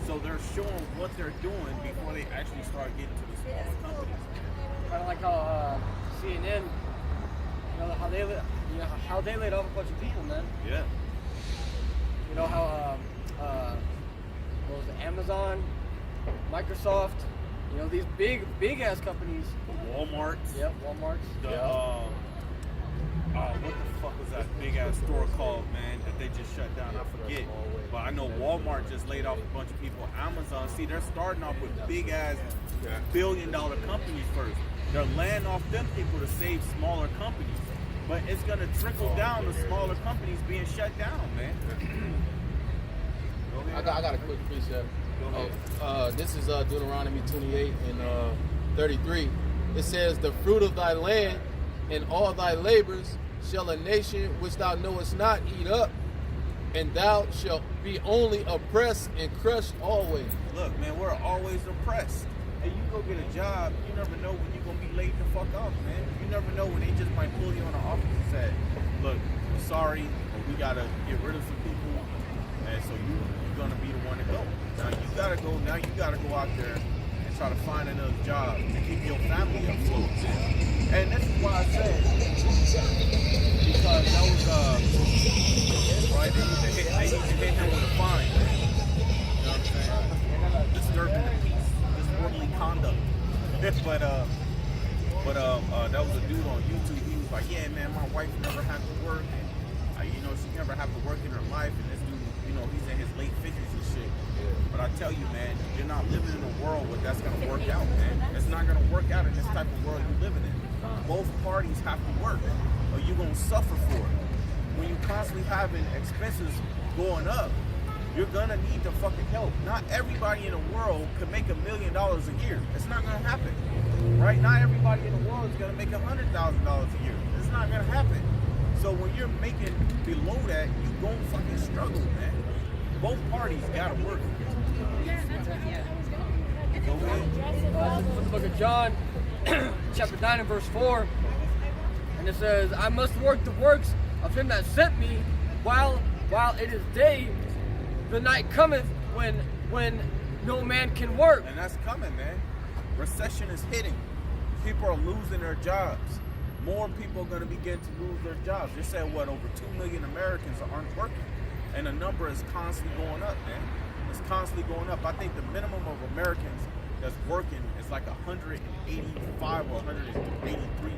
So they're showing what they're doing before they actually start getting to the smaller companies. Kind of like how CNN, how they laid off a bunch of people, man. Yeah. You know how what was it, Amazon, Microsoft, these big ass companies. Walmart's. Yep, Walmart's. What the fuck was that big ass store called, man, that they just shut down? I forget. But I know Walmart just laid off a bunch of people. Amazon, see, they're starting off with big ass billion-dollar companies first. They're laying off them people to save smaller companies. But it's gonna trickle down to smaller companies being shut down, man. I got a quick precept. This is Deuteronomy 28 and 33. It says, "The fruit of thy land and all thy labors shall a nation which thou knowest not eat up, and thou shalt be only oppressed and crushed always." Look, man, we're always oppressed. Hey, you go get a job, you never know when you're gonna be laid the fuck off, man. You never know when they just might pull you on the office and say, "Look, we're sorry, but we gotta get rid of some people, and so you're gonna be the one to go." Now you gotta go. Now you gotta go out there and try to find another job to keep your family afloat. And this is why I said, because that was right. They need to hit him with a fine. You know what I'm saying? Disturbing the peace, disorderly conduct. but that was a dude on YouTube. He was like, "Yeah, man, my wife never had to work, and she never had to work in her life." And this dude, he's in his late 50s and shit. But I tell you, man, you're not living in a world where that's gonna work out, man. It's not gonna work out in this type of world you're living in. Both parties have to work, or you're gonna suffer for it. When you constantly having expenses going up, you're gonna need to fucking help. Not everybody in the world can make $1 million a year. It's not gonna happen, right? Not everybody in the world is gonna make $100,000 a year. It's not gonna happen. So when you're making below that, you gonna fucking struggle, man. Both parties gotta work. Go ahead. From the book of John, chapter 9 and verse 4, and it says, "I must work the works of him that sent me while it is day. The night cometh when no man can work." And that's coming, man. Recession is hitting. People are losing their jobs. More people are going to begin to lose their jobs. They said, over 2 million Americans aren't working. And the number is constantly going up, man. It's constantly going up. I think the minimum of Americans that's working is like 185 or 183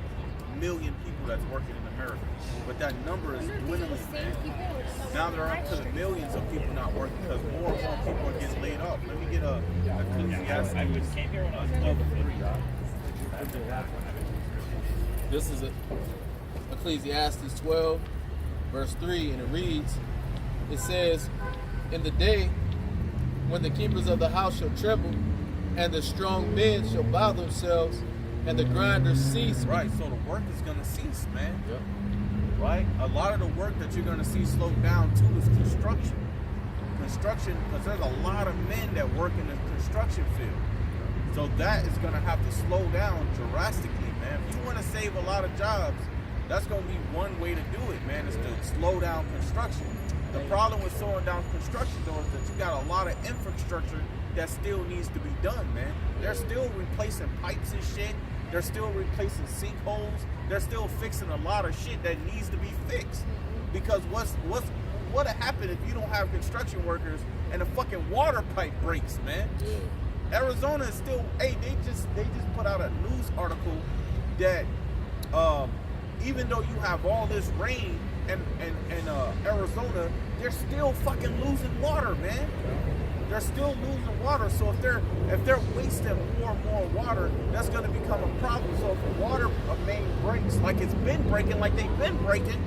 million people that's working in America. But that number is dwindling, man. Now they're up to the millions of people not working because more and more people are getting laid off. Let me get a Ecclesiastes 12:3. This is Ecclesiastes 12, verse 3, and it reads, it says, "In the day when the keepers of the house shall tremble, and the strong men shall bow themselves, and the grinders cease." Right, so the work is going to cease, man. Yep. Right? A lot of the work that you're going to see slow down too is construction. Construction, because there's a lot of men that work in the construction field. So that is going to have to slow down drastically, man. If you want to save a lot of jobs, that's going to be one way to do it, man, is to slow down construction. The problem with slowing down construction, though, is that you got a lot of infrastructure that still needs to be done, man. They're still replacing pipes and shit. They're still replacing sinkholes. They're still fixing a lot of shit that needs to be fixed. Because what'll happen if you don't have construction workers and the fucking water pipe breaks, man? Yeah. Arizona is still, they just put out a news article that even though you have all this rain in Arizona, they're still fucking losing water, man. They're still losing water. So if they're wasting more and more water, that's going to become a problem. So if the water main breaks, like it's been breaking, like they've been breaking,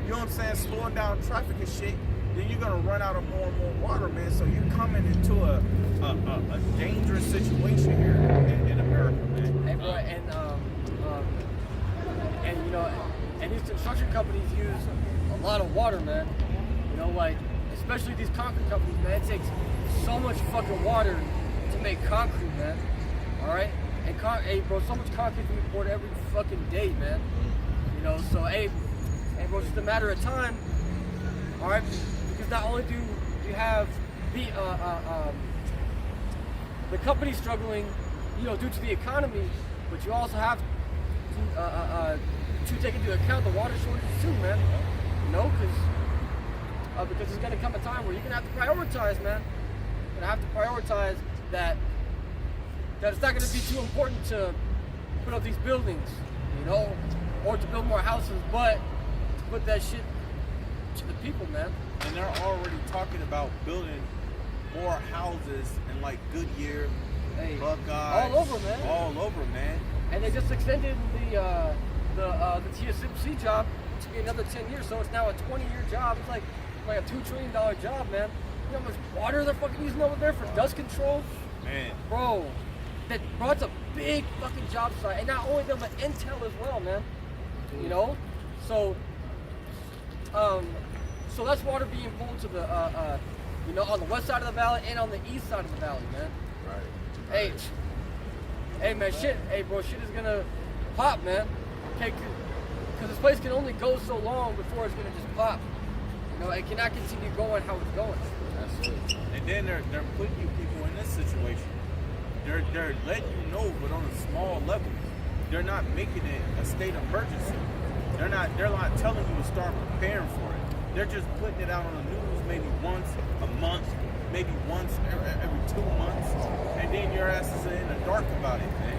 you know what I'm saying, slowing down traffic and shit, then you're going to run out of more and more water, man. So you're coming into a dangerous situation here in America, man. Hey, bro, and these construction companies use a lot of water, man. You know, like, especially these concrete companies, man. It takes so much fucking water to make concrete, man. All right? And, hey, bro, so much concrete can be poured every fucking day, man. You know, so, hey, bro, it's just a matter of time, all right? Because not only do you have the company struggling, you know, due to the economy, but you also have to take into account the water shortages too, man. You know, because there's gonna come a time where you're gonna have to prioritize, man. You're gonna have to prioritize that it's not gonna be too important to put up these buildings, you know, or to build more houses, but to put that shit to the people, man. And they're already talking about building more houses in like Goodyear, Hey, Buckeye, all over, man. All over, man. And they just extended the TSMC job to be another 10 years, so it's now a 20-year job. It's like a $2 trillion job, man. You know how much water they're fucking using over there for dust control? Man. Bro, it's a big fucking job site. And not only them, but Intel as well, man. You know? So that's water being pulled to the, you know, on the west side of the valley and on the east side of the valley, man. Right. Hey, man, shit is gonna pop, man. Okay, because this place can only go so long before it's gonna just pop. You know, it cannot continue going how it's going. That's it. And then they're putting you people in this situation. They're letting you know, but on a small level. They're not making it a state emergency. They're not telling you to start preparing for it. They're just putting it out on the news maybe once a month, maybe once every 2 months, and then your ass is in the dark about it, man.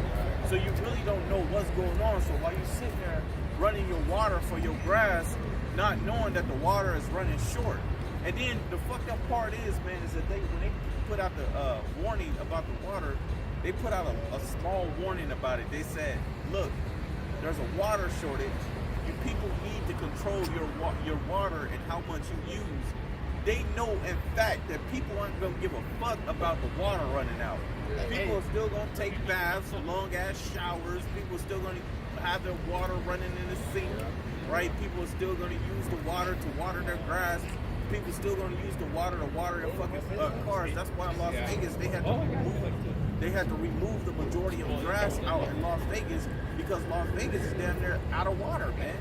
So you really don't know what's going on. So while you're sitting there running your water for your grass, not knowing that the water is running short. And then the fucked up part is, man, is that when they put out the warning about the water, they put out a small warning about it. They said, look, there's a water shortage. You people need to control your water and how much you use. They know, in fact, that people aren't going to give a fuck about the water running out. People are still going to take baths, long-ass showers. People are still going to have their water running in the sink, right? People are still going to use the water to water their grass. People are still going to use the water to water their fucking cars. That's why in Las Vegas, they had to remove the majority of the grass out in Las Vegas because Las Vegas is down there out of water, man.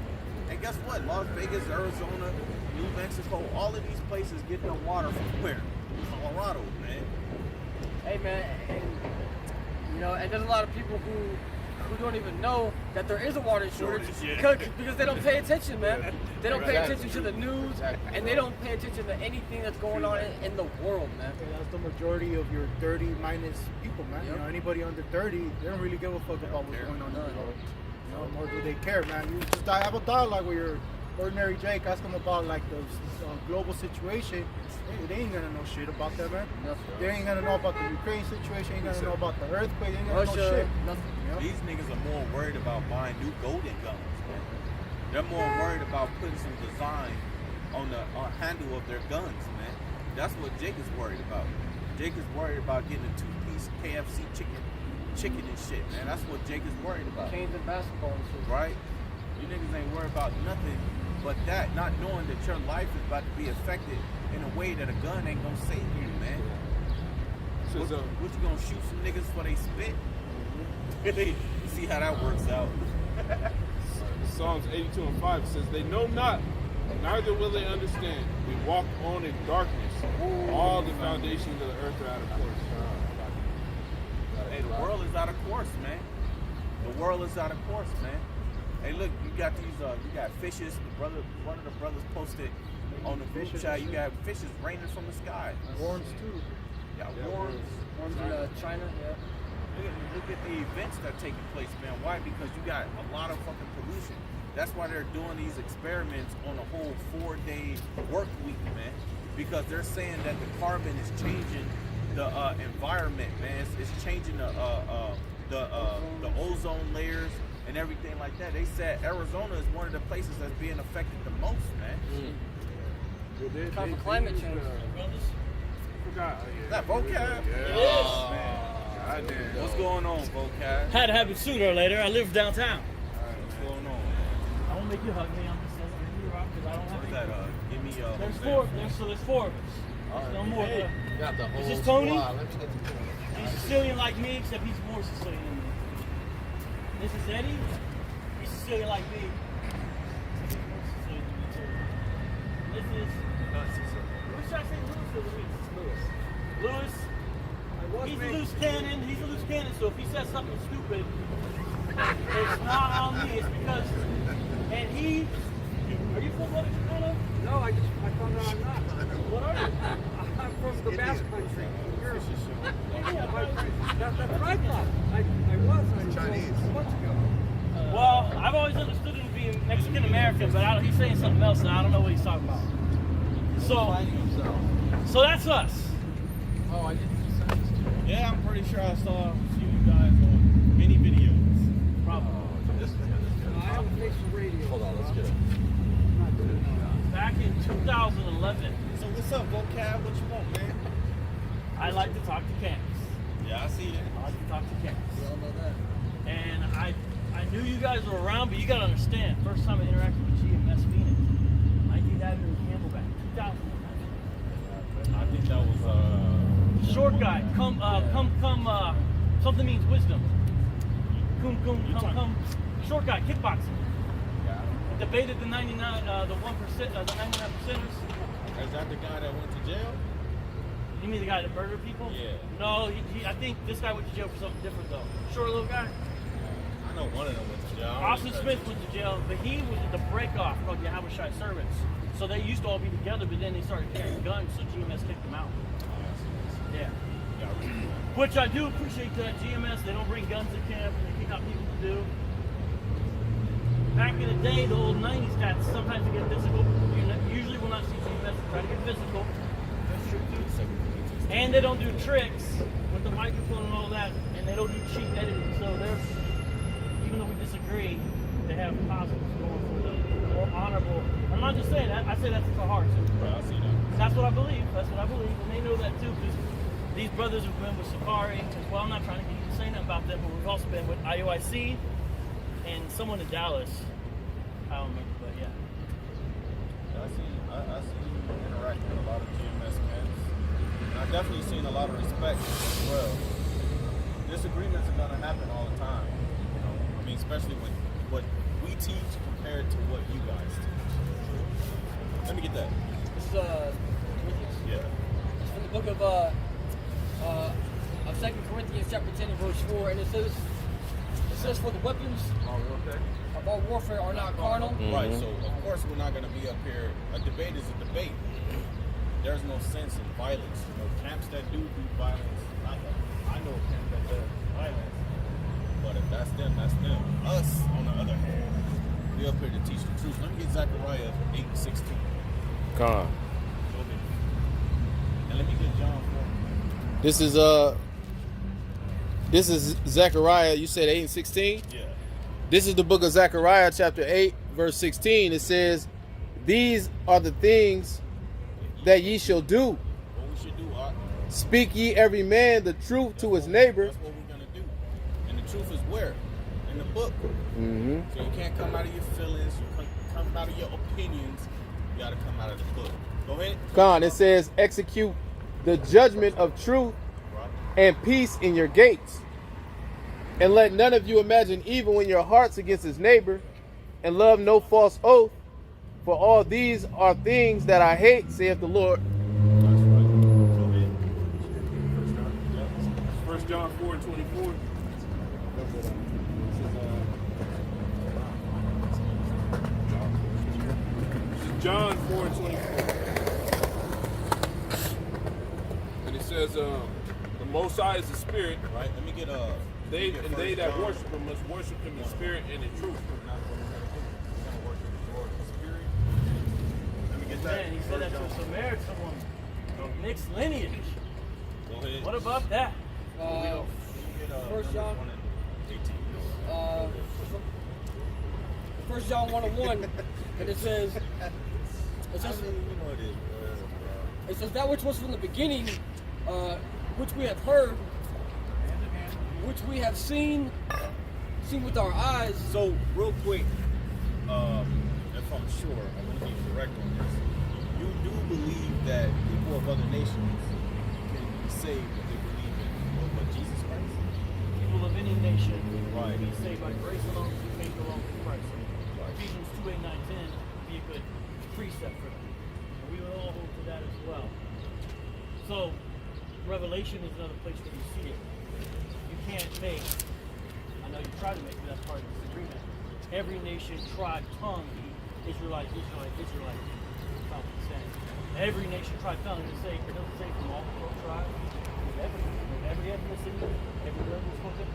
And guess what? Las Vegas, Arizona, New Mexico, all of these places get their water from where? Colorado, man. Hey, man, and, you know, and there's a lot of people who don't even know that there is a water shortage because they don't pay attention, man. They don't pay attention to the news, and they don't pay attention to anything that's going on in the world, man. Yeah, that's the majority of your 30 minus people, man. You know, anybody under 30, they don't really give a fuck about what's going on in the world. You know, nor do they care, man. You just have a dialogue with your ordinary Jake, ask them about like the global situation. They ain't gonna know shit about that, man. They ain't gonna know about the Ukraine situation. Ain't gonna know about the earthquake. They ain't gonna know shit. Nothing. You know? These niggas are more worried about buying new golden guns, man. They're more worried about putting some design on the handle of their guns, man. That's what Jake is worried about. Jake is worried about getting a 2-piece KFC chicken and shit, man. That's what Jake is worried about. Canes and basketball and shit. Right? You niggas ain't worried about nothing but that, not knowing that your life is about to be affected in a way that a gun ain't gonna save you, man. What you gonna shoot some niggas for they spit? See how that works out. Psalms 82:5 says, "They know not, neither will they understand. We walk on in darkness. All the foundations of the earth are out of course." Hey, the world is out of course, man. The world is out of course, man. Hey, look, you got these, you got fishes. One of the brothers posted on the group chat. You got fishes raining from the sky. Worms too. Yeah, worms. One's in China, yeah. Look at the events that are taking place, man. Why? Because you got a lot of fucking pollution. That's why they're doing these experiments on a whole 4-day work week, man. Because they're saying that the carbon is changing the environment, man. It's changing the ozone layers and everything like that. They said Arizona is one of the places that's being affected the most, man. Because of climate change. Is that Vocab? Yeah. Oh, man. What's going on, Vocab? Had to happen sooner or later. I live downtown. What's going on? I don't make you hug me. I'm just saying, because I don't have What is any. that? Give me There's Hosea. four. There's four of us. There's no more. Hey, got the whole This is Tony. squad. Let me get the point. He's Sicilian like me, except he's more Sicilian than me. This is Eddie. He's Sicilian like me. He's more Sicilian than me too. This is. What should I say? Louis or Luis? Louis. He's a loose cannon. He's a loose cannon. So if he says something stupid, it's not on me. It's because. And he. Are you full-blooded Chicano? No, I found out I'm not. What are you? I'm from the Basque country. Yeah, That's what I thought. I was Chinese. Months ago. well, I've always understood him to be Mexican American, but he's saying something else, and I don't know what he's talking about. So that's us. Oh, I didn't send this to you. Yeah, I'm pretty sure I saw a few of you guys on many videos. Probably. I have a face for radio. Hold on, let's get it. Back in 2011, So what's up, Vocab? What you want, man? I like to talk to camps. Yeah, I see that. I like to talk to camps. We all know that. And I knew you guys were around, but you gotta understand, first time I interacted with GMS Phoenix, 19th Avenue in Camelback, 2011. I think that was Short guy, something means wisdom. Come. Short guy, kickboxing. Debated the 99, the 1%, the 99%ers. Is that the guy that went to jail? You mean the guy that murdered people? Yeah. No, I think this guy went to jail for something different though. Short little guy. I know one of them went to jail. Austin Smith went to jail, but he was at the break-off called Yahushai Servants. So they used to all be together, but then they started carrying guns, so GMS kicked them out. Yeah. Which I do appreciate that GMS, they don't bring guns to camp and they kick out people to do. Back in the day, the old 90s cats, sometimes they get physical. You usually will not see GMS try to get physical. That's true too. And they don't do tricks with the microphone and all that, and they don't do cheap editing. So there's, even though we disagree, they have positives going for the more honorable. I'm not just saying that, I say that to the heart too. Right, I see that. That's what I believe. That's what I believe, and they know that too. Because these brothers have been with Safari as well. I'm not trying to get you to say nothing about them, but we've also been with IOIC and someone in Dallas. I don't remember, but yeah. I see you interacting with a lot of GMS cats. And I've definitely seen a lot of respect as well. Disagreements are gonna happen all the time. You know, I mean, especially when what we teach compared to what you guys teach. Let me get that. This is Corinthians. Yeah. It's from the book of 2 Corinthians chapter 10 and verse 4, and it says for the weapons of our warfare are not carnal. Right, so of course we're not gonna be up here. A debate is a debate. There's no sense in violence. You know, camps that do violence, I know a camp that does violence. But if that's them, that's them. Us, on the other hand, we up here to teach the truth. Let me get Zechariah 8:16. Con. And let me get John 4. This is Zechariah. You said 8 and 16. Yeah. This is the book of Zechariah, chapter 8, verse 16. It says, "These are the things that ye shall do. What we should do, Art. Speak ye every man the truth to his neighbor." That's what we're gonna do. And the truth is where? In the book. Mm-hmm. So you can't come out of your feelings, you can't come out of your opinions. You gotta come out of the book. Go ahead. Con, it says, "Execute the judgment of truth Right. and peace in your gates. And let none of you imagine evil in your hearts against his neighbor, and love no false oath. For all these are things that I hate, saith the Lord." That's right. Go ahead. 1 John 4 and 24. John 4 and 24. And it says, the Most High is the Spirit, Right. Let me get they that worship Him must worship Him in spirit and in truth. Let me get that. Man, he said that to a Samaritan woman. Mixed lineage. Go ahead. What about that? First John. 18. 1 John 1:1, and it says, You know it is. it says that which was from the beginning, which we have heard, which we have seen with our eyes. So real quick, sure, I want to be correct on this. You do believe that people of other nations can be saved if they believe in what Jesus Christ? People of any nation Right. be saved by grace alone, through faith alone, through Christ alone. Ephesians 2, 8, 9, 10 would be a good precept for them. And we will all hold to that as well. So, Revelation is another place where you see it. You can't make, I know you try to make, but that's part of this agreement. Every nation, tribe, tongue, Israelite. That's not what it's saying. Every nation, tribe, tongue, it doesn't say from all 12 tribes. Every ethnicity, every language spoken.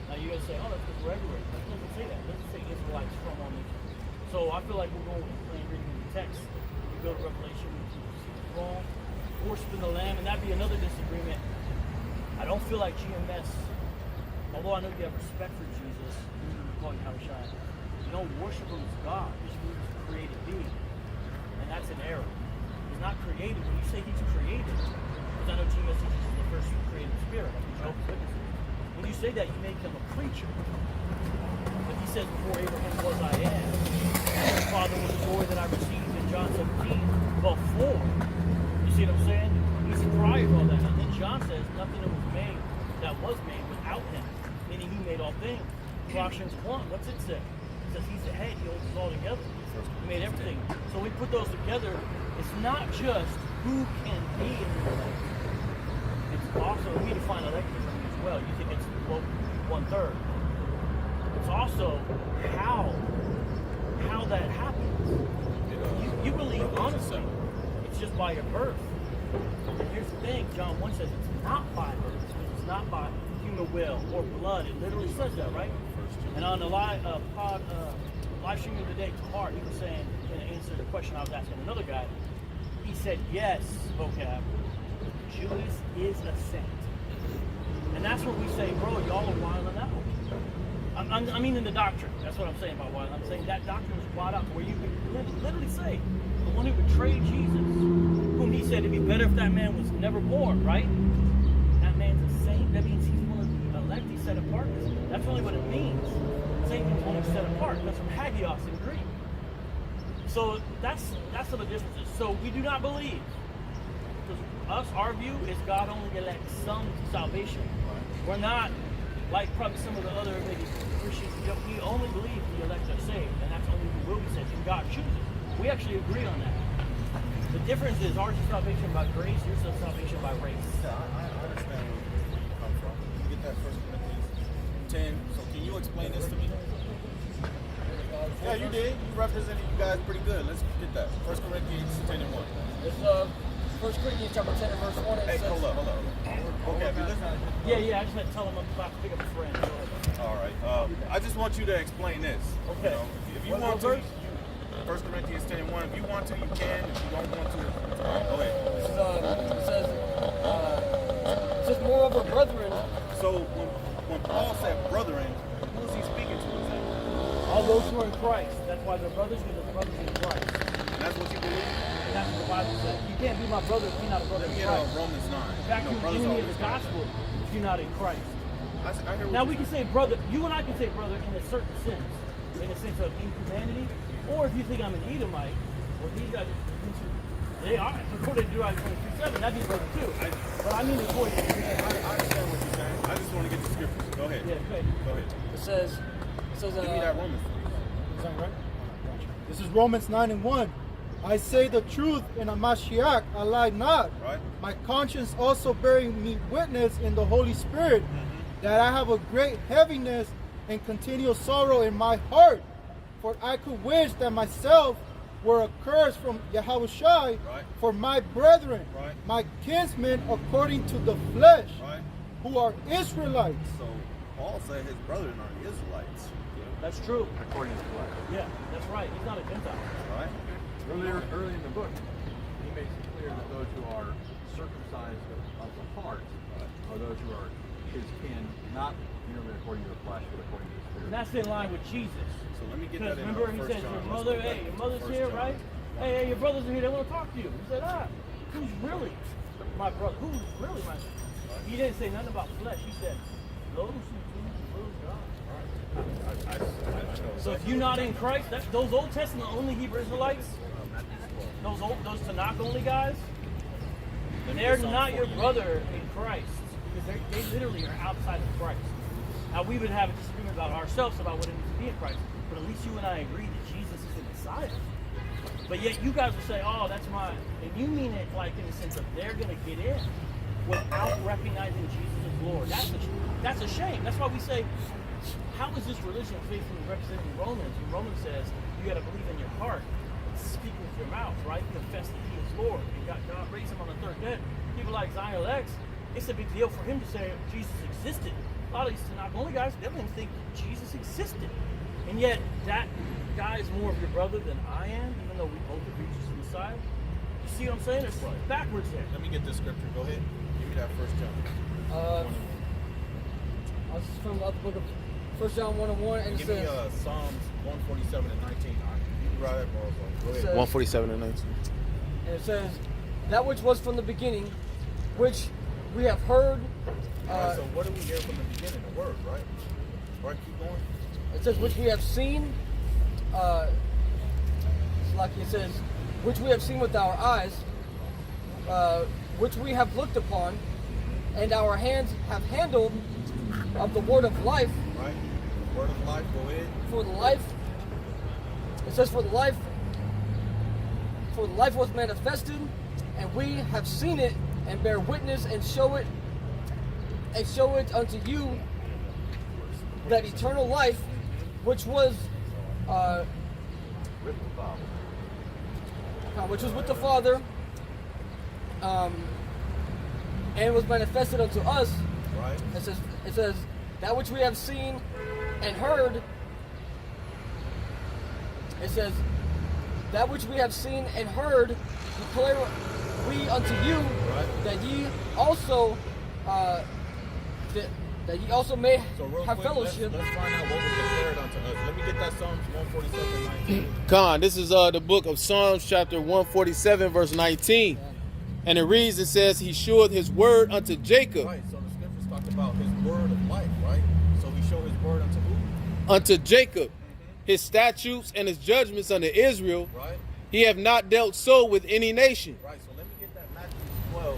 Now you guys say, oh, that's because we're everywhere. That doesn't say that. It doesn't say Israelites from all nations. So I feel like we're going with plain reading the text. If you go to Revelation, we can see it's wrong. Worshiping the Lamb, and that'd be another disagreement. I don't feel like GMS, although I know you have respect for Jesus, calling Yahushua, you don't worship him as God. You just believe he's a created being. And that's an error. He's not created. When you say he's created, because I know GMS teaches he's the first created spirit, like the Jehovah's Witnesses. When you say that, you make him a creature. But he says, before Abraham was, I am. And the Father was the glory that I received in John 17. Before. You see what I'm saying? He's prior to all that. And then John says, nothing that was made without him. Meaning he made all things. Colossians 1, what's it say? It says he's the head, he holds it all together. He made everything. So we put those together. It's not just who can be in the elect. It's also, we define electism as well. You think it's 1/3. It's also how that happens. You believe, honestly, it's just by your birth. And here's the thing, John 1 says it's not by birth. It's not by human will or blood. It literally says that, right? And on the live stream of the day, Hart, he was saying, in answer to the question I was asking another guy, he said, yes, Vocab, Judas is a saint. And that's what we say, bro, y'all are wilding out. I mean in the doctrine. That's what I'm saying by wild. I'm saying that doctrine was wild out where you could literally say, the one who betrayed Jesus, whom he said it'd be better if that man was never born, right? That man's a saint. That means he's one of the elect, he's set apart. That's really what it means. Saint means one who's set apart. That's from hagios in Greek. So that's some of the differences. So we do not believe. Because our view is God only elects some to salvation. We're not like probably some of the other maybe Christians. We only believe the elect are saved, and that's only who will be saved, and God chooses. We actually agree on that. The difference is ours is salvation by grace, yours is salvation by race. Yeah, I understand where you come from. You get that 1 Corinthians 10. So can you explain this to me? Yeah, you did. You represented you guys pretty good. Let's get that. 1 Corinthians 10 and 1. It's 1 Corinthians chapter 10 and verse 1. Hey, hold up. Okay, have you listened? Yeah, I just had to tell him I'm about to pick up a friend. Go ahead. All right. I just want you to explain this. Okay. You know, if you want to, 1 Corinthians 10 and 1. If you want to, you can. If you don't want to, go ahead. It says, moreover, brethren. So when Paul said brethren, who is he speaking to? All those who are in Christ. That's why they're brothers, because they're brothers in Christ. And that's what you believe? And that's what the Bible says. You can't be my brother if you're not a brother Let in me Christ. get Romans 9. In fact, you're the unity of the gospel if you're not in Christ. I hear what Now you're we can say brother, you and I can say brother in a certain sense. In a sense of inhumanity. Or if you think I'm an Edomite, well these guys, they are, according to Deuteronomy 22:7, that'd be brother too. But I mean according to I understand what you're saying. I just want to get the scriptures. Go ahead. Yeah, okay. Go ahead. It says Give me that Romans. Is that right? This is Romans 9 and 1. I say the truth in a Mashiach, I lie not. Right. My conscience also bearing me witness in the Holy Spirit that I have a great heaviness and continual sorrow in my heart. For I could wish that myself were accursed from Yahushua for my brethren, my kinsmen according to the flesh, who are Israelites. So Paul said his brethren are the Israelites. That's true. According to the flesh. Yeah, that's right. He's not a Gentile. Right? Early in the book, he makes it clear that those who are circumcised of the heart are those who are his kin, not merely according to the flesh, but according to the spirit. And that's in line with Jesus. So let me get Because that in. remember, he says, your mother, hey, your mother's here, right? Hey, your brothers are here, they want to talk to you. He said, who's really my brother? Who's really my brother? He didn't say nothing about flesh. He said, those who do the will of God. I know. So if you're not in Christ, those Old Testament only Hebrew Israelites, those Tanakh only guys, they're not your brother in Christ because they literally are outside of Christ. Now we would have a disagreement about ourselves about what it means to be in Christ, but at least you and I agree that Jesus is the Messiah. But yet you guys will say, "Oh, that's mine," and you mean it like in the sense of they're going to get in without recognizing Jesus as Lord. That's a shame. That's why we say, how is this religion faithfully representing Romans? When Romans says you got to believe in your heart, speak with your mouth, right? Confess that He is Lord, and God raised Him on the third day. People like Zion Lex, it's a big deal for him to say Jesus existed. A lot of these Tanakh only guys, they don't even think Jesus existed, and yet that guy is more of your brother than I am, even though we both agree Jesus is the Messiah. You see what I'm saying? It's backwards there. Let me get this scripture. Go ahead. Give me that 1 John. This is from the book of 1 John 1:1, and it Give me says, Psalms 147 and 19. You can write that, bro. Go ahead. 147 and 19. and it says, that which was from the beginning, which we have heard. Alright, so what do we hear from the beginning? The word, right? Right, keep going. It says, which we have seen. It's like it says, which we have seen with our eyes, which we have looked upon, and our hands have handled of the word of life. Right? Word of life, go ahead. For the life, it says, for the life was manifested, and we have seen it, and bear witness, and show it unto you, that eternal life, which was with the Father, and was manifested unto us. Right. It says that which we have seen and heard. It says that which we have seen and heard declare we unto you, Right. that ye also may So real have quick, fellowship. Let's find out what was declared unto us. Let me get that Psalms 147 and 19. Con, this is the book of Psalms, chapter 147, verse 19. And it reads, it says, He showed His word unto Jacob. Right, so the scriptures talk about His word of life, right? So He showed His word unto who? Unto Jacob, His statutes and His judgments unto Israel. Right? He have not dealt so with any nation. Right, so let me get that Matthew 12,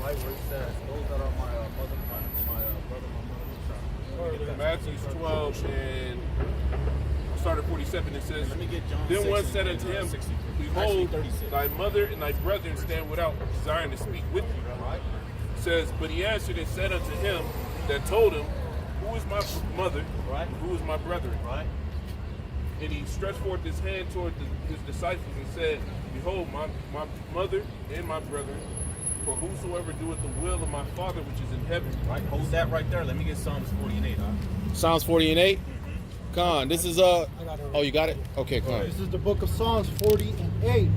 right, where it says, those that are my brother, my mother, Matthew 12 and I'll start at 47. It says, let me get John Then 6 one and said unto him, 63. Behold, Actually, 36. thy mother and thy brethren stand without, desiring to speak with thee. Right? It says, But he answered and said unto him that told him, Who is my mother? Right. And who is my brethren? Right? And he stretched forth his hand toward his disciples and said, Behold, my mother and my brethren, for whosoever doeth the will of my Father which is in heaven. Right, hold that right there. Let me get Psalms 40 and 8, huh? Psalms 40 and 8. Con, this is oh, you got it? Okay, con. This is the book of Psalms 40 and 8.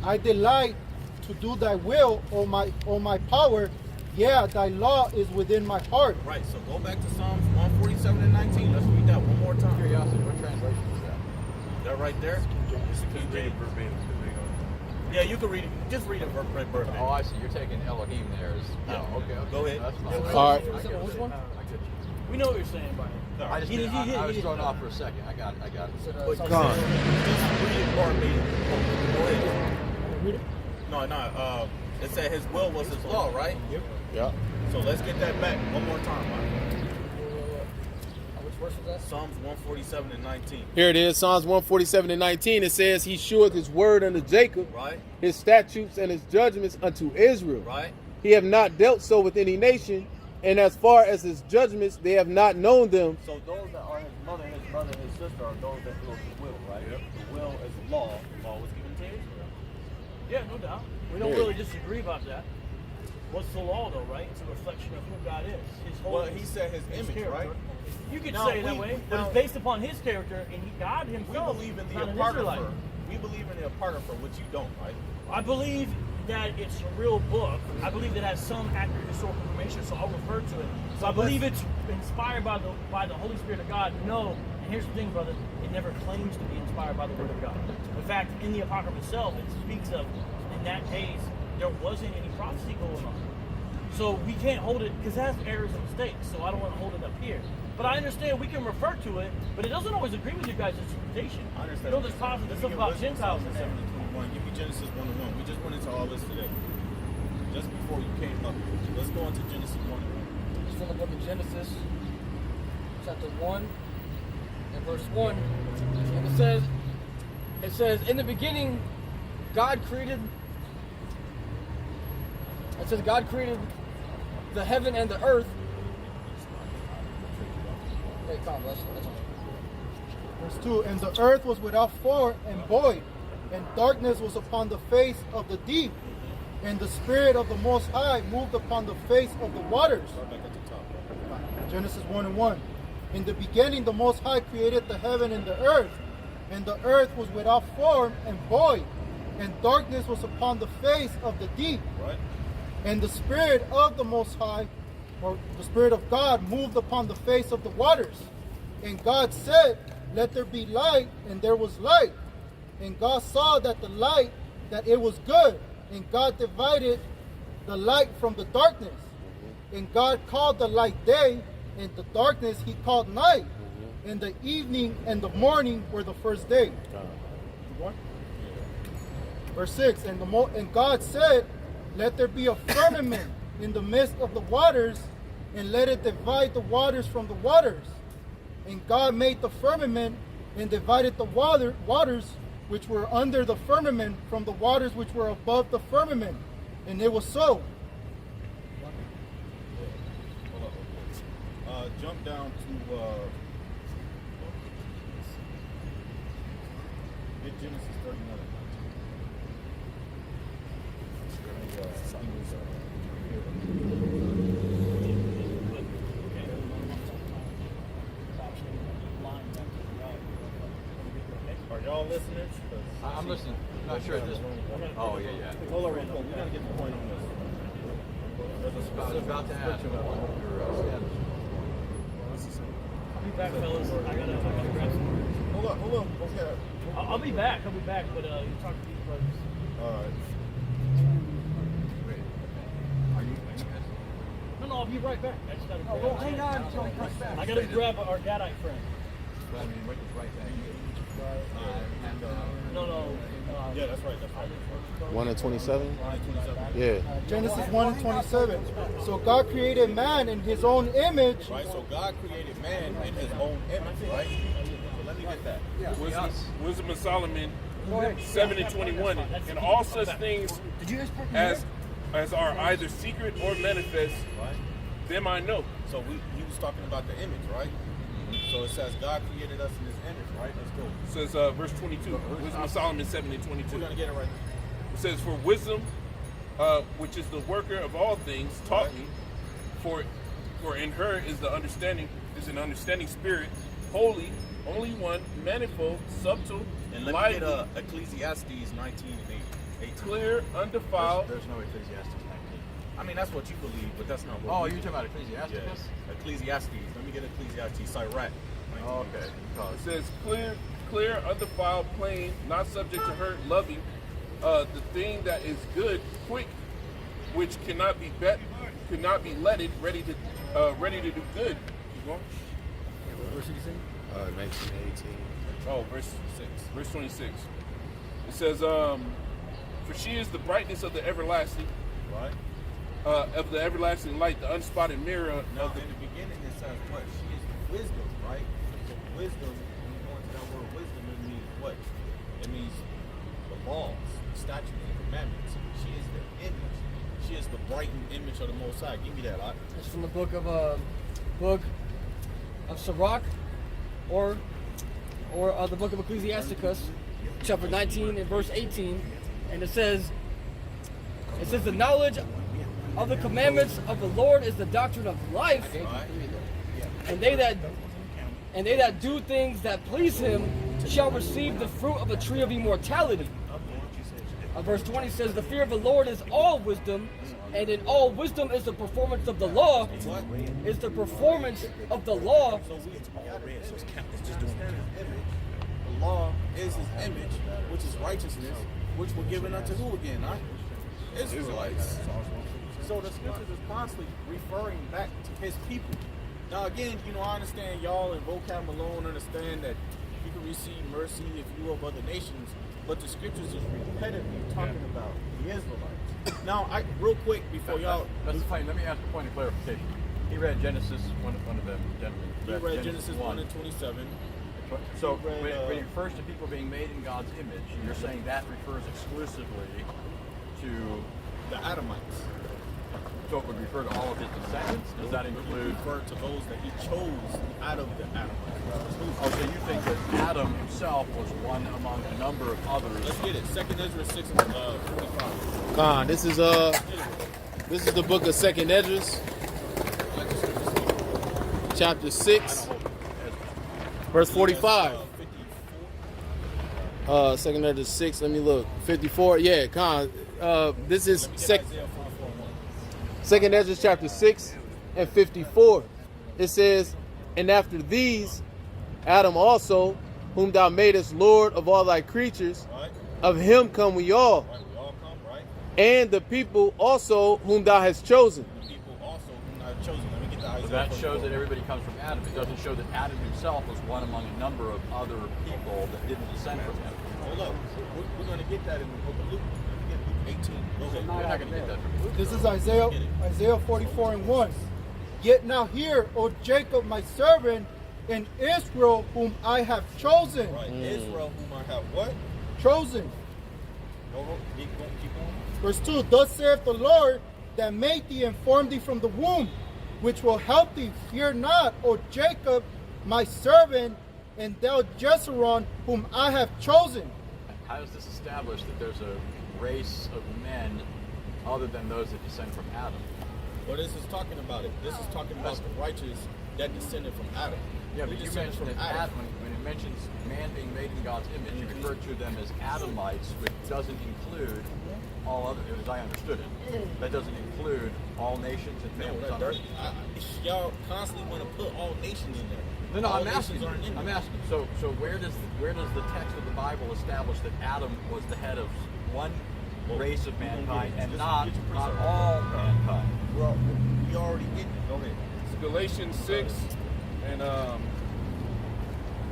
I delight to do thy will, O my power. Yeah, thy law is within my heart. Right, so go back to Psalms 147 and 19. Let's read that one more time. Curiosity, what translation is that? That right there? It's the King James. Yeah, you can read it. Just read it verbatim. Oh, I see. You're taking Elohim there. Oh, okay. Go ahead. That's fine. All right. I get it. Which one? I get you. We know what you're saying, Brian. I just I was thrown off for a second. I got it. But Con. just read it verbatim. Go ahead. Read it. No. It said His will was His law, right? Yep. Yeah. So let's get that back one more time, right? Which verse was that? Psalms 147 and 19. Here it is, Psalms 147 and 19. It says, He showed His word unto Jacob, Right? His statutes and His judgments unto Israel. Right? He have not dealt so with any nation, and as far as His judgments, they have not known them. So those that are His mother, His brother, His sister are those that do His will, right? Yep. The will is law. The law was given to Israel. Yeah, no doubt. We don't really disagree about that. What's the law, though, right? It's a reflection of who God is. His Well, holiness, He said His image, character. right? You could Now, say it that way, but it's based upon His character, and God We Himself believe in is the not an Israelite. Apocrypha. We believe in the Apocrypha, which you don't, right? I believe that it's a real book. I believe it has some accurate historical information, so I'll refer to it. So I believe it's inspired by the Holy Spirit of God. No, and here's the thing, brother, it never claims to be inspired by the Word of God. In fact, in the Apocrypha itself, it speaks of, in that days, there wasn't any prophecy going on. So we can't hold it, because it has errors and mistakes, so I don't want to hold it up here. But I understand we can refer to it, but it doesn't always agree with you guys' interpretation. I understand. You know, there's positive stuff about Gentiles in there. 7:21. Give me Genesis 1:1. We just went into all this today. Just before you came up. Let's go into Genesis 1:1. It's from the book of Genesis, chapter 1 and verse 1. And it says, in the beginning, God created the heaven and the earth. Hey, Tom, that's Verse 2, and the earth was without form and void, and darkness was upon the face of the deep, and the Spirit of the Most High moved upon the face of the waters. Start back at the top. Genesis 1:1. In the beginning, the Most High created the heaven and the earth was without form and void, and darkness was upon the face of the deep. Right? And the Spirit of the Most High, or the Spirit of God, moved upon the face of the waters. And God said, let there be light, and there was light. And God saw that the light, that it was good. And God divided the light from the darkness. And God called the light day, and the darkness he called night. And the evening and the morning were the first day. Verse 6, and God said, let there be a firmament in the midst of the waters, and let it divide the waters from the waters. And God made the firmament and divided the waters which were under the firmament from the waters which were above the firmament. And it was so. Jump down to get Genesis 39. Are y'all listening? I'm listening. Not sure at this point. Oh, yeah, yeah. Hold on, we gotta get the point on this. There's a I was about to ask you about your status. I'll be back, fellas. I gotta grab some. Hold on. Okay. I'll be back, but you talk to these brothers. Alright. Wait. Are you guys? No, I'll be right back. I just gotta grab. Well, hang on until he comes back. I gotta grab our Gadite friend. But I mean, right back. No. Yeah, that's right. 1 and 27? Yeah. Genesis 1:27. So God created man in his own image. Right, so God created man in his own image, right? So let me get that. Wisdom of Solomon 7:21. And all such things as are either secret or manifest, Right? them I know. So he was talking about the image, right? So it says God created us in his image, right? Let's go. It says verse 22. Wisdom of Solomon 7:22. We're gonna get it right. It says, for wisdom, which is the worker of all things, taught me, for in her is an understanding spirit, holy, only one, manifold, subtle, And let me get Ecclesiastes 19 and 18. clear, undefiled. There's no Ecclesiastes 19. I mean, that's what you believe, but that's not what Oh, we you're do. talking about Ecclesiastes? Yes. Ecclesiastes. Let me get Ecclesiastes. Sirach. Oh, okay. It says clear, undefiled, plain, not subject to hurt, loving, the thing that is good, quick, which cannot be letted, ready to do good. Keep going. Verse 16. 19, 18. Oh, verse 6, verse 26. It says, for she is the brightness of the everlasting, Right? of the everlasting light, the unspotted mirror Now, of the. in the beginning, it says what? She is wisdom, right? So wisdom, when you go into that word wisdom, it means what? It means the laws, the statutes, and commandments. She is the image. She is the brightened image of the Most High. Give me that, Lot. It's from the book of Sirach, or the book of Ecclesiasticus, chapter 19 and verse 18, and it says the knowledge of the commandments of the Lord is the doctrine of life, Right? and they that do things that please him shall receive the fruit of a tree of immortality. Verse 20 says, the fear of the Lord is all wisdom, and in all wisdom is the performance of the law. Is the performance of the law. So we understand his image. The law is his image, which is righteousness, which were given unto who again, huh? Israelites. So the scriptures is constantly referring back to his people. Now again, you know, I understand y'all in Vocab alone understand that you can receive mercy if you of other nations, but the scriptures is repetitively talking about the Israelites. Now, real quick before y'all, That's fine. Let me ask a point of clarification. He read Genesis, one of them gentlemen. you read Genesis 1 and 27. So He read, when he refers to people being made in God's image, you're saying that refers exclusively to, The Adamites. so it would refer to all of his descendants? Does that include? Refer to those that he chose out of the Adamites. Oh, so you think that Adam himself was one among a number of others? Let's get it. 2nd Ezra 6 and 45. Con, this is the book of 2nd Esdras, chapter 6, verse 45. 2nd Esdras 6. Let me look. 54. Yeah, Con. This is 2nd Esdras chapter 6 and 54. It says, "And after these, Adam also, whom thou madest Lord of all thy creatures, Right? of him come we all, Right, we all come, right? and the people also whom thou hast chosen." The people also whom I have chosen. Let me get the Isaiah. So that 44. shows that everybody comes from Adam. It doesn't show that Adam himself was one among a number of other people that didn't descend from him. Hold up. We're going to get that in the book of Luke. Let me get Luke 18. Go ahead. You're not going to get that from Luke. This is Isaiah 44 and 1. "Yet now hear, O Jacob, my servant, and Israel, whom I have chosen." Right. Israel, whom I have what? Chosen. Keep going. Verse 2, "Thus saith the Lord that made thee and formed thee from the womb, which will help thee. Fear not, O Jacob, my servant, and thou Jeshurun, whom I have chosen." How does this establish that there's a race of men other than those that descend from Adam? Well, this is talking about it. This is talking about the righteous that descended from Adam. Yeah, We but you descended mentioned that Adam, when it mentions man being made in God's image, you refer to them as Adamites, which doesn't include all other, as I understood it, that doesn't include all nations and No, families on earth. y'all constantly want to put all nations in there. No, all I'm asking. nations aren't in I'm there. asking. So where does the text of the Bible establish that Adam was the head of one race of mankind and not all mankind? Well, we already get it. Go ahead. It's Galatians 6, and I'm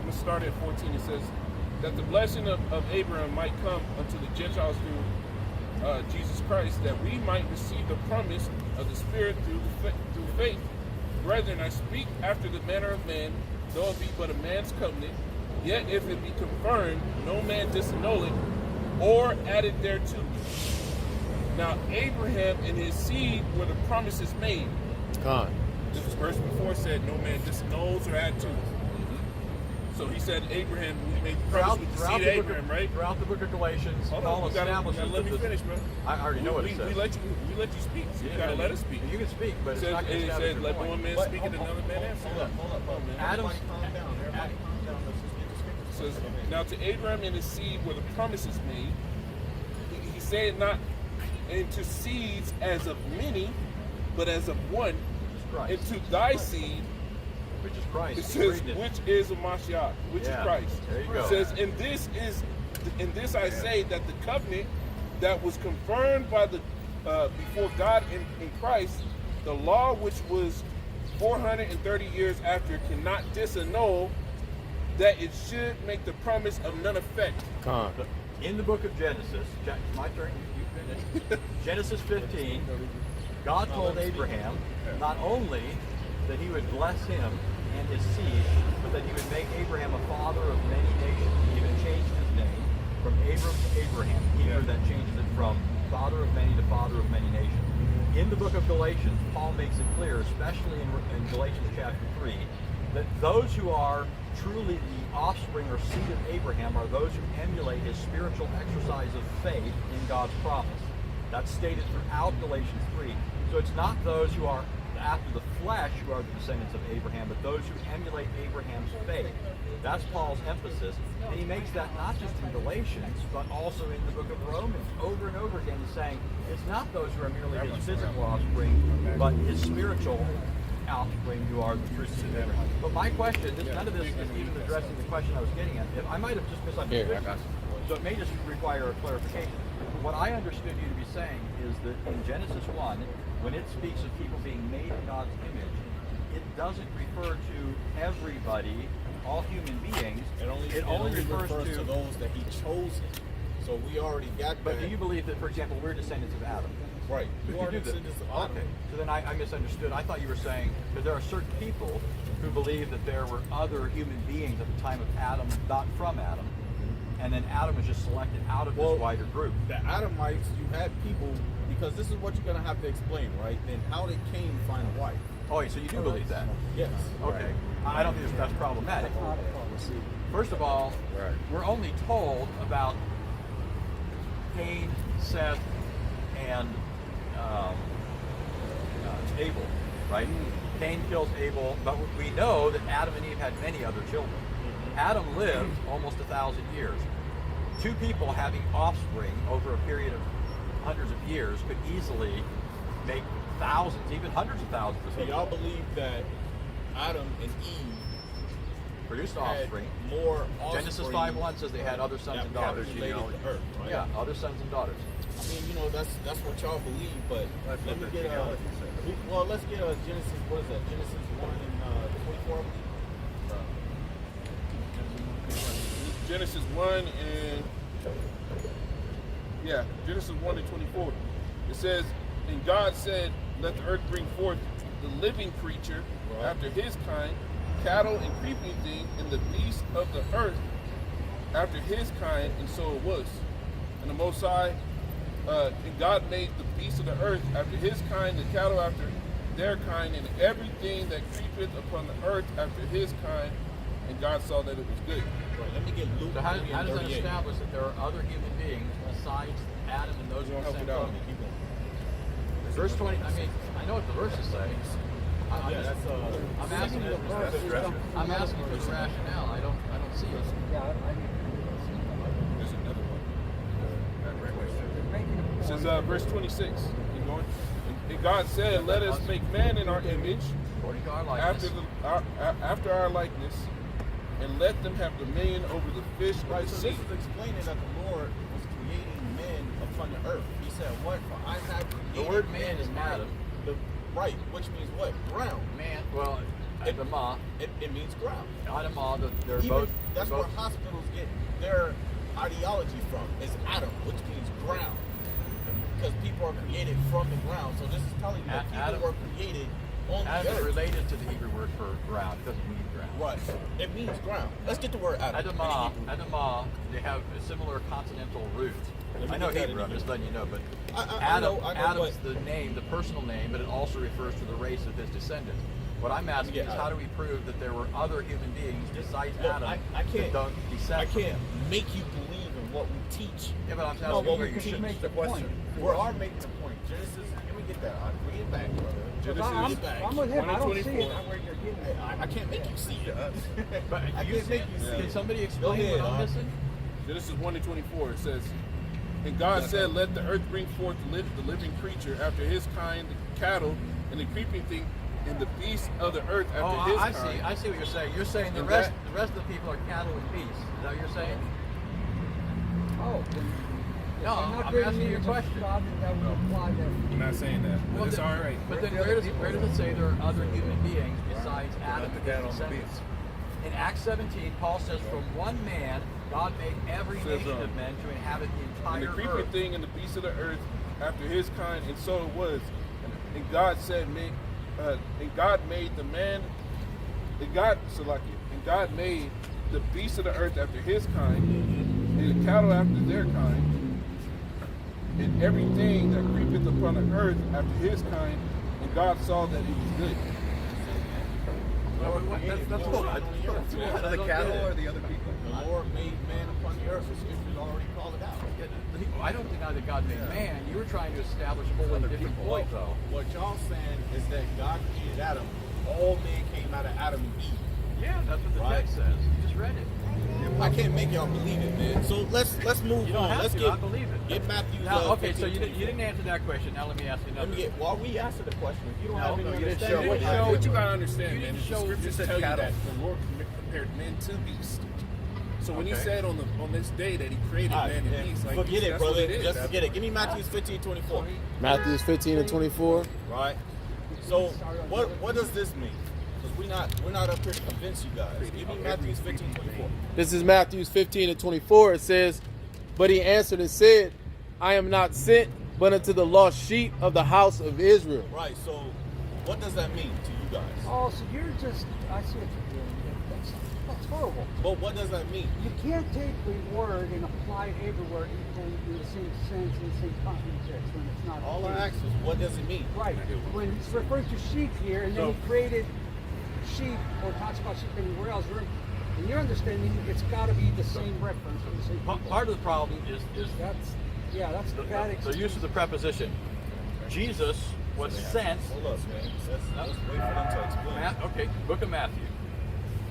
going to start at 14. It says, "That the blessing of Abraham might come unto the Gentiles through Jesus Christ, that we might receive the promise of the Spirit through faith. Brethren, I speak after the manner of man, though it be but a man's covenant, yet if it be confirmed, no man disannul it, or added thereto. Now Abraham and his seed were the promises made." Con. This verse before said no man disannuls or add to. So he said Abraham, we made the promise with the seed of Abraham, right? Throughout the book of Galatians, Hold Paul on, you gotta establishes let me that finish, bro. I already know what it says. We let you speak, so you gotta let us speak. You can speak, but It it's says, not going to it establish says your let point. one man speak and another man answer. Hold up, man. Adam's- Everybody calm down. Everybody calm down. Let's just get the It scriptures. says, now to Abraham and his seed were the promises made. He said not into seeds as of many, but as of one, Christ. into thy seed. Which is Christ. It says, Reading it. which is a Mashiach, which Yeah, is Christ. there you go. It says, in this I say that the covenant that was confirmed by the before God in Christ, the law which was 430 years after cannot disannul that it should make the promise of none effect. Con. In the book of Genesis, my turn, you finished. Genesis 15, God told Abraham not only that he would bless him and his seed, but that he would make Abraham a father of many nations. He even changed his name from Abram to Abraham. Here that changes it from father of many to father of many nations. In the book of Galatians, Paul makes it clear, especially in Galatians chapter 3, that those who are truly the offspring or seed of Abraham are those who emulate his spiritual exercise of faith in God's promise. That's stated throughout Galatians 3. So it's not those who are after the flesh who are the descendants of Abraham, but those who emulate Abraham's faith. That's Paul's emphasis. And he makes that not just in Galatians, but also in the book of Romans. Over and over again, he's saying it's not those who are merely his physical offspring, but his spiritual offspring who are the true seed of Abraham. But my question, none of this is even addressing the question I was getting at. I might have just misunderstood. Here, I got you. So it may just require a clarification. What I understood you to be saying is that in Genesis 1, when it speaks of people being made in God's image, it doesn't refer to everybody, all human beings. It only refers to those that he chosen. So we already got that. But do you believe that, for example, we're descendants of Adam? Right. You are do that. descendants of Adam. Okay. So then I misunderstood. I thought you were saying that there are certain people who believe that there were other human beings at the time of Adam, not from Adam, and then Adam was just selected out of this wider group. The Adamites, you had people, because this is what you're going to have to explain, right? Then how did Cain find a wife? Oh, so you do believe that? Yes. Okay. I don't think that's problematic. First of all, we're only told about Cain, Seth, and Abel, right? Cain kills Abel, but we know that Adam and Eve had many other children. Adam lived almost 1,000 years. Two people having offspring over a period of hundreds of years could easily make thousands, even hundreds of thousands of So people. y'all believe that Adam and Eve Produced had offspring. more offspring. Genesis 5:1 says they had other sons that and daughters. populated the earth, right? Yeah, other sons and daughters. I mean, you know, that's what y'all believe, but let me get let's get Genesis. What is that? Genesis 1 and 24. I believe. Genesis 1 and Genesis 1 and 24. It says, and God said, let the earth bring forth the living creature after his kind, cattle and creeping thing, and the beasts of the earth after his kind, and so it was. And the Most High, and God made the beasts of the earth after his kind, the cattle after their kind, and everything that creepeth upon the earth after his kind, and God saw that it was good. Right, let me get Luke. So how 3 does and that 38. establish that there are other human beings besides Adam and those who Help are sent it out. from? Keep going. Verse 20, I mean, I know what the verses say. I'm Yeah, just- that's I'm asking for the rationale. I don't see it. There's another one. It says, verse 26. Keep going. And God said, let us make man in our image, According to our likeness. after our likeness, and let them have dominion over the fish of Right, the so sea. this is explaining that the Lord was creating men upon the earth. He said, "What? For I have created The word man man is in Adam. Right, which means what? Ground. Man, well, Adamah, It means ground. Adamah, they're Even, both. that's both, where hospitals get their ideology from. Is Adam, which means ground, because people are created from the ground. So this is telling you that people Adam- were created on the Adam is earth. related to the Hebrew word for ground. It doesn't mean ground. Right. It means ground. Let's get the word Adam. Adamah, they have a similar consonantal root. Let me I know get that Hebrew, in I'm here. just letting you know, but I know Adam's the name, the personal name, but it also refers to the race of his descendants. What I'm asking is, how do we prove that there were other human beings besides Look, Adam I that can't. don't descend I from can't him? make you believe in what we teach. Yeah, but I'm No, asking well, where we you should should. make the question. We are making the point. Genesis, let me get that. Read it back, brother. Genesis I'm with him. 1 I and don't see 24. it where you're getting Hey, it. I can't make you see it. But I you can't see make it? you see Can it. somebody Go explain ahead, what I'm Doc. missing? Genesis 1 and 24, it says, and God said, let the earth bring forth the living creature after his kind, the cattle, and the creeping thing, and the beasts of the earth after Oh, his I kind. see. I see what you're saying. You're saying the And rest of the people are cattle and beasts. Is that what you're saying? Oh, No, I'm asking you a question. That would apply to. I'm not saying that, but Well, it's then- all right. But then where does it say there are other human beings besides Adam and his descendants? In Acts 17, Paul says, from one man, God made every Says, nation of men to inhabit the And the entire creeping earth. thing and the beasts of the earth after his kind, and so it was. And God said, and God made the man, and God made the beasts of the earth after his kind, and the cattle after their kind, and everything that creepeth upon the earth after his kind, and God saw that it was good. That's what I don't The cattle or the other people? The Lord made man upon the earth. The scriptures already called it out. I don't deny that God made man. You were trying to establish a whole different point, though. What y'all saying is that God created Adam. All men came out of Adam and Eve. Yeah, that's what the text says. You just read it. I can't make y'all believe it, man. So let's move You don't on. have Let's to. I believe it. get Matthew. Now, okay, so you didn't answer that question. Now let me ask you another. Let me get. While we answer the question, if you don't No, have any no, you didn't understanding, show What you gotta understand, You man, didn't is the show- scriptures you said tell you cattle. that the Lord compared men to beasts. So when he Okay. said on this day that he created all right, man and man, beast, like forget it, that's what brother. it is. Just That's- forget it. Give me Matthew 15:24. Matthew 15 and 24. Right. So what does this mean? Because we're not up here to convince you guys. Give me Matthew 15:24. This is Matthew 15 and 24. It says, but he answered and said, I am not sent but unto the lost sheep of the house of Israel. Right. So, what does that mean to you guys? Oh, so you're just, I see what you're doing. That's horrible. But what does that mean? You can't take the word and apply it everywhere in the same sense, in the same context when it's not. All I ask is, what does it mean? Right. When it's referring to sheep here, and then he created sheep, or talks about sheep anywhere else, in your understanding, it's got to be the same reference. Or the same Part of the problem is that's bad. the use of the preposition. Jesus was sent. Hold up, man. Let's wait for them to explain. Okay, Book of Matthew.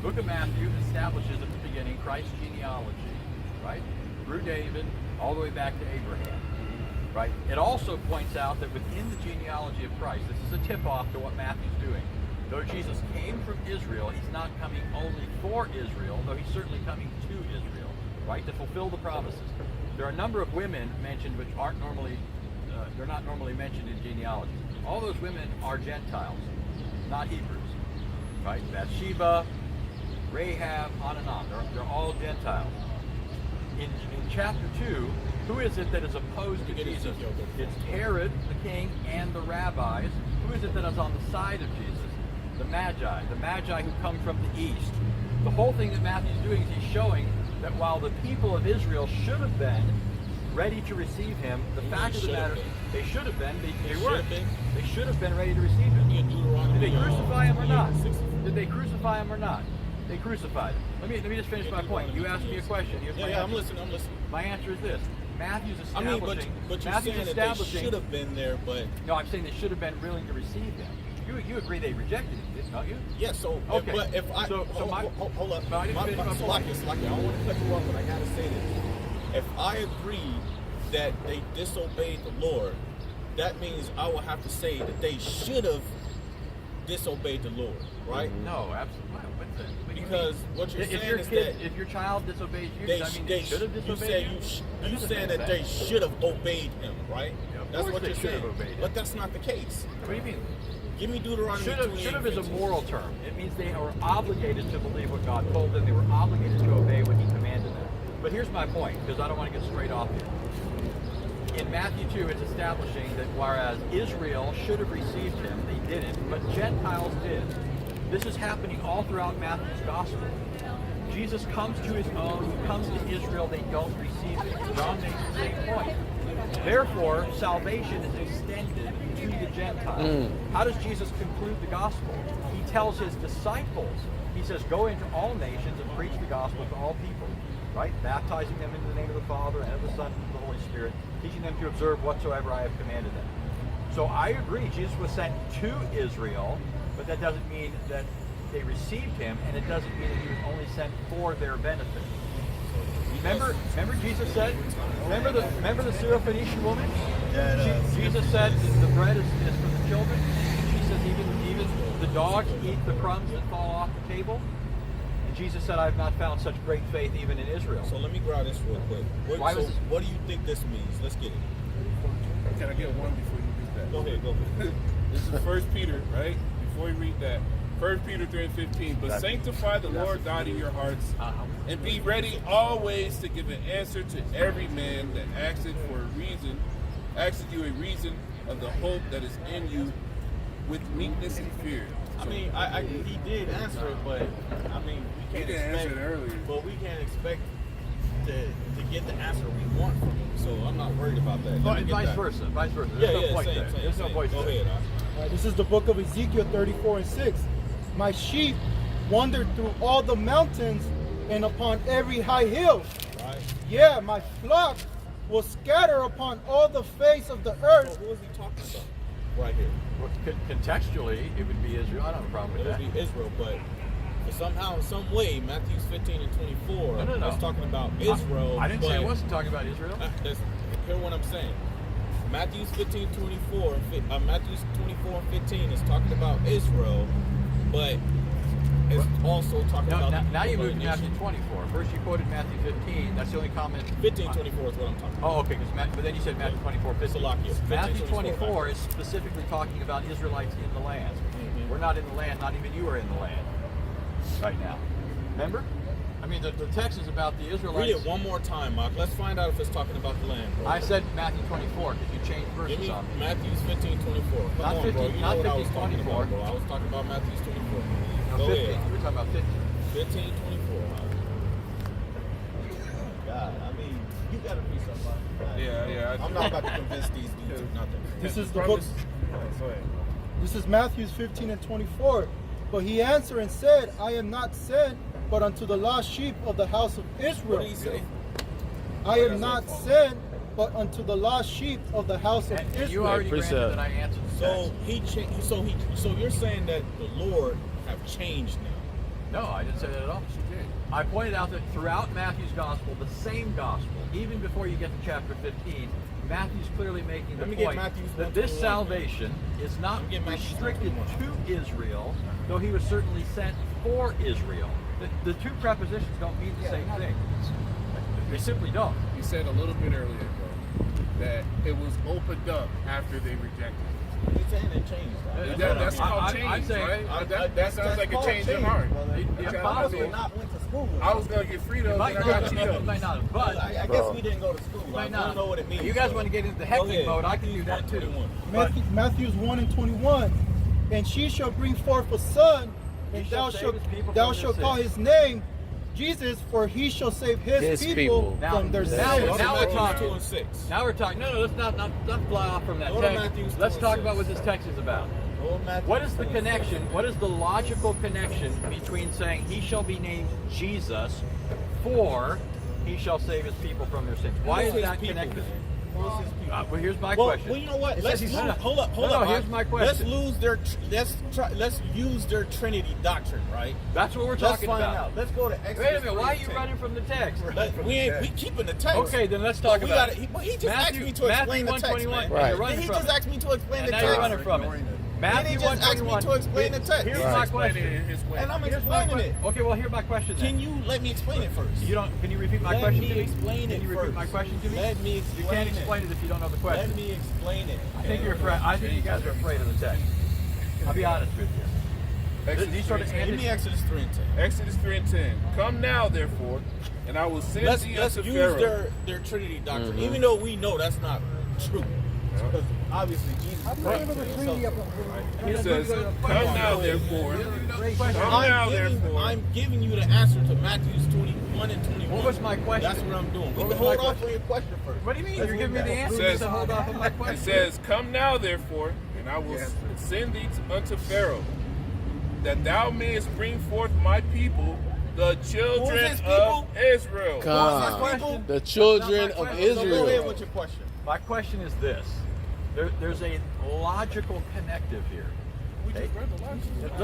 Book of Matthew establishes at the beginning Christ's genealogy, right? Through David, all the way back to Abraham, right? It also points out that within the genealogy of Christ, this is a tip-off to what Matthew's doing. Though Jesus came from Israel, he's not coming only for Israel, though he's certainly coming to Israel, right? To fulfill the promises. There are a number of women mentioned which aren't normally, they're not normally mentioned in genealogy. All those women are Gentiles, not Hebrews, right? Bathsheba, Rahab, on and on. They're all Gentiles. In chapter 2, who is it that is opposed to Jesus? It's Herod, the king, and the rabbis. Who is it that is on the side of Jesus? The Magi who come from the east. The whole thing that Matthew's doing is he's showing that while the people of Israel should have been ready to receive him, the fact of the matter, they should have been, they weren't. They should have been ready to receive him. Did they crucify him or not? Did they crucify him or not? They crucified him. Let me just finish my point. You asked me a question. Here's my answer. I'm listening. My answer is this. Matthew's establishing. but you're Matthew's saying that they should have been there, but no, I'm saying they should have been willing to receive him. You agree they rejected him, don't you? yeah. So Okay. but if I hold up, I didn't finish my point. Slack it. I don't want to cut you off, but I gotta say this. If I agree that they disobeyed the Lord, that means I will have to say that they should have disobeyed the Lord, right? No, absolutely. Because what you're saying is that if your child disobeys you, does that mean they should have disobeyed you? You said that they should have obeyed him, right? Yeah, of That's course what they you're should have saying. obeyed him. But that's not the case. What do you mean? Give me Deuteronomy Should 28. have is a moral term. It means they were obligated to believe what God told them. They were obligated to obey what He commanded them. But here's my point, because I don't want to get straight off here. In Matthew 2, it's establishing that whereas Israel should have received Him, they didn't, but Gentiles did. This is happening all throughout Matthew's gospel. Jesus comes to his own, he comes to Israel, they don't receive him. John makes the same point. Therefore, salvation is extended to the Gentiles. How does Jesus conclude the gospel? He tells his disciples, he says, go into all nations and preach the gospel to all people, right? Baptizing them in the name of the Father and of the Son and of the Holy Spirit, teaching them to observe whatsoever I have commanded them. So I agree, Jesus was sent to Israel, but that doesn't mean that they received him, and it doesn't mean that he was only sent for their benefit. Remember Jesus said, remember the Syrophoenician woman? Jesus said the bread is for the children. She says even the dogs eat the crumbs that fall off the table. And Jesus said, I have not found such great faith even in Israel. So let me grab this real quick. What do you think this means? Let's get it. Can I get one before you read that? Go ahead. This is 1 Peter, right? Before you read that, 1 Peter 3:15. But sanctify the Lord God in your hearts, and be ready always to give an answer to every man that asks you a reason of the hope that is in you with meekness and fear. I mean, he did answer it, but I mean, we can't expect it earlier. But we can't expect to get the answer we want from him. So I'm not worried about that. But vice versa. There's no point there. There's no point there. Go ahead. This is the book of Ezekiel 34 and 6. My sheep wandered through all the mountains and upon every high hill. Right. Yeah, my flock will scatter upon all the face of the earth. So who is he talking about right here? Well, contextually, it would be Israel. I don't have a problem with It that. would be Israel, but somehow, some way, Matthew 15 and 24 No. is talking about Israel. I didn't say it wasn't talking about Israel. Hear what I'm saying. Matthew 24 and 15 is talking about Israel, but it's also talking about now you moved to nation. Matthew 24. First you quoted Matthew 15. That's the only comment. 15:24 is what I'm talking about. Oh, okay. But then you said Matthew 24:15. Salakia. Matthew 15:24. 24 is specifically talking about Israelites in the land. We're not in the land. Not even you are in the land right now. Remember? I mean, the text is about the Israelites. Read it one more time, Mark. Let's find out if it's talking about the land, bro. I said Matthew 24 because you changed Give verses me up. Matthew's 15:24. Come Not on, 15, bro. You not know what I was 15, talking 24. about, bro. I was talking about Matthew's 24. No, Go 15. ahead. We're talking about 15. 15:24. God, I mean, you gotta be somebody. Yeah. I'm not about to convince these dudes of nothing. This is the book. Promise- This is Matthew 15 and 24. But he answered and said, I am not sent, but unto the lost sheep of the house of Israel. What did he say? I am not sent, but unto the lost sheep of the house of And Israel. you already Precept. granted that I answered the text. So you're saying that the Lord have changed now? No, I didn't say that at all. I pointed out that throughout Matthew's gospel, the same gospel, even before you get to chapter 15, Matthew's clearly making the Let me get point Matthew's that this 1:21. salvation is not Let me get Matthew's restricted 1:21. to Israel, though he was certainly sent for Israel. The two prepositions don't mean the same thing. They simply don't. You said a little bit earlier, bro, that it was opened up after they rejected it. You're saying they changed. That's called I'm change, saying- right? That sounds like a change in heart. It's possible. went to school. I was gonna get Fritos and Might I got not, Cheetos. might not, but I guess we didn't go to school. might I not. don't know what it means. If you guys want to get into the heckling ahead. mode, I can do that too. 1:21. Matthew's 1 and 21. And she shall bring forth a son, and He shall thou save shalt his people thou from shalt their call sins. his name Jesus, for he shall save his people Now- from their now- sins. now we're Matthew talking. 2 and 6. Now we're talking. No, let's not fly off from that Go to text. Matthew's Let's 2 talk and about 6. what this text is about. Go to Matthew What is the 2 and 6. connection? What is the logical connection between saying he shall be named Jesus for he shall save his people from their sins? Why Who's is his that people, connected? man? Who's his people? Well, here's my Well, question. well, you know what? It Let's says he's lose, not- hold up. No, here's my question. Let's use their Trinity doctrine, right? That's what we're Let's talking find about. out. Let's go to Exodus. Wait a minute. Why are you 3:10. running from the text? We keeping the text. Okay, then let's talk But we about gotta- it. He just asked me to explain the text, 1:21. man. Right. You're running Then he from just it. asked me to explain And the now text. you're running from it. Matthew Then he just asked me 1:21. to explain the text. Here's Right. my Explain it question. in his way. And I'm Here's my explaining it. question. Okay, well, here's my question then. Can you let me explain it first? You don't. Can you repeat my Let question me to me? explain Can it you repeat first. my question to me? Let me You explain can't it. explain it if you don't know the question. Let me explain it. I think you're afraid. I think you guys are afraid of the text. I'll be honest with you. Exodus These sort of 3 and 10. Give me Exodus 3 and 10. Exodus 3 and 10. Come now, therefore, and I will send Let's thee use unto Pharaoh. their Trinity doctrine, even though we know that's not true. Because obviously Jesus. I'm looking for the Trinity up He says, Come now, therefore. Come now, therefore. I'm giving you the answer to Matthew's 21 and 21. What was my question? That's what I'm doing. We What can was my hold off question? on your question first. What do you mean? You're giving me the answer. Says- You said hold off on my question. It says, Come now, therefore, and I will send thee unto Pharaoh, that thou mayest bring forth my people, the children his of people? Israel. God, the children That's not of my question. So go ahead Israel. with your question. My question is this: there's a logical connective here. Okay?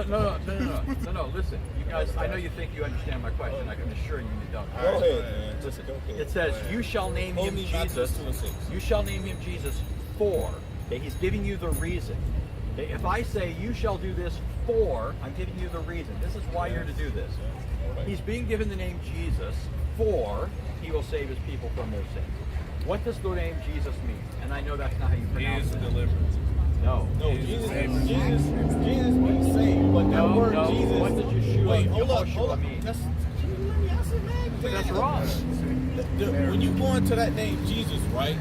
No. Listen, you guys. I know you think you understand my question. I can assure you you don't. Go ahead, man. Listen, Go ahead. it says, "You shall name him Only Matthews Jesus." 2 and 6. You shall name him Jesus for. Okay, he's giving you the reason. Okay, if I say you shall do this for, I'm giving you the reason. This is why you're to do this. He's being given the name Jesus for he will save his people from their sins. What does the name Jesus mean? And I know that's not how you He pronounce is it. deliverance. No. No, Jesus means saved, but that No, word no. Jesus. What does Yeshua, Wait, hold up. Yehoshua mean? Let me answer, man. That's wrong. When you go into that name Jesus, right?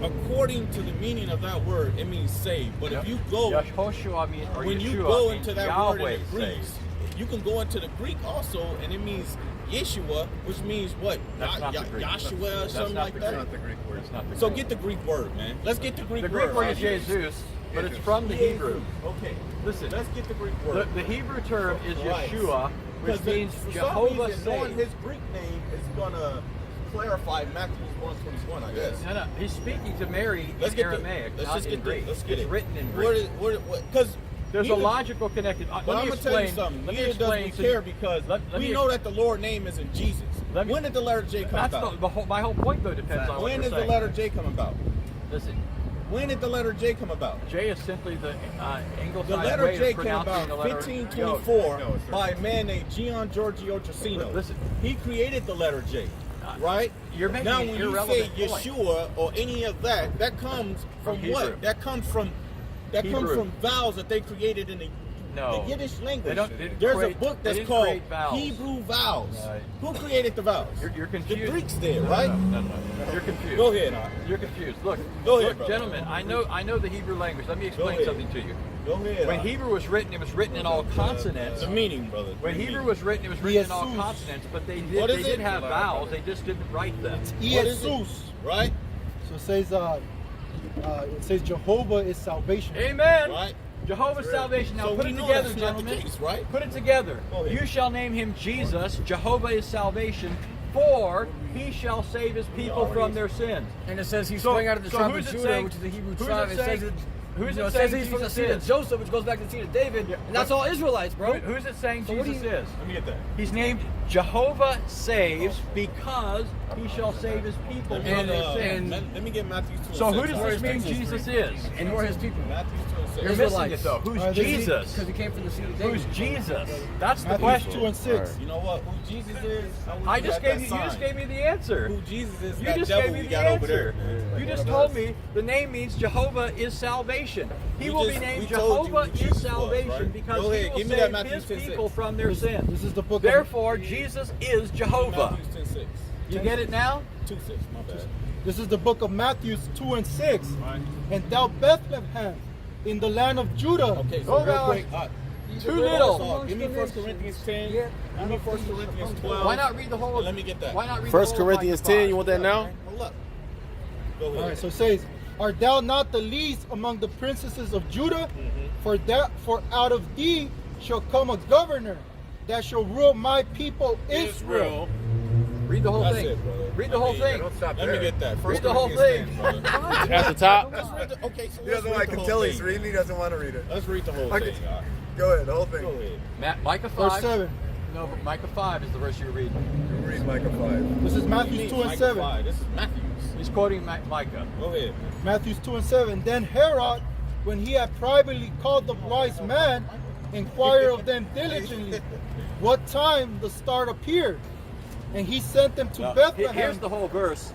According to the meaning of that word, it means saved. But if you go, Yehoshua means, or when Yeshua you go means into that Yahweh word in the Greek, saves. you can go into the Greek also, and it means Yeshua, which means what? That's not the Greek. Yahshua or That's something not like the that. Greek word. It's not the So Greek. get the Greek word, man. Let's get the Greek The word. Greek word right is here. Jesus, but it's from the Hebrew. Okay, Listen, let's get the Greek the, word. the Hebrew term is Right. Yeshua, which Because means for some Jehovah reason, knowing saves. his Greek name is gonna clarify Matthew 1:21, I guess. No, he's speaking to Mary Let's in get Aramaic, let's not just in get Greek. let's get it's it. written in Greek. Because There's a logical connection. But Let I'm me gonna tell you explain. something. Let me Neither explain. does we care because let we me know that the Lord name isn't Jesus. Let me- When did the letter J come That's about? my whole point, though, depends on what When you're did the saying. letter J come about? Listen, When did the letter J come about? J is simply the Ingleside The letter way J of came pronouncing about the letter 1524 Yod. by a man named Gian Giorgio Tracino. Listen. He created the letter J, right? You're making now an when you say irrelevant point. Yeshua or any of that comes from From what? Hebrew. That comes from Hebrew. vowels that they created in the No. The Yiddish language. didn't There's create- a book they that's didn't called create vowels. Hebrew Vowels. Right. Who created the vowels? You're confused. The Greeks did, right? No. You're confused. Go ahead, Art. You're confused. Look, Go ahead, look, brother. gentlemen. I know the Hebrew language. Let me explain ahead. something to you. Go ahead. When Art. Hebrew was written, it was written in all consonants. The meaning, brother. When The Hebrew meaning. was written, it was written in all Jesus. consonants, but they What is did it? have vowels. They just didn't write them. What is it? Jesus. Right? So it says Jehovah is salvation. Amen. Right? Jehovah's salvation. Now So put we it know together, that's not the gentlemen. case, right? Put it together. Go ahead. You shall name him Jesus. Jehovah is salvation. For he shall save his people from their sins. And it says he So- sprang out of the so tribe who's of it Judah, saying- which is the Hebrew who's it tribe. It saying- says who's it it saying says he's from the Jesus seed of is? Joseph, which goes back to the seed of David, Yeah. and that's all Israelites, bro. Who's it saying So what do Jesus you- is? Let me get that. He's named Jehovah saves because he shall save his people from And- their and- sins. Let me get Matthew 2 and So 6. who does this mean Jesus is? And we're his people. Matthew 2 and 6. You're missing Israelites. it though. Who's Are they- Jesus? Because he came from the seed of David. Who's Jesus? That's the Matthew question. 2 and 6. You know what? Who Jesus is? I just gave you. You just gave me the answer. Who Jesus is? You That just devil gave me we the got over there. answer. You just told me the name means Jehovah is salvation. He will be named Jehovah is salvation because Go he ahead. will Give me that save Matthew his 10:6. people from their sins. This is the book of Therefore, Jesus is Jehovah. Matthew 10 6. You get it now? 2 6. My bad. This is the book of Matthew 2 and 6. And thou Bethlehem in the land of Judah. Okay, so Hold real on. quick. Too little. Give me 1 Corinthians 10. Give me 1 Corinthians 12. Why not read the whole? Let me get that. Why not read 1 the whole Corinthians Micah 10, you want that now? Hold up. Go ahead. All right, so it says, art thou not the least among the princesses of Judah? For out of thee shall come a governor that shall rule my people Israel. Read the whole That's thing. it, brother. Read the whole thing. Let me get that. Read the whole Corinthians thing. 10, brother. At the top. Let's read the, okay, so He doesn't like until he's reading. He doesn't want to read it. Let's read the whole Okay. thing. Go ahead, the whole thing. Go ahead. Micah Verse 5. 7. No, but Micah 5 is the verse you're reading. You read Micah 5. This is Matthew Matthew 2 and 7. This is Matthew's. He's quoting Micah. Go ahead. Matthew 2 and 7. Then Herod, when he had privately called the wise man, inquired of them diligently what time the star appeared. And he sent them to Here's Bethlehem. the whole verse.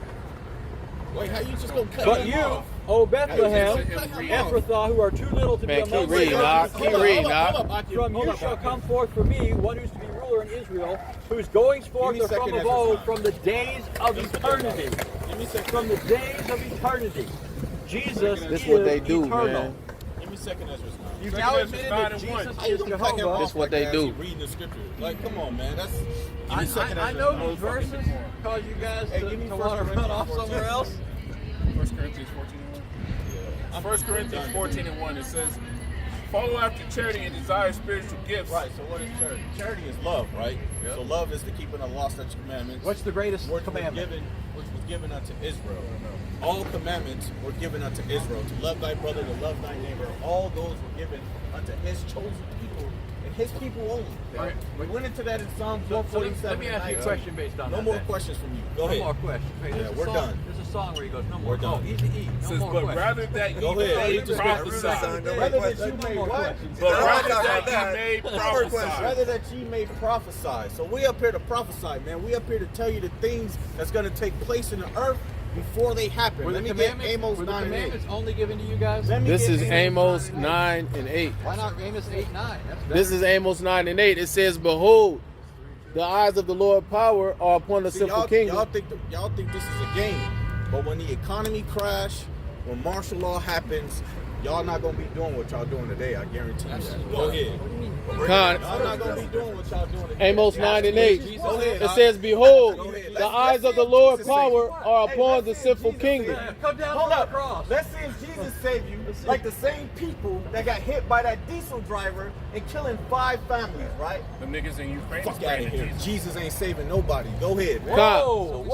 Wait, how you just gonna cut But him you, off? O Bethlehem, Cut him off. Ephrathah, who are too little to Man, be keep among reading, you, Doc. Keep reading, Doc. from you shall come forth for me one who's to be ruler in Israel, whose goings forth Give me are from second of old, Ezra. from the days of eternity. Give me second. From the days of eternity. Jesus This is what they do, eternal. man. Give me second Ezra's now. You've now admitted that Jesus How you is gonna cut him Jehovah. off This what like they that do. as he reading the scripture? Like, come on, man. That's. Give me second I Ezra's know now. these verses cause you guys Hey, to give me want 1 to run off Corinthians somewhere 14. else. 1 Corinthians 14 and 1. 1 Corinthians 14 and 1, it says, follow after charity and desire spiritual gifts. Right, so what is charity? Charity is love, right? Yep. So love is the keeping of the law, statutes, commandments. What's the greatest which was commandment? which was given unto Israel. All commandments were given unto Israel. To love thy brother, to love thy neighbor. All those were given unto his chosen people and his people only. Right. We went into that in Psalm So 147. let me ask you a question based on No that. more then. questions from you. Go No ahead. more questions. Hey, Yeah, there's a we're song- done. There's a song where he goes, no more. We're done. Oh, easy E. It No says, more but questions. rather that ye Go ahead. may You just prophesy. Rather that you may what? But No, rather no, that no, ye may no. prophesy. Rather that ye may prophesy. So we up here to prophesy, man. We up here to tell you the things that's going to take place in the earth before they happen. Were Let the me get commandments, Amos were the 9 and 8. commandments only given to you guys? Let me This get is Amos 9 and 8. Why not Amos 8, 9? That's better. This is Amos 9 and 8. It says, behold, the eyes of the Lord power are upon the See, simple y'all kingdom. think this is a game, but when the economy crash, when martial law happens, y'all not gonna be doing what y'all doing today. I guarantee you that. Go ahead. Con, Y'all not gonna be doing what y'all doing today. Amos 9 and 8. Go ahead. It says, behold, Go ahead. the Let's eyes see of the if Lord Jesus power saved are you. upon Let's the see if sinful Jesus kingdom. saved you. Come down Hold from the up. cross. Let's see if Jesus saved you like the same people that got hit by that diesel driver and killing 5 families, right? The niggas in Ukraine. Fuck out of here. Jesus ain't saving nobody. Go ahead. Con,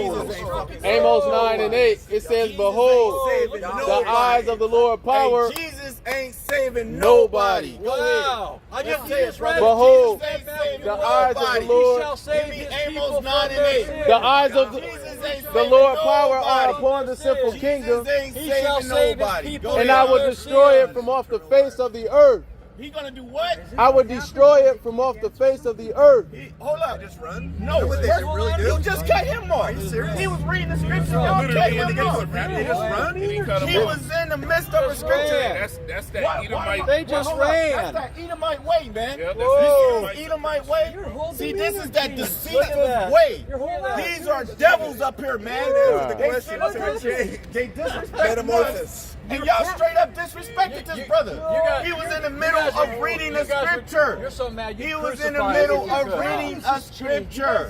Jesus ain't fucking saving Amos 9 and 8. It says, behold, the eyes of the Lord power. Hey, Jesus ain't saving Nobody. nobody. Go ahead. Wow. I Let's just say it, read brother. it. Behold, Jesus ain't saving the eyes of the nobody. Lord- He shall save Give me his Amos people 9 from and their 8. sins. The eyes of Jesus ain't the saving Lord power are nobody. upon the simple Jesus kingdom, ain't He shall saving save his nobody. people Go and ahead. I will their destroy sins. it from off the face of the earth. He gonna do what? I would destroy it from off the face of the earth. Hold up. Just run? No, Is that what they first, really do? you just cut him off. Are you serious? He was reading the scripture. Y'all cut him off. They just run? He was in the midst of a scripture. That's that Edomite. They just Hold up. ran. That's that Edomite way, man. Yeah, that's Whoa. Edomite. Edomite way. You're holding See, me this in is the that chain. deceitful way. You're holding These are devils up here, man. The They question sit up is here, they disrespect Metamorphosis. us, and y'all straight up disrespected this brother. He was in the middle of reading the scripture. You're so mad. He was in the middle of reading a scripture.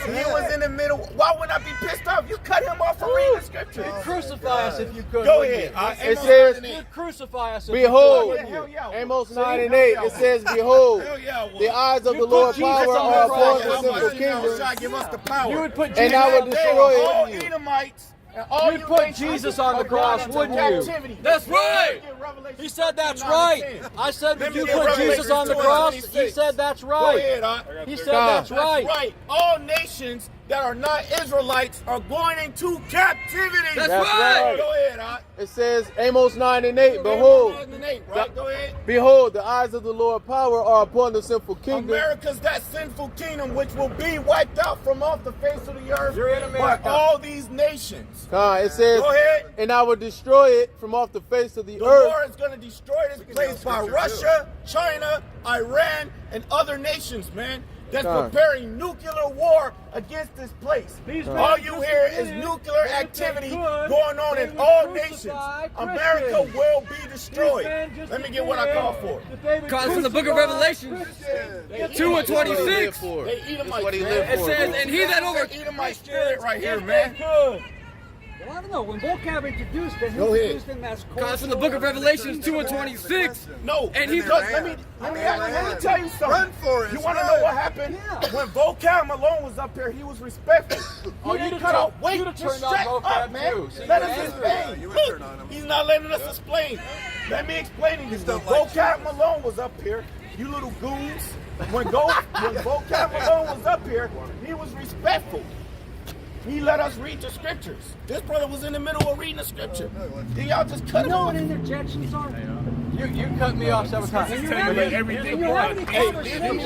He was in the middle. Why would I be pissed off? You cut him off from reading the scripture. Crucify us if you could. Go wouldn't ahead. you? It says, You'd crucify us if behold, you could. Hell yeah. Amos 9 and 8, it says, behold, Hell yeah, well. the eyes of the Lord power are upon the simple kingdom, Give us the power. You would put and I will They destroy all it. Edomites. And all You'd you put nations Jesus on the are cross, brought into wouldn't you? captivity. That's right. Revelation He said that's 13:9 right. and 10. I said, Let would me you get put Revelation Jesus on the 12:26. cross? He said that's Go right. ahead, He said God. that's right. That's right. All nations that are not Israelites are going into captivity. That's right. Go ahead, Art. It says, Amos 9 and 8, behold, Right? Go ahead. behold, the eyes of the Lord power are upon the sinful kingdom. America's that sinful kingdom which will be wiped out from off the face of the earth. You're in by America. all these nations. It says, Go ahead. and I will destroy it from off the face of the The earth. Lord is going to destroy this place by Russia, China, Iran, and other nations, man. That's God. preparing nuclear war against this place. All you hear is nuclear activity going on in all nations. America will be destroyed. Let me get what I call for. Cause from the book of Revelation 2 and 26, They Edomite, what he man. lived it for. says, and he that over Edomite spirit right here, man. Well, I don't know. When Vocab introduced it, he Go ahead. introduced him as Cause from the book of Revelation 2 and 26, No, and he because let me tell you something. Run for it. You want to know what happened? When Vocab Malone was up here, he was respectful. He didn't cut off. Wait, just turned shut on up, Vocab man. too. See, Let you're us angry. explain. You would turn on him. He's not letting us explain. Let me explain to you. When don't like Vocab Malone was up here, you little goons, when Vocab Malone was up here, he was respectful. He let us read the scriptures. This brother was in the middle of reading the scripture. Then y'all just cut You him know off. what interjections are? You cut me off several times. And Tell you like everything and you're having a conversation. You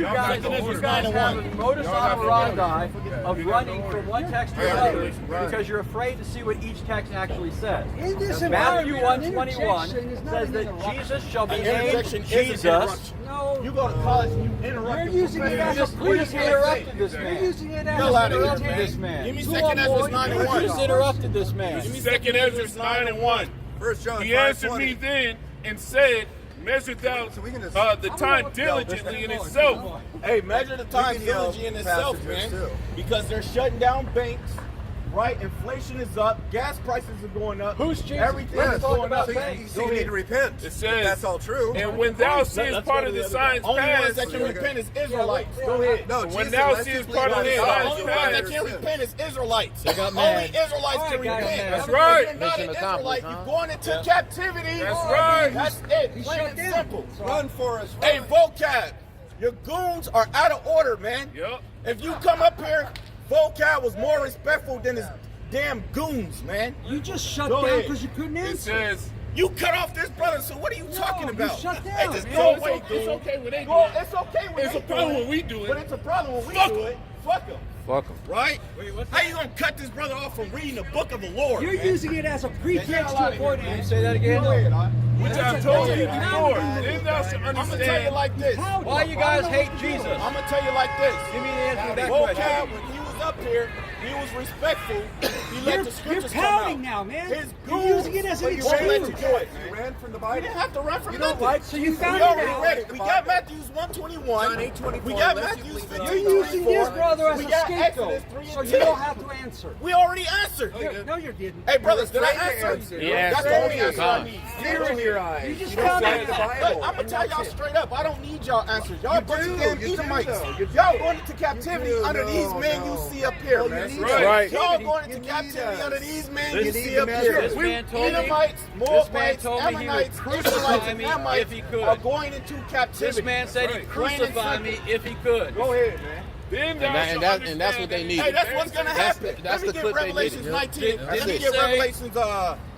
guys have a modus operandi of running from one text to another because you're afraid to see what each text actually says. In this Matthew environment, 1:21 interjection is not says an that interruption. Jesus shall be An named interjection is an Jesus. interruption. No, You go to college and you interrupt. you're using it as a We just interrupted this You're man. using it as Hell out a of here, pretext. This man. Give me Two second or Ezra's more, 9 you and 1. We just interrupted this man. Second Ezra's 9 and 1. First John He answered 5:20. me then and said, measure thou So we can just- the time diligently in itself. Hey, measure the time We can yell diligently in itself, passages, man. too. Because they're shutting down banks, right? Inflation is up. Gas prices are going up. Who's Jesus? Everything Let's is talk going about up. So banks. you need to repent. It If says, that's all true. and when thou seest part of the signs Only ones pass, that can repent is Israelites. Go ahead. No, when Jesus, thou let's seest just part leave of it the on The signs only ones that pass, can repent is Israelites. got Only mad. Israelites can got repent. mad. That's right. If you're not an Mission accomplished, Israelite, huh? you're going into captivity. That's right. That's it. Plain and simple. Run for us. Hey, Vocab, your goons are out of order, man. Yep. If you come up here, Vocab was more respectful than his damn goons, man. You just shut Go down ahead. because you couldn't It answer. says, You cut off this brother, so what are you talking you about? shut Hey, down, just man. go it's away, okay, it's dude. okay when they do Go, it. it's okay when It's they a problem do it, when we do it. But it's a problem when we Fuck do 'em. it. Fuck them. Fuck him. Right? How you gonna cut this brother off from reading the book of the Lord? You're man? using it as a pretext to avoid Can you answer. say that again? Go ahead, huh? which I've told you before, then thou shalt I'm gonna tell you understand. like this. Why you guys hate Jesus? I'm gonna tell you like this. Give me the answer to that Vocab, question. when he was up here, he was respectful. He let the You're scriptures pouting come now, out. man. His You're goons using it as an won't let you excuse. do it. You ran from the We Bible. didn't have to run from You don't nothing. like So you We found it already now. read it. We got Matthews 121. John 8:24. We got Unless you Matthews believe in 15. You're using this brother as We a got scapegoat, Exodus 3 so and you 10. don't have to answer. We already answered. No, you didn't. Hey, brothers, did I afraid to answer? answer. Yes. That's the only answer I need. Fear in your eyes. You just don't found like it. the Look, Bible. I'm gonna tell y'all straight up. I don't need y'all answers. Y'all a bunch of do. damn You do, Edomites. though. You Y'all going into captivity do. under these No, men no. you see up here, Oh, man. you need Right. Right. Y'all going You into need captivity us. under these men You you need see to up measure. here. This man told me- Edomites, this Moabites, man told me he would Ammonites, crucify Israelites, and me Hamites if he could. are going into captivity. This man said he'd crucify me if he could. Go ahead, man. Then thou And, shalt that's what they understand need. Hey, that's what's gonna happen. That's Let me the get clip they Revelations needed. 19. Did Let me he get say- Revelations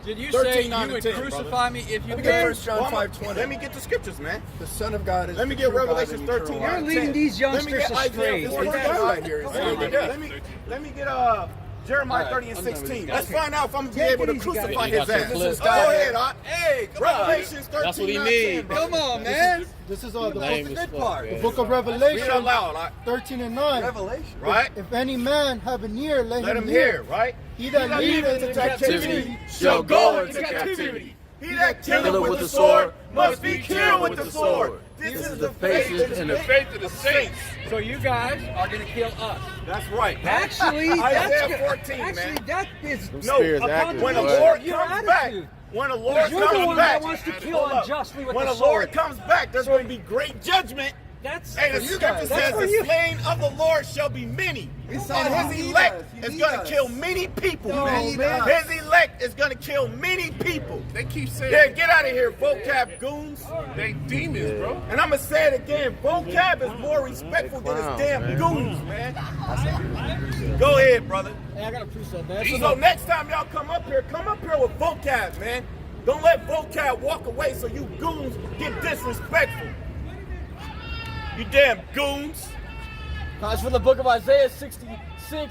Did you 13, say 9, you would 10, crucify brother. me if you Let me get could? 1 John 5:20. Let me get the scriptures, man. The Son of God is Let me the get true God Revelation and 13. eternal You're life. leading these youngsters astray. This What is is that right here? Let me get Jeremiah 30 and 16. Let's find out if I'm gonna be able to crucify You got his some ass. clips. Go ahead, Hey, come on. Revelations 13. That's what he 9, need. 10, brother. Come on, man. This is the Lame book, as fuck, man. book of Read it Revelation, out loud, 13 and 9. Revelation. right? If any man have an ear, let Let him him hear, right? He that leadeth into captivity shall go into captivity. He that killeth with the sword must be killed with the sword. This is the faith and the faith of the saints. So you guys are going to kill us. That's right. Actually, Isaiah that's 14, actually, man. that is No, Spears upon accurate, when the boy. Lord your comes back, attitude. when the Lord You're the comes one back, that wants to kill hold up. unjustly with when the the Lord sword. comes back, there's going to be great judgment. That's Hey, the for you scripture guys. says That's for the you. slain of the Lord shall be many. And his elect is going to kill many people, man. His elect is going to kill many people. They keep saying Yeah, get out of here, vocab goons. they demons, bro. And I'm going to say it again. Vocab is more respectful than his clowns, damn man. goons, man. Go ahead, brother. Hey, I got to prove something, man. So next time y'all come up here with vocab, man. Don't let vocab walk away so you goons get disrespectful. You damn goons. That's from the book of Isaiah 66.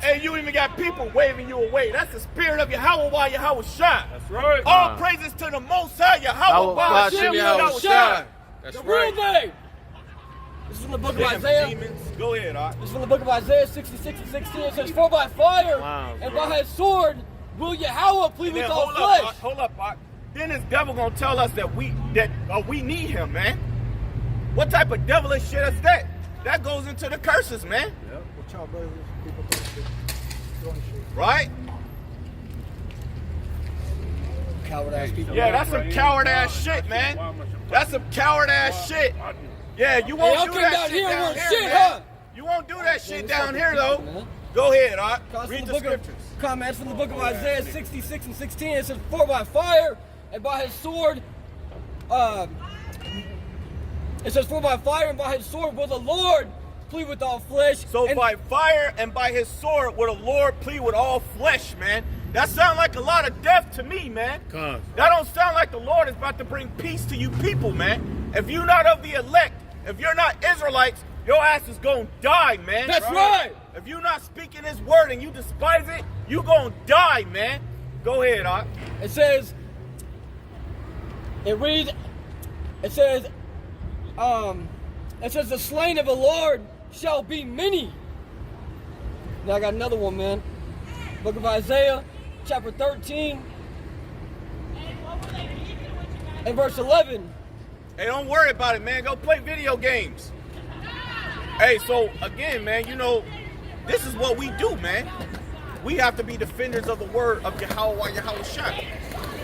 Hey, you even got people waving you away. That's the spirit of Yahweh while Yahweh shine. That's right. All praises to the Most High Yahweh while Yahweh shine. That's The real right. thing. This is from the book of Damn Isaiah. demons. Go ahead, Art. This is from the book of Isaiah 66 and 16. It says, "For by fire Clowns, and bro. by his sword will Yahweh plead with Then all hold flesh." up, Art. Hold up, Art. Then this devil gonna tell us that we need him, man. What type of devilish shit is that? That goes into the curses, man. Watch out, brothers. People throwing shit. Right? Coward ass people. Yeah, that's some coward ass shit, man. That's some coward ass shit. Yeah, you won't y'all do came that down shit here down and here, shit, man. huh? You won't do that shit what's down up, here, people, though. man? Go ahead, Art. Comes Read from the book of scriptures. comments from the book of Isaiah 66 and 16. It says, "For by fire and by his sword, it says, for by fire and by his sword will the Lord plead with all flesh." So and by fire and by his sword will the Lord plead with all flesh, man. That sounds like a lot of death to me, man. Cons. That don't sound like the Lord is about to bring peace to you people, man. If you're not of the elect, if you're not Israelites, your ass is gonna die, man. That's right. If you're not speaking his word and you despise it, you gonna die, man. Go ahead, Art. it says, it reads, it says, the slain of the Lord shall be many. Now I got another one, man. Book of Isaiah, chapter 13, and verse 11. Hey, don't worry about it, man. Go play video games. Hey, so again, man, you know, this is what we do, man. We have to be defenders of the word of Yahweh while Yahweh shine.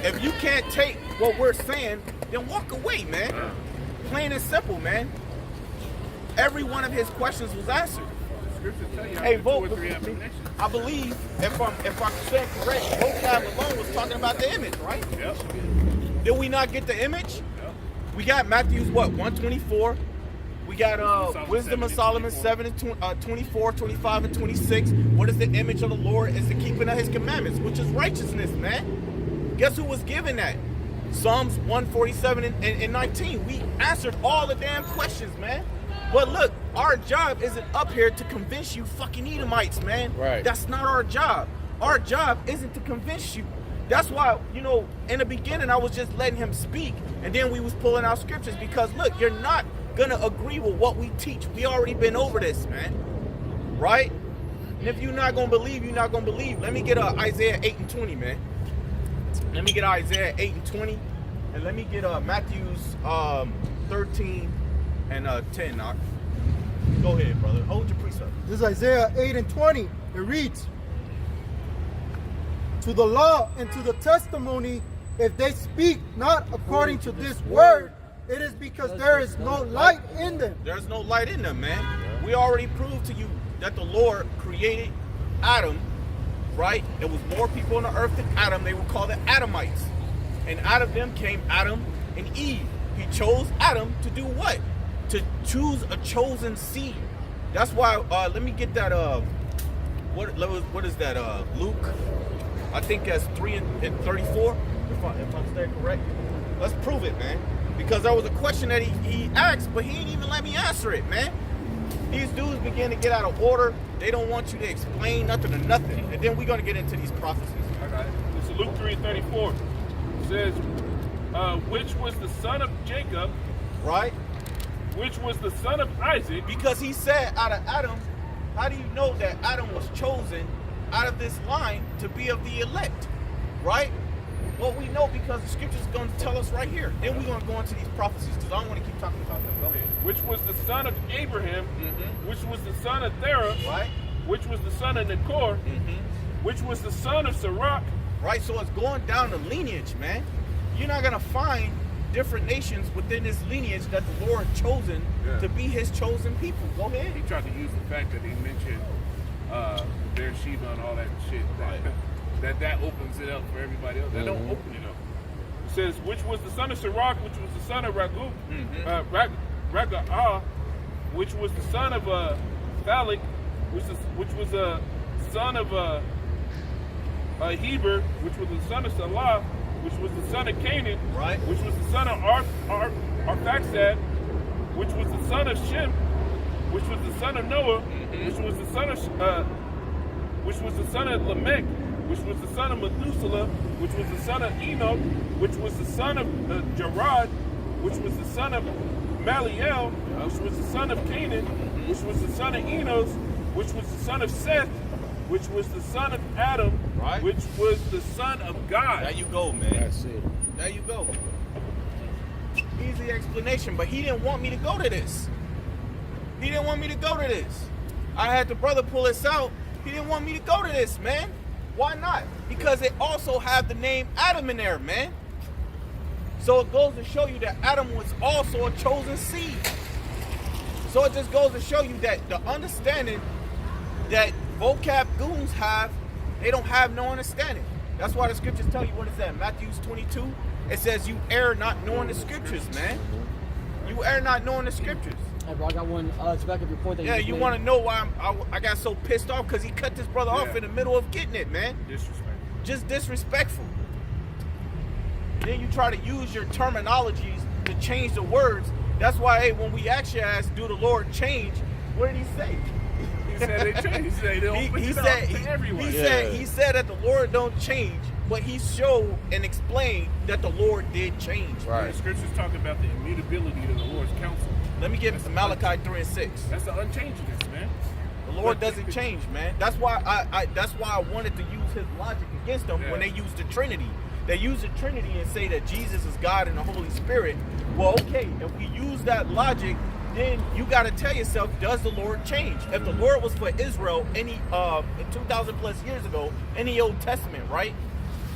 If you can't take what we're saying, then walk away, man. Plain and simple, man. Every one of his questions was answered. Hey, vote. I believe, if I'm saying correct, vocab alone was talking about the image, right? Yep. Did we not get the image? We got Matthew's what, 124. We got Wisdom of Solomon 7 and 24, 25, and 26. What is the image of the Lord? It's the keeping of his commandments, which is righteousness, man. Guess who was given that? Psalms 147 and 19. We answered all the damn questions, man. But look, our job isn't up here to convince you fucking Edomites, man. Right. That's not our job. Our job isn't to convince you. That's why, you know, in the beginning, I was just letting him speak. And then we was pulling out scriptures because, look, you're not going to agree with what we teach. We already been over this, man. Right? And if you're not going to believe, you're not going to believe. Let me get Isaiah 8 and 20, man. Let me get Isaiah 8 and 20. And let me get Matthew's 13 and 10. Go ahead, brother. Hold your precept. This is Isaiah 8 and 20. It reads, "To the law and to the testimony, if they speak not according to this word, it is because there is no light in them." There's no light in them, man. We already proved to you that the Lord created Adam, right? There was more people on the earth than Adam. They were called the Adamites. And out of them came Adam and Eve. He chose Adam to do what? To choose a chosen seed. That's why, let me get that, what is that, Luke? I think that's 3 and 34. if I'm staying correct. Let's prove it, man. Because there was a question that he asked, but he didn't even let me answer it, man. These dudes begin to get out of order. They don't want you to explain nothing to nothing. And then we're going to get into these prophecies. I got it. It's Luke 3:34. It says, which was the son of Jacob, Right? which was the son of Isaac. Because he said out of Adam, how do you know that Adam was chosen out of this line to be of the elect? Right? Well, we know because the scripture is going to tell us right here. Then we're going to go into these prophecies because I don't want to keep talking about them. Go ahead. Which was the son of Abraham, which was the son of Terah, Right? which was the son of Nachor, which was the son of Sirach. Right? So it's going down the lineage, man. You're not going to find different nations within this lineage that the Lord chosen to be his chosen people. Go ahead. He tried to use the fact that he mentioned Beersheba and all that shit. That opens it up for everybody else. That don't open it up. It says, which was the son of Sirach, which was the son of Ragah, which was the son of Phalic, which was a son of Heber, which was the son of Salah, which was the son of Canaan, Right. which was the son of Arphaxad, which was the son of Shem, which was the son of Noah, which was the son of Lamech, which was the son of Methuselah, which was the son of Enoch, which was the son of Jared, which was the son of Maliel, which was the son of Canaan, which was the son of Enos, which was the son of Seth, which was the son of Adam, Right. which was the son of God. There you go, man. That's it. There you go. Easy explanation, but he didn't want me to go to this. He didn't want me to go to this. I had the brother pull this out. He didn't want me to go to this, man. Why not? Because it also had the name Adam in there, man. So it goes to show you that Adam was also a chosen seed. So it just goes to show you that the understanding that vocab goons have, they don't have no understanding. That's why the scriptures tell you, what is that? Matthew 22. It says you err not knowing the scriptures, man. You err not knowing the scriptures. Hey, bro, I got one to back up your point. That Yeah, just you made. want to know why I got so pissed off? Because he cut this brother off in the middle of getting it, man. Disrespect. Just disrespectful. Then you try to use your terminologies to change the words. That's why, hey, when we actually asked, do the Lord change? What did he say? He said they changed. He said they open it up to everyone. He said that the Lord don't change, but he showed and explained that the Lord did change. Right. The scriptures talk about the immutability of the Lord's counsel. Let me give it to Malachi 3:6. That's the unchangingness, man. The Lord doesn't change, man. That's why I wanted to use his logic against them when they use the Trinity. They use the Trinity and say that Jesus is God and the Holy Spirit. Well, okay, if we use that logic, then you got to tell yourself, does the Lord change? If the Lord was for Israel 2,000 plus years ago in the Old Testament, right?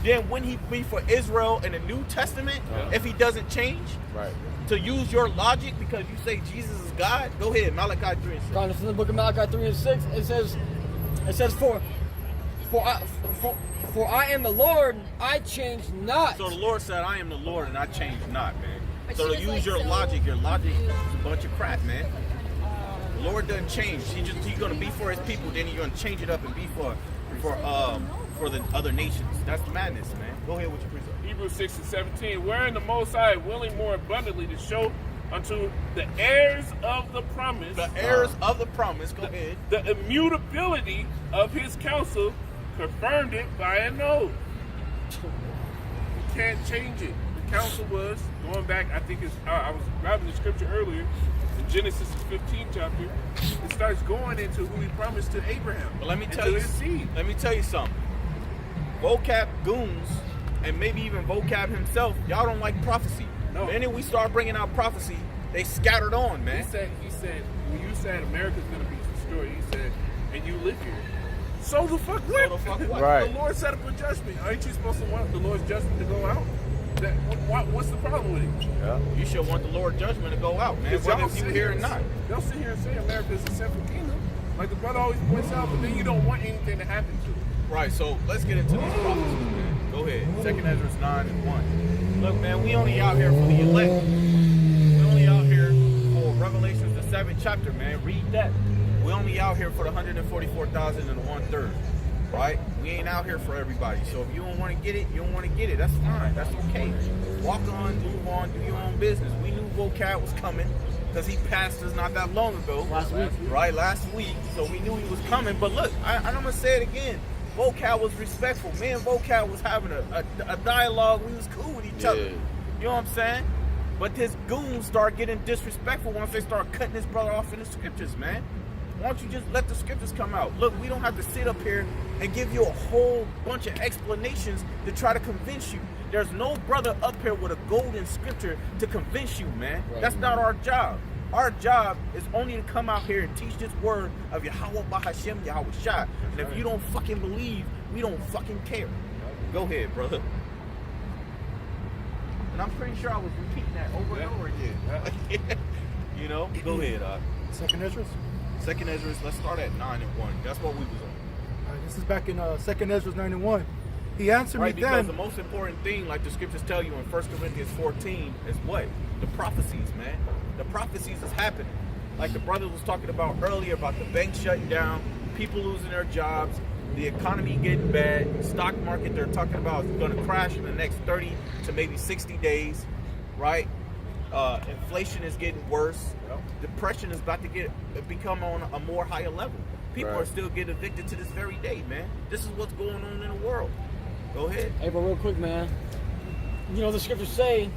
Then wouldn't he be for Israel in the New Testament if he doesn't change? Right. To use your logic because you say Jesus is God? Go ahead, Malachi 3:6. God, it's in the book of Malachi 3:6. It says, for I am the Lord, I change not. So the Lord said, I am the Lord and I change not, man. But So she to was use like, your so logic is confused. a bunch of crap, man. The Lord doesn't change. He's gonna be for his people, then he's gonna change it up and be for the other nations. That's madness, man. Go ahead with your precept. Hebrews 6:17, wherein the Most High willing more abundantly to show unto the heirs of the promise, The heirs of the promise, go ahead. the immutability of his counsel, confirmed it by an oath. You can't change it. The counsel was, going back, I think I was grabbing the scripture earlier, in Genesis 15 chapter, it starts going into who he promised to Abraham. But let me and tell to you, his seed. let me tell you something. Vocab goons, and maybe even Vocab himself, y'all don't like prophecy. No. The minute we start bringing out prophecy, they scattered on, man. He said, when you said America's going to be destroyed, he said, and you live here. So the fuck what? So the fuck what? Right. The Lord set up a judgment. Aren't you supposed to want the Lord's judgment to go out? What's the problem with it? Yeah. You should want the Lord's judgment to go out, man, Because whether y'all you sit here or and- not. Y'all sit here and say America's a sinful kingdom. Like the brother always points out, but then you don't want anything to happen to it. Right, so let's get into these prophecies, man. Go ahead. 2 Ezra 9:1. Look, man, we only out here for the elect. We only out here for Revelations, the 7th chapter, man. Read that. We only out here for the 144,000 and 1/3. right? We ain't out here for everybody. So if you don't want to get it, you don't want to get it. That's fine. That's okay. Walk on, move on, do your own business. We knew Vocab was coming because he passed us not that long ago. Last week. Right, last week. So we knew he was coming. But look, I'm going to say it again. Vocab was respectful. Me and Vocab was having a dialogue. We was cool with each other. You know what I'm saying? But his goons start getting disrespectful once they start cutting his brother off in the scriptures, man. Why don't you just let the scriptures come out? Look, we don't have to sit up here and give you a whole bunch of explanations to try to convince you. There's no brother up here with a golden scripture to convince you, man. That's not our job. Our job is only to come out here and teach this word of Yahweh Bahashem Yahweh Shah. And if you don't fucking believe, we don't fucking care. Go ahead, brother. And I'm pretty sure I was repeating that over and over again. You know? Go ahead, Second Ezra. Second Ezra, let's start at 9 and 1. That's what we was on. This is back in Second Ezra 9 and 1. He answered me Because then. the most important thing, like the scriptures tell you in 1 Corinthians 14, is what? The prophecies, man. The prophecies is happening. Like the brother was talking about earlier about the bank shutting down, people losing their jobs, the economy getting bad, the stock market they're talking about is going to crash in the next 30 to maybe 60 days, right? Inflation is getting worse. Depression is about to become on a more higher level. People are still getting evicted to this very day, man. This is what's going on in the world. Go ahead. Hey, but real quick, man. You know, the scriptures say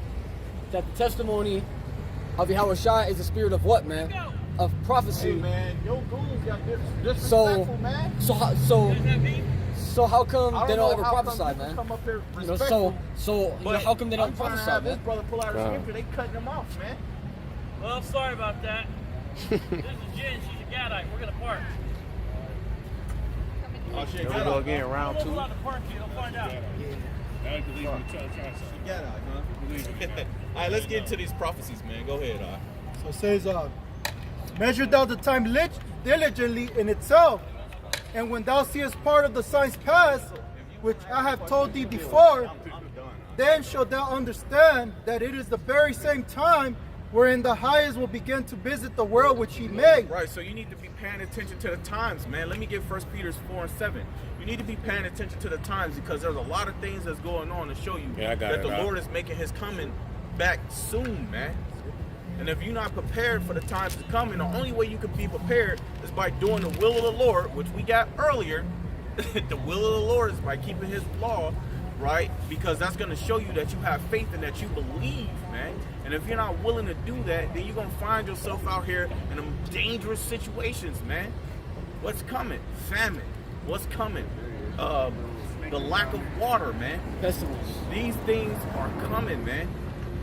that the testimony of Yahweh Shai is the spirit of what, man? Of prophecy. Hey, man, your goons got disrespectful, man. So how come they don't ever how prophesy, come man? Come up here You know, respectful. how come they don't I'm trying to prophesy, have man? this brother pull out a scripture. They cutting him off, man. Well, sorry about that. This is Jen. She's a Gadite. We're gonna park. Oh, shit, Here we go again, round We're 2. allowed to park here. You'll find out. All right, let's get into these prophecies, man. Go ahead, So it says, measure thou the time diligently in itself, and when thou seest part of the signs pass, which I have told thee before, then shalt thou understand that it is the very same time wherein the highest will begin to visit the world which he made. Right, so you need to be paying attention to the times, man. Let me get 1 Peter 4 and 7. You need to be paying attention to the times because there's a lot of things that's going on to show you that the Lord is making his coming back soon, man. And if you're not prepared for the times to come, and the only way you can be prepared is by doing the will of the Lord, which we got earlier. The will of the Lord is by keeping his law, right? Because that's going to show you that you have faith and that you believe, man. And if you're not willing to do that, then you're going to find yourself out here in them dangerous situations, man. What's coming? Famine. What's coming? The lack of water, man. Festivals. These things are coming, man.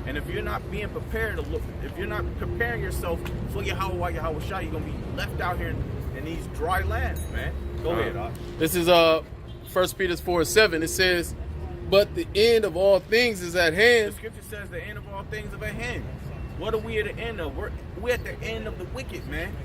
And if you're not being prepared to look, if you're not preparing yourself for Yahweh Shai, you're going to be left out here in these dry lands, man. Go ahead, Doc. This is 1 Peter 4 and 7. It says, but the end of all things is at The hand. scripture says the end of all things is at hand. What are we at the end of? We're at the end of the wicked, man.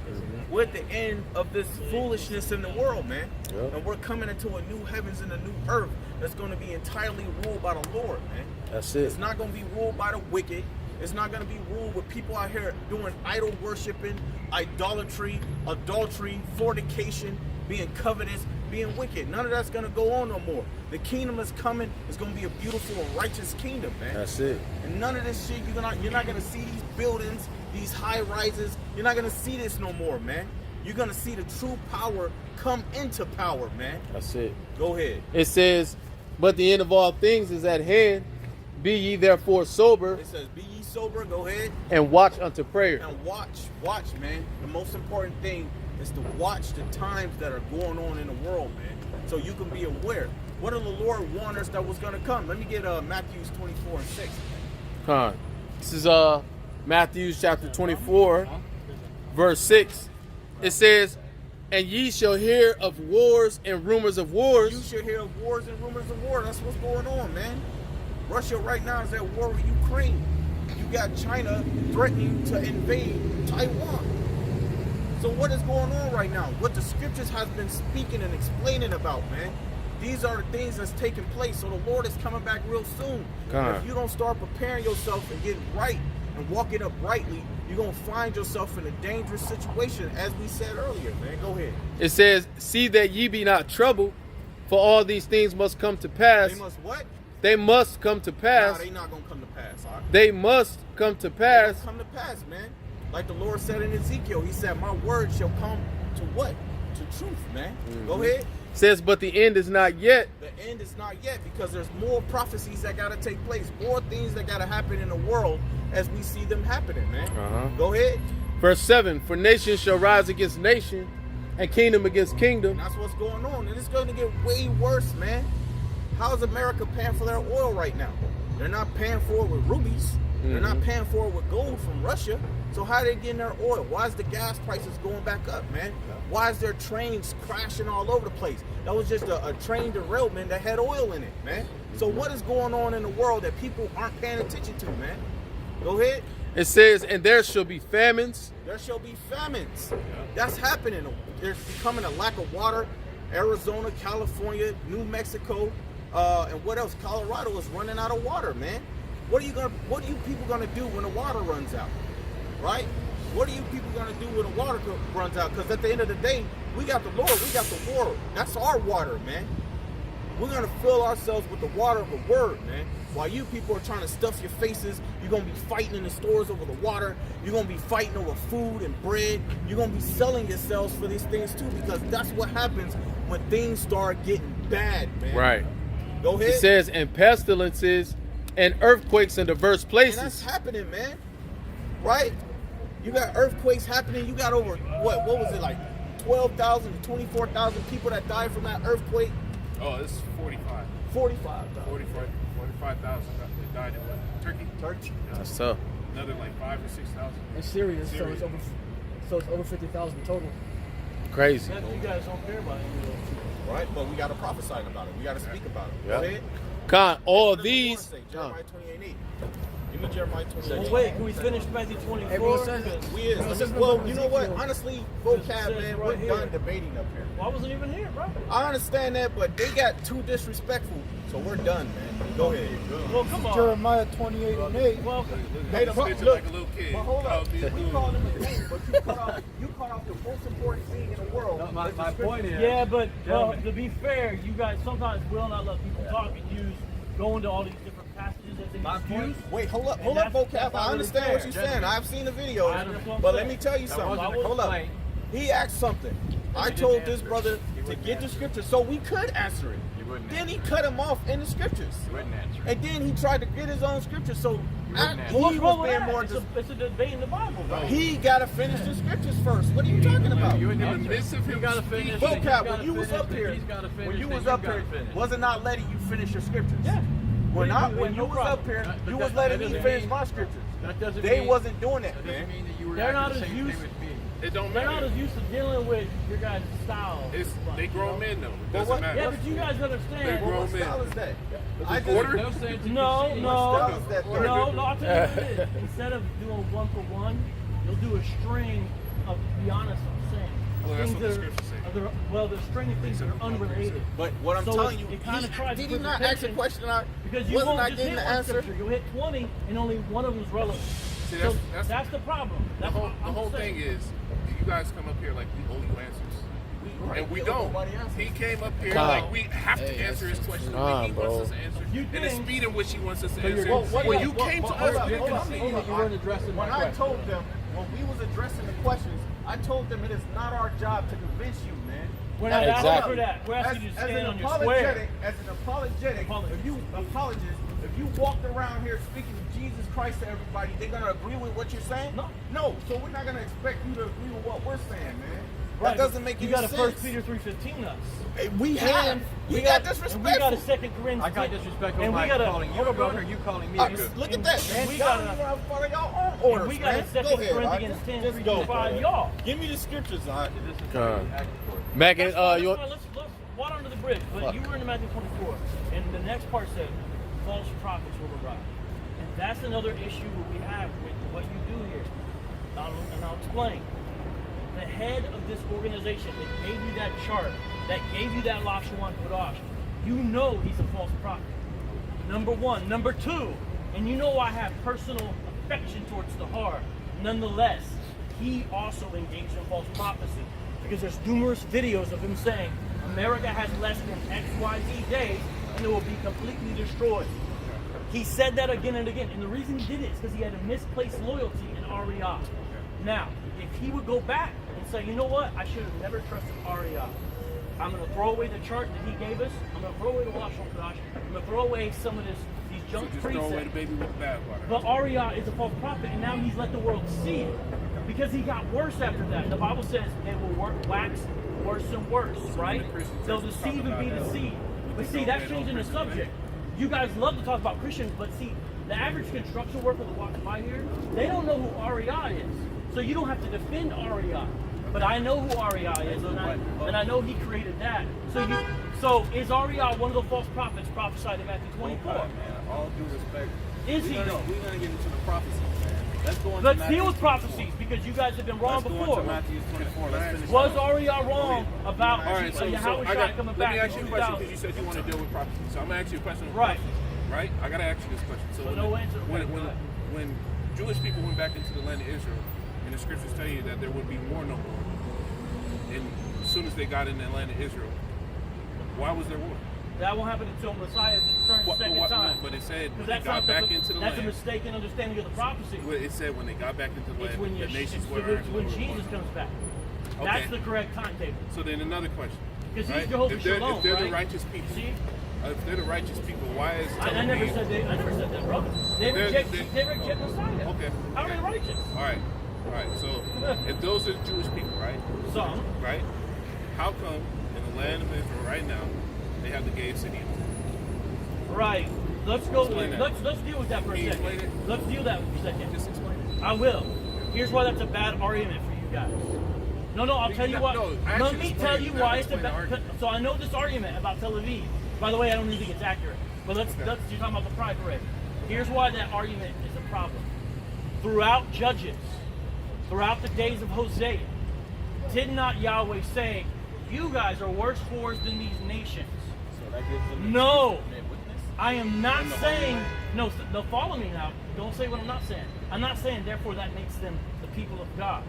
We're at the end of this foolishness in the world, man. Yep. And we're coming into a new heavens and a new earth that's going to be entirely ruled by the Lord, man. That's it. It's not going to be ruled by the wicked. It's not going to be ruled with people out here doing idol worshiping, idolatry, adultery, fornication, being covetous, being wicked. None of that's going to go on no more. The kingdom is coming. It's going to be a beautiful and righteous kingdom, man. That's it. And none of this shit, you're not going to see these buildings, these high rises. You're not going to see this no more, man. You're going to see the true power come into power, man. That's it. Go ahead. It says, but the end of all things is at hand. Be ye therefore sober It says, be ye sober. Go ahead. and watch unto prayer. And watch, man. The most important thing is to watch the times that are going on in the world, man. So you can be aware. What did the Lord warn us that was going to come? Let me get Matthew 24 and 6. This is Matthew chapter 24, verse 6. It says, and ye shall hear of wars and rumors of You wars. should hear of wars and rumors of war. That's what's going on, man. Russia right now is at war with Ukraine. You got China threatening to invade Taiwan. So what is going on right now? What the scriptures has been speaking and explaining about, man. These are the things that's taking place. So the Lord is coming back real soon. God. If you don't start preparing yourself and getting right and walking uprightly, you're going to find yourself in a dangerous situation, as we said earlier, man. Go ahead. It says, see that ye be not troubled, For all these things must come to pass. They must what? They must come to Nah, pass. they not gonna come to pass. All right? They must come to They pass. come to pass, man. Like the Lord said in Ezekiel, he said, my word shall come to what? To truth, man. Go ahead. Says, but the end is not yet. The end is not yet because there's more prophecies that got to take place, more things that got to happen in the world as we see them happening, man. Go ahead. Verse 7, for nation shall rise against nation, and kingdom against kingdom. And that's what's going on. And it's going to get way worse, man. How's America paying for their oil right now? They're not paying for it with rubies. They're not paying for it with gold from Russia. So how are they getting their oil? Why is the gas prices going back up, man? Why is their trains crashing all over the place? That was just a train derailment that had oil in it, man. So what is going on in the world that people aren't paying attention to, man? Go ahead. It says, and there shall be famines. There shall be famines. That's happening. There's becoming a lack of water. Arizona, California, New Mexico, and what else? Colorado is running out of water, man. What are you people gonna do when the water runs out? Right? What are you people gonna do when the water runs out? Because at the end of the day, we got the Lord, we got the word. That's our water, man. We're gonna fill ourselves with the water of the word, man. While you people are trying to stuff your faces, you're gonna be fighting in the stores over the water. You're gonna be fighting over food and bread. You're gonna be selling yourselves for these things too, because that's what happens when things start getting bad, man. Right. Go ahead. It says, and pestilences and earthquakes in diverse And places. that's happening, man. Right? You got earthquakes happening. You got over, what was it, like 12,000 to 24,000 people that died from that earthquake? Oh, this is 45. 45,000. 45,000 that died in what? Turkey? Yeah. That's tough. Another like 5,000 or 6,000. In Syria, so Syria. it's over 50,000 total. Crazy. That you guys don't care about any of those people. Right? But we got to prophesy about it. We got to speak about it. Yeah. Go ahead. Con, all What does the Lord these. say? Jeremiah 28:8. Give me Jeremiah 28:8. Well, wait, can we finish Matthew 24? Everyone says it. We is. Well, Well, you know what? Honestly, vocab, says man, right we're here. done debating up here. Well, I wasn't even here, bro. I understand that, but they got too disrespectful. So we're done, man. Go ahead. Well, come on. Jeremiah 28:8. Well, Hey, Look, look, like a little kid. but hold up. I'll be a We little- call him a king, but you cut off the most important thing in the world. My point is, yeah, but well, gentlemen. to be fair, you guys sometimes will not let people talk and go into all these different passages that they My use. point- Wait, hold up, And that's vocab. not I really understand what fair. you're saying. I've seen the video, I understand. but let me tell you That something. wasn't a Hold up. complaint. He asked something. I didn't told this answer. brother He to wouldn't get the answer. scripture so we could answer it. You wouldn't Then he answer. cut him off in the scriptures. You wouldn't answer. And then he tried to get his own scripture. So wouldn't answer. he Well, what's was wrong with being that? more. It's a debate in the Bible, bro. He got to finish the scriptures first. What are you talking about? You In wouldn't the midst answer. of him gotta speaking, finish. Vocab, when you was up here, He's got to finish. when you then was you up gotta here, finish. was it not letting you finish your scriptures? Yeah. When Yeah, when no you was problem. up here, But you that- was letting that me doesn't finish mean- my scriptures. That doesn't They mean, wasn't doing that, That man. doesn't mean that you were They're not acting the as same used- thing with me. It don't They're matter. not as used to dealing with your guys' style. It's, they grown men though. It But doesn't what- matter. Yeah, but you guys They understand. grown What men. style is that? I just, Order? No sense in No, conceding. no, What style is that, though? no. I'll tell you what it is. Instead of doing one for one, you'll do a string of, to be honest, I'm saying. Well, that's things what the that are- scriptures say. well, there's a string of things that are unrelated. But what I'm So telling you, it kinda tries did to he not put ask a attention- question? Because you Wasn't won't I just getting hit the one answer? scripture. You'll hit 20 and only one of them's relevant. See, So that's that's the problem. the That's whole, what the I'm whole saying. thing is, you guys come up here like we owe you answers. And we don't. He came up here Kyle. like we have to answer his question the way he bro. wants us to answer, You and the think- speed in which he wants us to you're answer. gonna- When you came to hold us, up, we hold didn't up, concede. hold up. You weren't addressing When my I question. told them, when we was addressing the questions, I told them it is not our job to convince you, man. We're not Exactly. asking for that. We're asking you to stand on your square. As an apologetic, if you walked around here speaking Jesus Christ to everybody, they're gonna agree with what you're saying? No. No. So we're not gonna expect you to agree with what we're saying, man. Right, That doesn't make you any got a sense. 1 Peter 3:15 us. Hey, we And have. we We got and we got a disrespectful. 2 Corinthians. I got disrespectful and by we got a calling you hold a on, goat, brother. or you calling me Uh, a goat. Look at that, man. we Y'all got don't a- even have to follow y'all own And orders, we got man. a 2 Go ahead, Corinthians Art. 10, Just 3 go, through 5. bro. Y'all. Give me the scriptures, Art. This is God. acting for it. Mac, That's fine, you. let's water under the bridge. But you were in Matthew 24, and the next part said, false prophets will arise. And that's another issue we have with what you do here. And I'll explain. The head of this organization that gave you that chart, that gave you that Lashawan Kodash, you know he's a false prophet. Number one. Number two, and you know I have personal affection towards the heart. Nonetheless, he also engaged in false prophecy because there's numerous videos of him saying, I'm America has less than XYZ days and it will be completely destroyed. He said that again and again. And the reason he did it is because he had a misplaced loyalty in REI. Now, if he would go back and say, you know what, I should have never trusted REI. I'm going to throw away the chart that he gave us. I'm going to throw away the Wash on Kodash. I'm going to throw away some of these junk Just throw away the precepts. baby with the bathwater. But REI is a false prophet, and now he's let the world see it. Because he got worse after that. The Bible says they will wax worse and worse, right? They'll deceive and be deceived. But see, that's changing the subject. You guys love to talk about Christians, but see, the average construction worker that walks by here, they don't know who REI is. So you don't have to defend REI. But I know who REI is, and I know he created that. So is REI one of the false prophets prophesied in Matthew 24? Man, all due respect. Is he though? We're gonna get into the prophecies, man. Let's go into Let's Matthew deal with 24. prophecies because you guys have been wrong Let's before. go into Matthew 24. Let's finish Was that. REI wrong about All right, so Yahweh I got. coming Let back me ask you in a question 2000? because you said you want to deal with prophecy. So I'm gonna ask you a question. On Right. prophecy, right. I gotta ask you this question. So But no answer. when Jewish people went back into the land of Israel, and the scriptures tell you that there would be war no more, and as soon as they got in the land of Israel, why was there war? That won't happen until Messiah returns the second time. No, but it said Because when they got back into the that's land. a mistaken understanding of the prophecy. Well, it said when they got back into the It's land, when, the nations were it's when Jesus comes back. That's Okay. the correct timetable. So then another question. Because right? he's Jehovah if they're, Shalom, if they're right? the righteous people, See? if they're the righteous people, why is I never said that, brother. They reject Messiah. Okay. How are they righteous? All right. So if those are Jewish people, right? Some. Right? How come in the land of Israel right now they have the gayest city? Right. Let's go. Explain that. Let's deal with that for a Can you second. explain it? Let's deal that for a second. Just explain it. I will. Here's why that's a bad argument for you guys. No, I'll tell you what. Let me tell you why it's a bad. So I know this argument about Tel Aviv. By the way, I don't even think it's accurate. But you're talking about the pride parade. Here's why that argument is a problem. Throughout Judges, throughout the days of Hosea, did not Yahweh say, "You guys are worse whores than these nations"? So that gives them No. I am not saying, no, follow me now. Don't say what I'm not saying. I'm not saying, therefore, that makes them the people of God.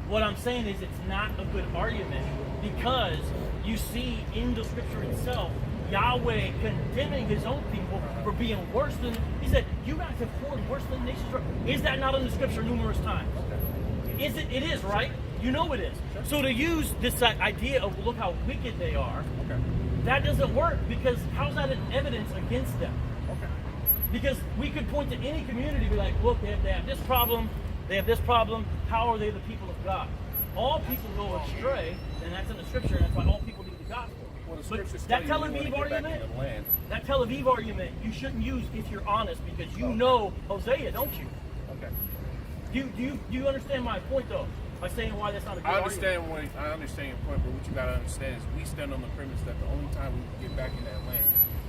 What I'm saying is it's not a good argument because you see in the scripture itself, Yahweh condemning his own people for being worse than, he said, you guys have whored worse than nations. Is that not in the scripture numerous times? Is it? It is, right? You know it is. So to use this idea of look how wicked they are, that doesn't work because how's that an evidence against them? Because we could point to any community and be like, look, they have this problem, they have this problem, how are they the people of God? All people go astray, and that's in the scripture, and that's why all people need the gospel. Well, the But scriptures that tell Tel you when Aviv they get back argument, in the land. that Tel Aviv argument, you shouldn't use if you're honest because you know Hosea, don't you? Okay. Do you understand my point though? By saying why that's not a good I argument. understand your point, but what you gotta understand is we stand on the premise that the only time we can get back in that land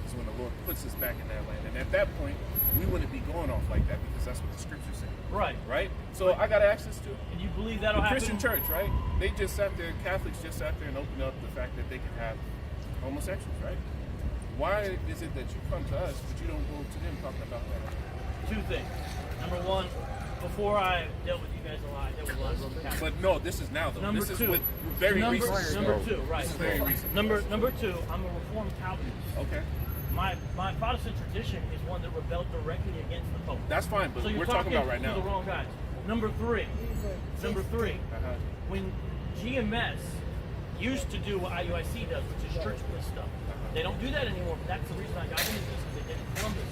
is when the Lord puts us back in that land, and at that point we wouldn't be going off like that because that's what the scriptures say. Right. Right. So I gotta ask this too. And you believe that'll The happen? Christian church, right? They just sat there. Catholics just sat there and opened up the fact that they can have homosexuals, right? Why is it that you come to us but you don't go to them talking about that? Two things. Number one, before I dealt with you guys a lot, I dealt with a lot of Roman Catholics. But no, this is now though. Number this two. is very number, recent. Number two, right. This is very recent. Number two, I'm a Reformed Calvinist. Okay. My Protestant tradition is one that rebelled directly against the Pope. That's fine, but So you're we're talking about right to now. the wrong guys. Number three, Uh-huh. when GMS used to do what IUIC does, which is church split stuff. They don't do that anymore, but that's the reason I got into this, because they did in Columbus.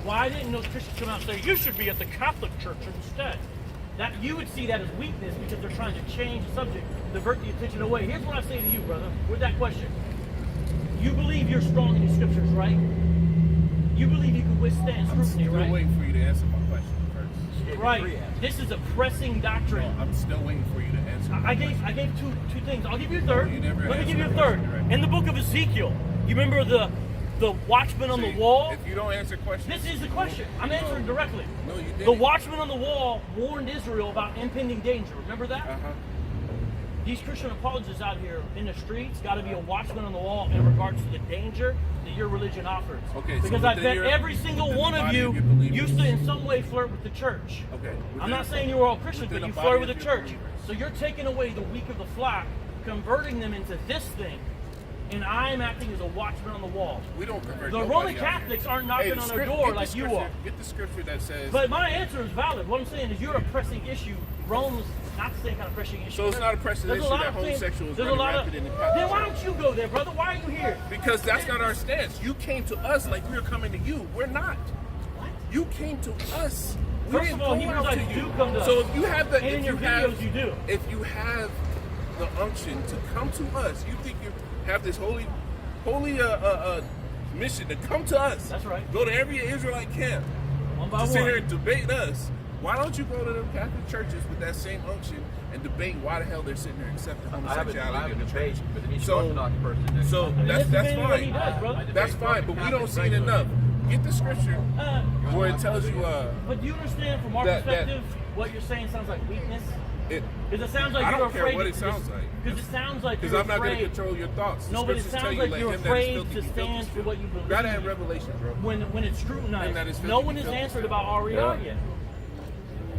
Why didn't those Christians come out and say, you should be at the Catholic Church instead? That you would see that as weakness because they're trying to change the subject, divert the attention away. Here's what I say to you, brother, with that question. You believe you're strong in the scriptures, right? You believe you can withstand I'm scrutiny, still right? waiting for you to answer my question first. Right. This is a pressing doctrine. I'm still waiting for you to answer. I gave two things. I'll give you a third. You never Let me give you a answered the third. question, right? In the book of Ezekiel, you remember the watchman on the wall? If you don't answer questions, This is the question. I'm answering directly. No, you didn't. The watchman on the wall warned Israel about impending danger. Remember that? Uh-huh. These Christian apologists out here in the streets got to be a watchman on the wall in regards to the danger that your religion offers. Okay, so because I within bet your- every single within one the of body you of your believers. used to in some way flirt with the church. Okay. I'm not saying you were all Christians, within but you the body flirt with of the your church. believers. So you're taking away the weak of the flock, converting them into this thing, and I'm acting as a watchman on the wall. We don't convert The nobody Roman out here. Catholics aren't knocking the on their script- door get the like you scripture- are. Get the scripture that says. But my answer is valid. What I'm saying is you're a pressing issue. Rome's not the same kind of pressing issue. So it's not a pressing There's issue lot that of things- homosexuals there's a running lot of- rampant in the Catholic Then why Church. don't you go there, brother? Why are you here? Because that's not our stance. You came to us like we were coming to you. We're not. What? You came to us. We First didn't of all, go Hebrews out like to do you. come to us. So if you have the, And in if your you have, videos you do. if you have the unction to come to us, you think you have this holy mission to come to us. That's right. Go to every Israelite camp One by to sit one. here and debate us. Why don't you go to the Catholic churches with that same unction and debate why the hell they're sitting there accepting I have homosexuality a in the debate church? with an Eastern So- Orthodox person next So month. that's debating what he fine. does, brother. That's fine, but we don't see it enough. Get the scripture where it tells you But do you understand from our that- perspective what you're saying sounds like weakness? it. Because it sounds like I you're don't afraid. care what it sounds like. Because it sounds like Because you're I'm not going to afraid. control your thoughts. The No, but it scriptures tell sounds you, like let you're him that is afraid filthy to be filthy stand for still. what you believe. Gotta have revelation, bro. When it's And scrutinized, that is no filthy one be has filthy answered still. about RER yet.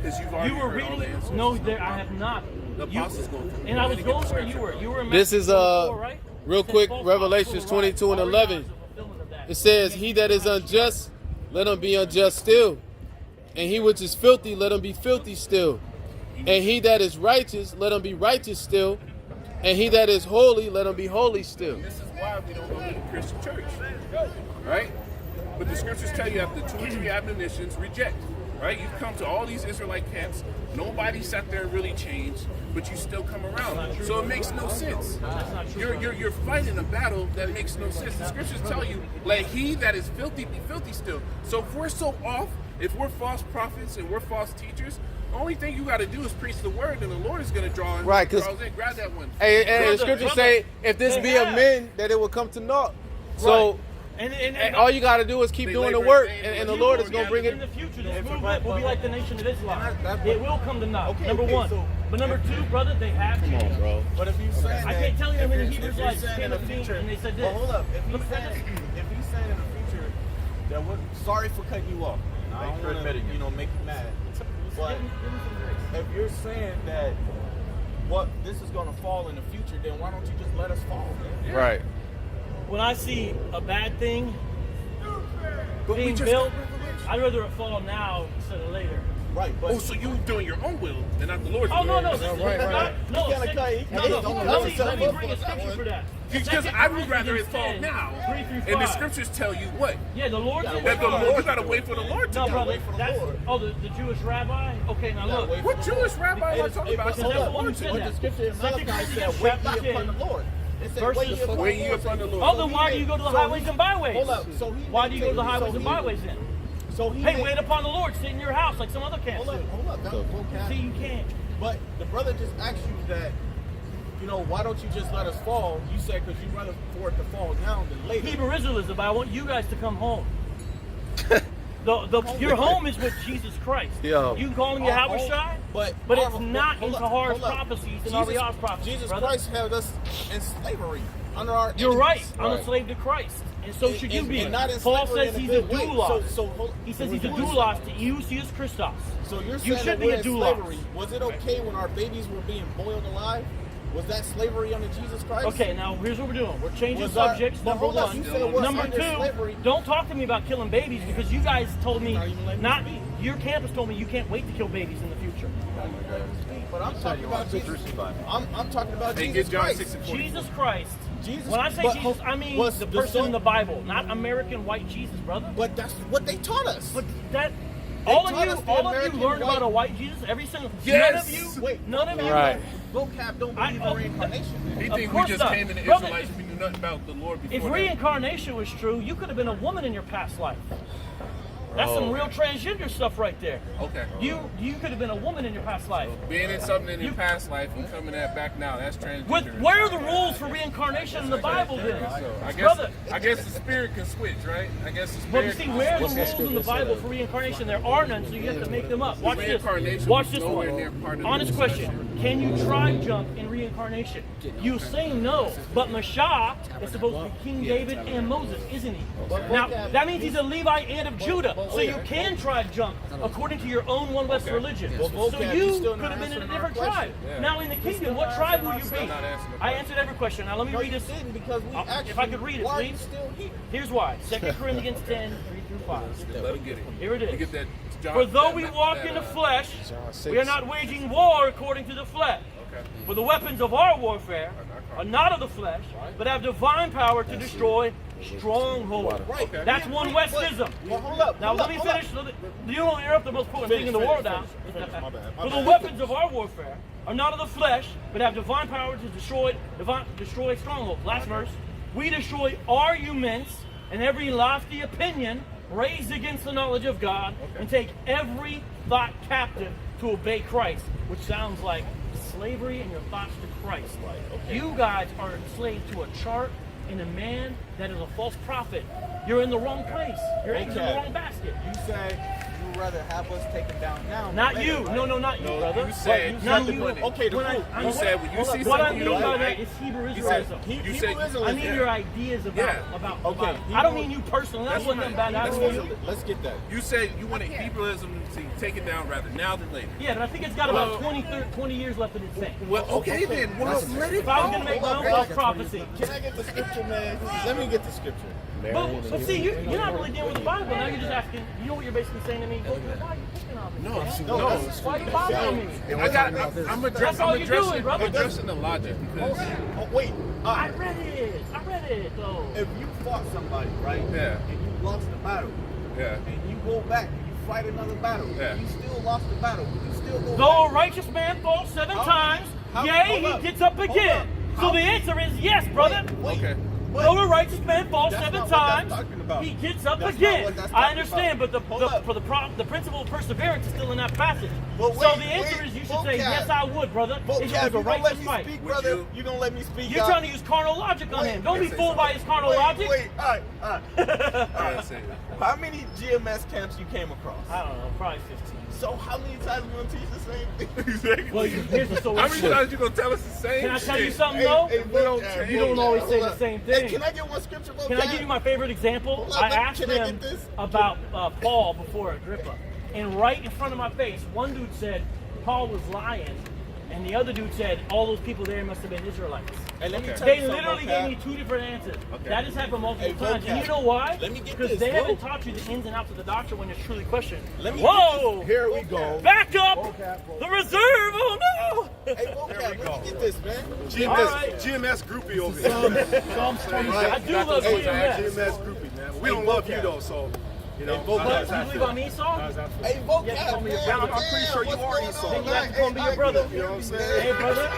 Because you've already You were heard all reading. the answers. No, there, I have not. The apostles go through. And I was Get going the where you scripture. were. You were in This is Matthew 24, right? real It says quick, false Revelations gospel will rise. 22 and RER is 11. a fulfillment of that. It says, "He that is unjust, let him be unjust still, and he which is filthy, let him be filthy still, and he that is righteous, let him be righteous still, and he that is holy, let him be holy still." This is why we don't go to the Christian church, right? But the scriptures tell you after 2 or 3 admonitions, reject, right? You've come to all these Israelite camps. Nobody sat there and really changed, but you still come around. So it makes no sense. You're fighting a battle that makes no sense. The scriptures tell you, let he that is filthy be filthy still. So if we're so off, if we're false prophets and we're false teachers, the only thing you got to do is preach the word, and the Lord is going to draw in. Right, 'cause- draws in. Grab that one. Hey, Brother, the scriptures brother, say, "If this they be have. of men, that it will come to naught." So And all you got to do is keep They doing the labor work, in vain, and the you Lord will is going to bring in it. the future, this movement will be like the Nation of Islam. that's It will come to naught. Okay, Number okay, one. so- But number two, brother, they have Come on, bro. But if you saying I that, can't tell you how if many you're- Hebrews if you're like saying came in the up to me future, and they said this. Well, hold up. If Let me say this. he's saying in the future that we're sorry for cutting you off. I Thanks don't for wanna, admitting it. make you mad. But if you're saying that what this is going to fall in the future, then why don't you just let us fall, man? Right. When I see a bad thing But we being just built, got revelation. I'd rather it fall now instead of later. Right, but Oh, so you doing your own will and not the Lord's Oh, will? no, this is not, no, He gotta sit- cut- he no, can't- no, don't let hold me himself bring a up for that scripture one. for that. Because Second I would rather it Corinthians fall 10, now. 3 through And the 5. scriptures tell you what? Yeah, the Lord said That the it's Lord, you gotta wait for the Lord to No, come. brother, wait for the that's Lord. The Jewish rabbi. Okay, now look. wait What Jewish rabbi am I talking about? Because It's that's the the one who Lord said to But that. the scripture in Second Malachi said, Corinthians wait chapter ye upon 10. the Lord. It said, Verses- wait ye upon Wait the ye Lord. upon the Lord. Oh, then why do you go to the So highways he- and byways? Hold up. So he Why do you go to the so highways he- and byways then? So he Hey, made- wait upon the Lord. Sit in your house like some other camps Hold do. up. That was vocab. See, you can't. But the brother just asked you that, why don't you just let us fall? You said because you'd rather for it to fall now than later. Hebrew Israelism, but I want you guys to come home. Your home is with Jesus Christ. Yo. You can call him Our Yahweh home- Shai, but it's not in hold up, Tahar's hold up. prophecies and Jesus- Ariah's prophecies, Jesus brother. Christ held us in slavery under our You're right. enemies. I'm a slave to Christ. And so should you be. And not in Paul slavery says in he's a good way. doulos. So He says he's a who is- doulos to Euseus Christos. So you're You saying should that be we're a in doulos. slavery. Was it okay when our babies were being boiled alive? Was that slavery under Jesus Christ? Okay, now here's what we're doing. We're changing Was our- subjects, but number hold up, one. you said it was Number under two, slavery. don't talk to me about killing babies because you guys told me Not even letting not. me speak. Your campus told me you can't wait to kill babies in the future. But I'm talking about Jesus. I'm talking about Hey, Jesus get John Christ. 6 and 44. Jesus Christ. Jesus- When I say but Jesus, I mean was the the person son- in the Bible, not American white Jesus, brother. But that's what they taught us. But that They all of taught you, us the all of you American learned about white- a white Jesus. Every single Yes. none of you. Wait, none of you. Right. Vocab don't believe in reincarnation. He Of think we course just not. came in the Brother, Israelites. We knew nothing about the Lord before If that. reincarnation was true, you could have been a woman in your past life. That's some real transgender stuff right there. Okay. You could have been a woman in your past life. Being in something in your You- past life and coming at back now, that's transgender. Where are the rules for reincarnation in the Bible then? So Brother, I guess the spirit can switch, right? I guess the well, you spirit. see, where are the rules in the Bible for reincarnation? There are none, so you have to make them up. Watch this. Reincarnation Watch was this nowhere near part one. of the Honest discussion. question. Can you tribe jump in reincarnation? You say no, but Messiah is supposed to be King David and Moses, isn't he? Now, that means he's a Levite and of Judah, so you can tribe jump according to your own One West religion. So you could have been in a different tribe. Now, in the kingdom, what tribe will you be? I answered every question. Now, let me read this. Because we If I could read it, why are you please. still here? Here's why. 2 Corinthians 10, 3 through 5. Let him get it. Here it You is. get that John, For though that- we walk that, in the flesh, we are 6. not waging war according to the flesh. Okay. For the weapons of our warfare are not of the flesh, but have divine power to destroy strongholds. Right. That's one Westism. Well, hold up. Now hold let up, me hold up. finish. You don't interrupt the most important thing in the Finish, world finish, now. finish. My bad, my For the bad. weapons of our warfare are not of the flesh, but have divine power to destroy strongholds. Last verse. We destroy arguments and every lofty opinion raised against the knowledge of God, and take every thought captive to obey Christ, which sounds like slavery in your thoughts to Christ. You guys are enslaved to a chart and a man that is a false prophet. You're in the wrong place. Your eggs in the wrong basket. You say you would rather have us taken down now. Not than you. later, right? No, not you, brother. You said not you you. wanted- Okay, the When proof. I'm- You said when you see what I something you mean don't by like, that is Hebrew you said Israelism. you said I need your ideas about Yeah. Okay, I don't mean you personally. That That's wasn't fine. bad. I That's don't mean fine. you. Let's get that. You said you wanted Hebrewism to take it down rather now than later. Yeah, but I think it's got about 20 years left in its thing. Well, okay then. Well, let it If I was go. going to make my own false prophecy. Can I get the scripture, man? Let me get the scripture. But see, you're not really dealing with the Bible. Now you're just asking, you know what you're basically saying to me? Why are you picking on me? No. Why are you bothering me? I'm That's all you're doing, brother. I'm addressing the logic because Oh, wait. I read it, though. If you fought somebody, right? Yeah. And you lost the battle, yeah. and you go back and you fight another battle, Yeah. and you still lost the battle, would you still go Though a back? righteous man falls 7 How- times, how- yea, hold he up. gets up Hold again. up. So How- the answer is yes, brother. Okay. Though a righteous man falls That's 7 not what that's times, talking about. he gets up That's not again. what that's I talking understand, about. but Hold up. the principle of perseverance is still in that passage. But So wait, the answer wait, is you should say, vocab. yes, I would, brother. If it was Vocab, a you gonna let righteous me fight. speak, Would brother? you? You gonna let me speak? You're trying to use carnal logic on him. Don't be fooled by his carnal logic. Wait, all right. Yeah, say it. How many GMS camps you came across? I don't know, probably 15. So how many times you gonna teach the same thing? Exactly. Well, here's the so How many times you gonna tell us the same? Can I tell you shit? something, though? vocab, You don't vocab. always say Hold the up. same Hey, thing. can I get one scripture? Vocab? Can I give you my favorite example? Hold up, I asked can I him get this? about Paul before Agrippa. And right in front of my face, one dude said Paul was lying, and the other dude said all those people there must have been Israelites. Hey, let me tell They you something, literally vocab. gave me 2 different answers. Okay. That has happened multiple Hey, times. And vocab. you know why? Let me get Because this, they bro. haven't taught you the ins and outs of the doctrine when it's truly questioned. Let me Whoa! Here we go. Back up! The reserve! Oh no! Hey, vocab, let me get this, man. All right. GMS groupie over here. Psalms 20. I do love GMS. GMS groupie, man. We don't love you though, so you know. But you believe I'm Esau? Hey, vocab, Yeah, call me your man. brother. I'm pretty sure you What's are going Esau. on, Then you have to man? call me your brother. You know what I'm saying? Hey brother,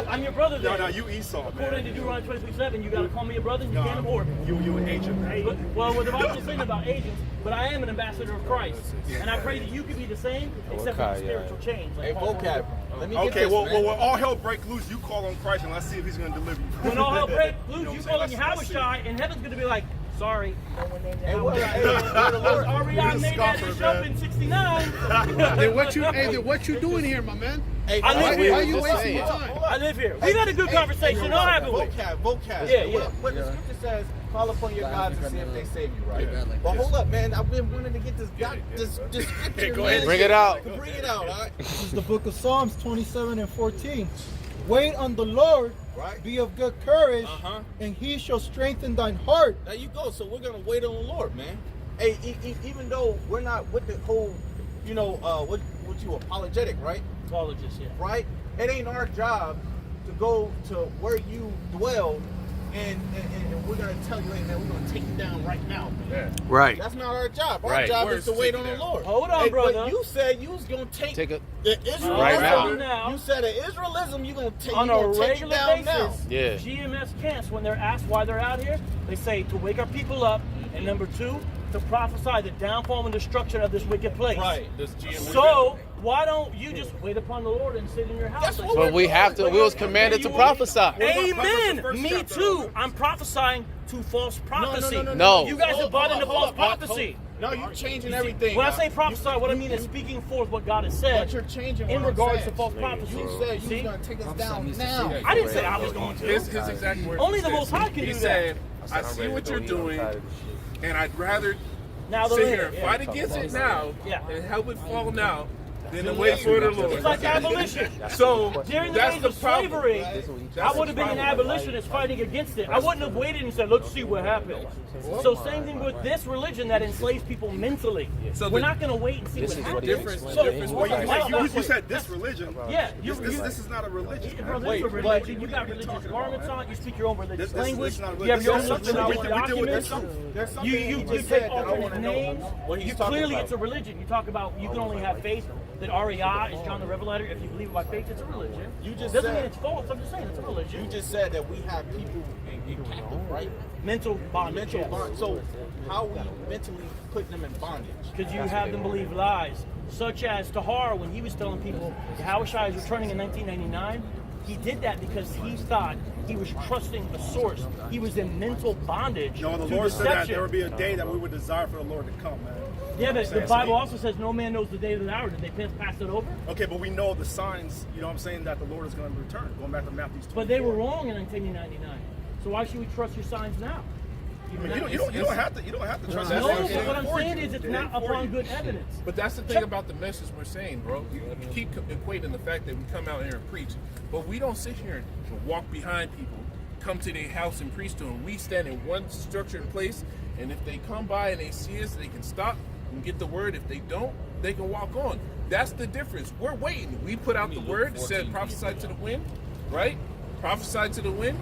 I'm your brother then. No, you Esau, According to man. Deuteronomy 23:7, you gotta call me your brother and you can't abort me. You an agent, man. But, well, what the Bible is saying about agents, but I am an ambassador of Christ. And I pray that you can be the same, except for the spiritual change. Like Hey, Paul vocab. Let me get Okay, this, well, man. when all hell break loose, you call on Christ and let's see if he's going to deliver you. When all hell breaks You know loose, what you I'm call on saying? Yahweh Let's see. Shai, and heaven's gonna be like, sorry, no one named Hey, Yahweh what- Shai. hey, where the Lord- Ariana made that Scoffer, ish up man. in 69. Then what you doing here, my man? Hey, I live here. Why you wasting your time? I live here. We've had a good conversation, all haven't we? vocab. Yeah, yeah. What the scripture says, call upon your gods and see if they save you, right? But hold up, man. I've been wanting to get this scripture. Go ahead. man. Bring it out. Bring it out, all right? This is the book of Psalms 27 and 14. Wait on the Lord, Right. be of good courage, Uh-huh. and he shall strengthen thine heart. There you go. So we're gonna wait on the Lord, man. Hey, even though we're not with the whole, what you apologetic, right? Apologists, yeah. Right? It ain't our job to go to where you dwell, and we're gonna tell you, hey man, we're gonna take you down right now. Man. Right. That's not our job. Our Right. job Where's is to wait take on you the down? Lord. Hold on, Hey, brother. But you said you was gonna take Take it the Israelism. Right now. You said the Israelism. You gonna take On you a gonna take you regular down now. basis, Yeah. GMS camps, when they're asked why they're out here, they say to wake our people up, and number 2, to prophesy the downfall and destruction of this wicked place. Right. So why don't you just wait upon the Lord and sit in your house? That's what But we have to. We was commanded to prophesy. Amen. First Me chapter. too. I'm prophesying to false prophecy. no. You guys have bought into Hold false up, prophecy. No, you're changing everything. When I say prophesy, what I mean is speaking forth what God has said But you're changing in what I'm regards to saying. false prophecy. You said you See? was going to take us down now. I didn't say I was going to. His exact words. Only he the said. Most High can He do that. said, I see what you're doing, and I'd rather Now the sit land, here and fight against it now Yeah. and help it fall now than to wait for the Lord. It's like abolition. So During the that's days the of problem. slavery, That's I would have been an the problem. abolitionist fighting against it. I wouldn't have waited and said, let's see what happens. So same thing with this religion that enslaves people mentally. So We're the- not going to wait and see what happens. difference- So, the difference- Well, Well, you said this religion. yeah, This is not a religion. Bro, this is a religion. You got religious garments on. You speak your own religious This is language. not You have your own religious. religious There's something- documents. There's something You he just take said that I alternate wanna know names. what he's You talking clearly about. it's a religion. You talk about you can only have faith. That Ariah is John the Revelator. If you believe it by faith, it's a religion. You just doesn't said- mean it's false. I'm just saying it's a religion. You just said that we have people in captive, right? Mental bondage. Mental bondage. So how we mentally putting them in bondage? Because you have them believe lies, such as Tahar when he was telling people Yahushua is returning in 1999. He did that because he thought he was trusting the source. He was in mental bondage. No, the to Lord said that deception. there would be a day that we would desire for the Lord to come, man. Yeah, but the Bible also says no man knows the day or the hour. Did they pass it over? Okay, but we know the signs, you know what I'm saying, that the Lord is going to return. Going back to Matthew 24. But they were wrong in 1999. So why should we trust your signs now? I mean, you don't have to trust No, that. but what I'm saying is it's not upon good evidence. But that's the thing about the message we're saying, bro. You keep equating the fact that we come out here and preach, but we don't sit here and walk behind people, come to their house and preach to them. We stand in one structured place, and if they come by and they see us, they can stop and get the word. If they don't, they can walk on. That's the difference. We're waiting. We put out the word, said prophesy to the wind, right? Prophesy to the wind,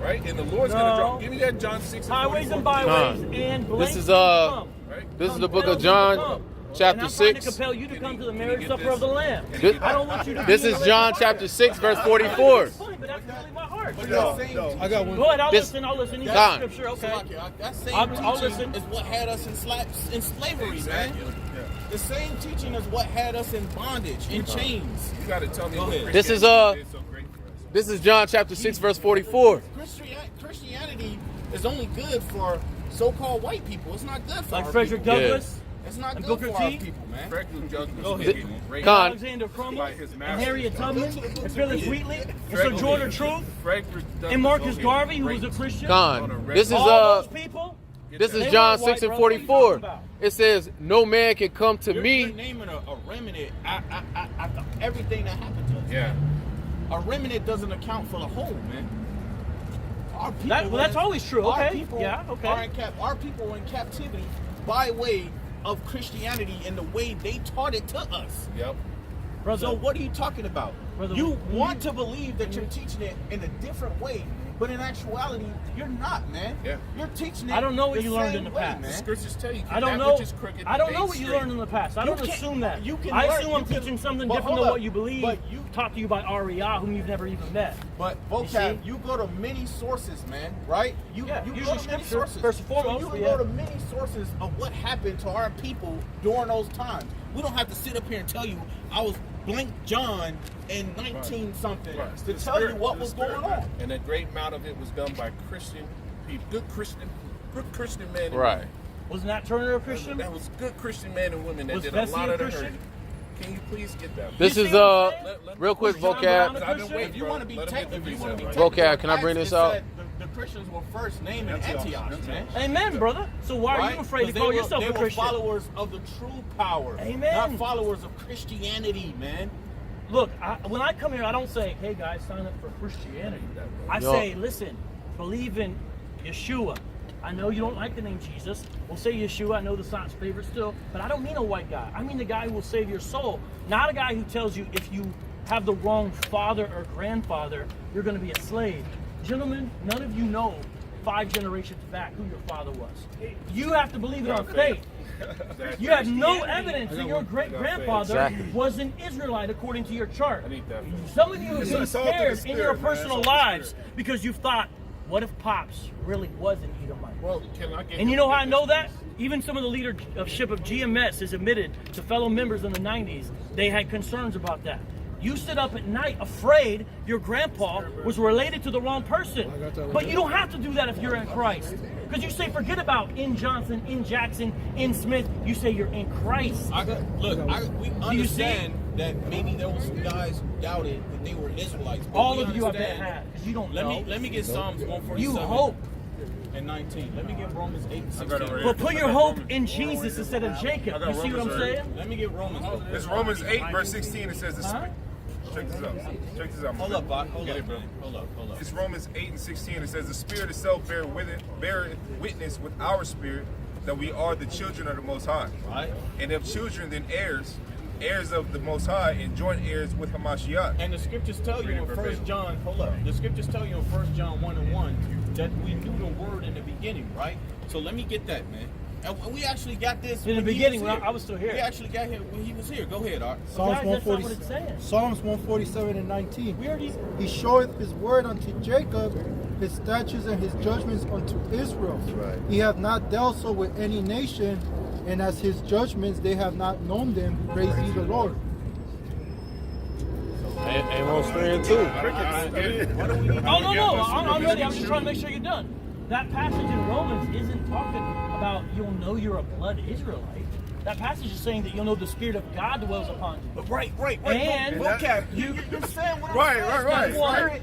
right? And the Lord's going to drop. Give me that John 6 and Highways 44. and byways and blank This is come. this is the book Compel of you to John, come. chapter And I'm trying to 6. compel you to come to the marriage get supper this? of the Lamb. This- I don't want you to. This be is in John the chapter 6, verse 44. That's fine, but that's really my heart. No. I got one. Go ahead, I'll This- listen. I'll listen. You Don. got scripture, okay? That same I'll teaching listen. is what had us in slavery, man. The same teaching is what had us in bondage, in chains. You got to tell me what ahead. This is, Christianity is so great for us. This is John chapter 6, verse 44. Christianity is only good for so-called white people. It's not good for Like our Frederick people. Douglass, It's not and good Booker for our T? people, man. Frederick Douglass Go was ahead. getting raped Con. Alexander Crummell, by his and master. Harriet Tubman, and Phyllis Wheatley, and Frederick- Sojourner Truth, Frederick Douglass and Marcus was Garvey, who getting was a raped. Christian. Con. This is All those people. this They is John weren't white, 6 and bro. What are you 44. talking about? It says, "No man can come to You're me." naming a remnant after everything that happened to us. Yeah. A remnant doesn't account for the whole, man. Our people, That's always true. Our Okay. people Yeah. Okay. are our people are in captivity by way of Christianity and the way they taught it to us. Yep. Brother, So what are you talking about? Brother, You we- want to believe that you're teaching it in a different way, but in actuality, you're not, man. Yeah. You're teaching it. I don't know what the you learned same in the way, past. The man. scriptures tell you. I don't that know. which is crooked, I don't know made what you straight. learned in the past. I You don't can't- assume that. you can I learn- assume you I'm can- teaching something but different hold than up. what you believe. But you- taught to you by Ariah, whom you've never even met. But You see? vocab, you go to many sources, man, right? You Yeah, you usually go to many scripture, sources. first and foremost, so you yeah. go to many sources of what happened to our people during those times. We don't have to sit up here and tell you I was blank John in 19 something Right. to The tell you spirit- what the was spirit, going on. And a great amount of it was done by Christian people, good Christian men. And Right. women. Wasn't that Turner a Christian? That was good Christian men and women that Was did Bessie a lot a of the Christian? hurting. Can you please get that? This You is see what I'm saying? real quick Was John vocab. Brown a I've been Christian? waiting. If you want to be Let him get the technical, if you want to be reset, technical, Vocab, can I bring Acts, this it out? said The Christians were first named in Antioch, man. Amen, brother. So why are Right? you afraid to 'Cause call they yourself were, a they Christian? were followers of the true power. Amen. Not followers of Christianity, man. Look, when I come here, I don't say, "Hey guys, sign up for Christianity." I No. say, "Listen, believe in Yeshua." I know you don't like the name Jesus. We'll say Yeshua. I know that's not his favorite still, but I don't mean a white guy. I mean the guy who will save your soul, not a guy who tells you if you have the wrong father or grandfather, you're going to be a slave. Gentlemen, none of you know 5 generations back who your father was. You have to believe it on faith. You have no evidence that your great-grandfather Exactly. was an Israelite according to your chart. I need that. Some of you have been It's all to the scared in spirit, your man. personal It's all to the lives because you thought, what if Pops really was an Edomite? Well, can I get And you know how I know that? Even some of the leadership of GMS has admitted to fellow members in the 90s they had concerns about that. You sit up at night afraid your grandpa was related to the wrong person. But you don't have to do that if you're in Christ. Because you say, forget about in Johnson, in Jackson, in Smith. You say you're in Christ. We understand that maybe there was some guys who doubted that they were Israelites. But all we of you have understand- been had. Because you don't know. Let me get Psalms 147. You hope. And 19. Let me get Romans 8 and 16. But put your hope in Jesus instead of Jacob. You see what I'm saying? Let me get Romans. It's Romans 8, verse 16. It says the Spirit. Check this out. Check this out. Hold up, Bach. Hold Get up, it, bro. man. Hold up. It's Romans 8 and 16. It says the Spirit itself beareth witness with our spirit that we are the children of the Most High. Right. And if children, then heirs, heirs of the Most High, and joint heirs with Hamashiach. And the scriptures tell you Read in it verbatim. 1 John, hold up. The scriptures tell you in 1 John 1 and 1 that we knew the word in the beginning, right? So let me get that, man. And we actually got this In the when he beginning, was when here. I was still here. We actually got here when he was here. Go ahead, Art. Psalms Guys, that's not what 140 it's saying. Psalms 147 and 19. We already. He showeth his word unto Jacob, his statutes and his judgments unto Israel. Right. He hath not dealt so with any nation, and as his judgments they have not known them. Praise ye the Lord. And Amos 3 and 2. Oh, no. I'm ready. I'm just trying to make sure you're done. That passage in Romans isn't talking about you'll know you're a blood Israelite. That passage is saying that you'll know the Spirit of God dwells upon you. Right. And Vocab. you- You're saying what I'm Right, saying. right.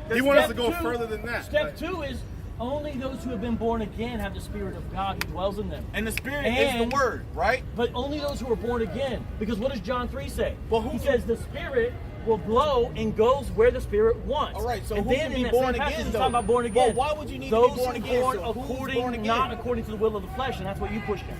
One. He wants us to Step go two- further than that. Step 2 is only those who have been born again have the Spirit of God who dwells in them. And the Spirit is And- the word, right? But only those who are born again. Because what does John 3 say? Well, He says the Spirit will blow and goes where the Spirit wants. All right, so and who then can in be that born same passage, again, he's though? talking about born again. Well, why would you need to those be born who again? Born So who's according, born again? not according to the will of the flesh, and that's what you pushed at.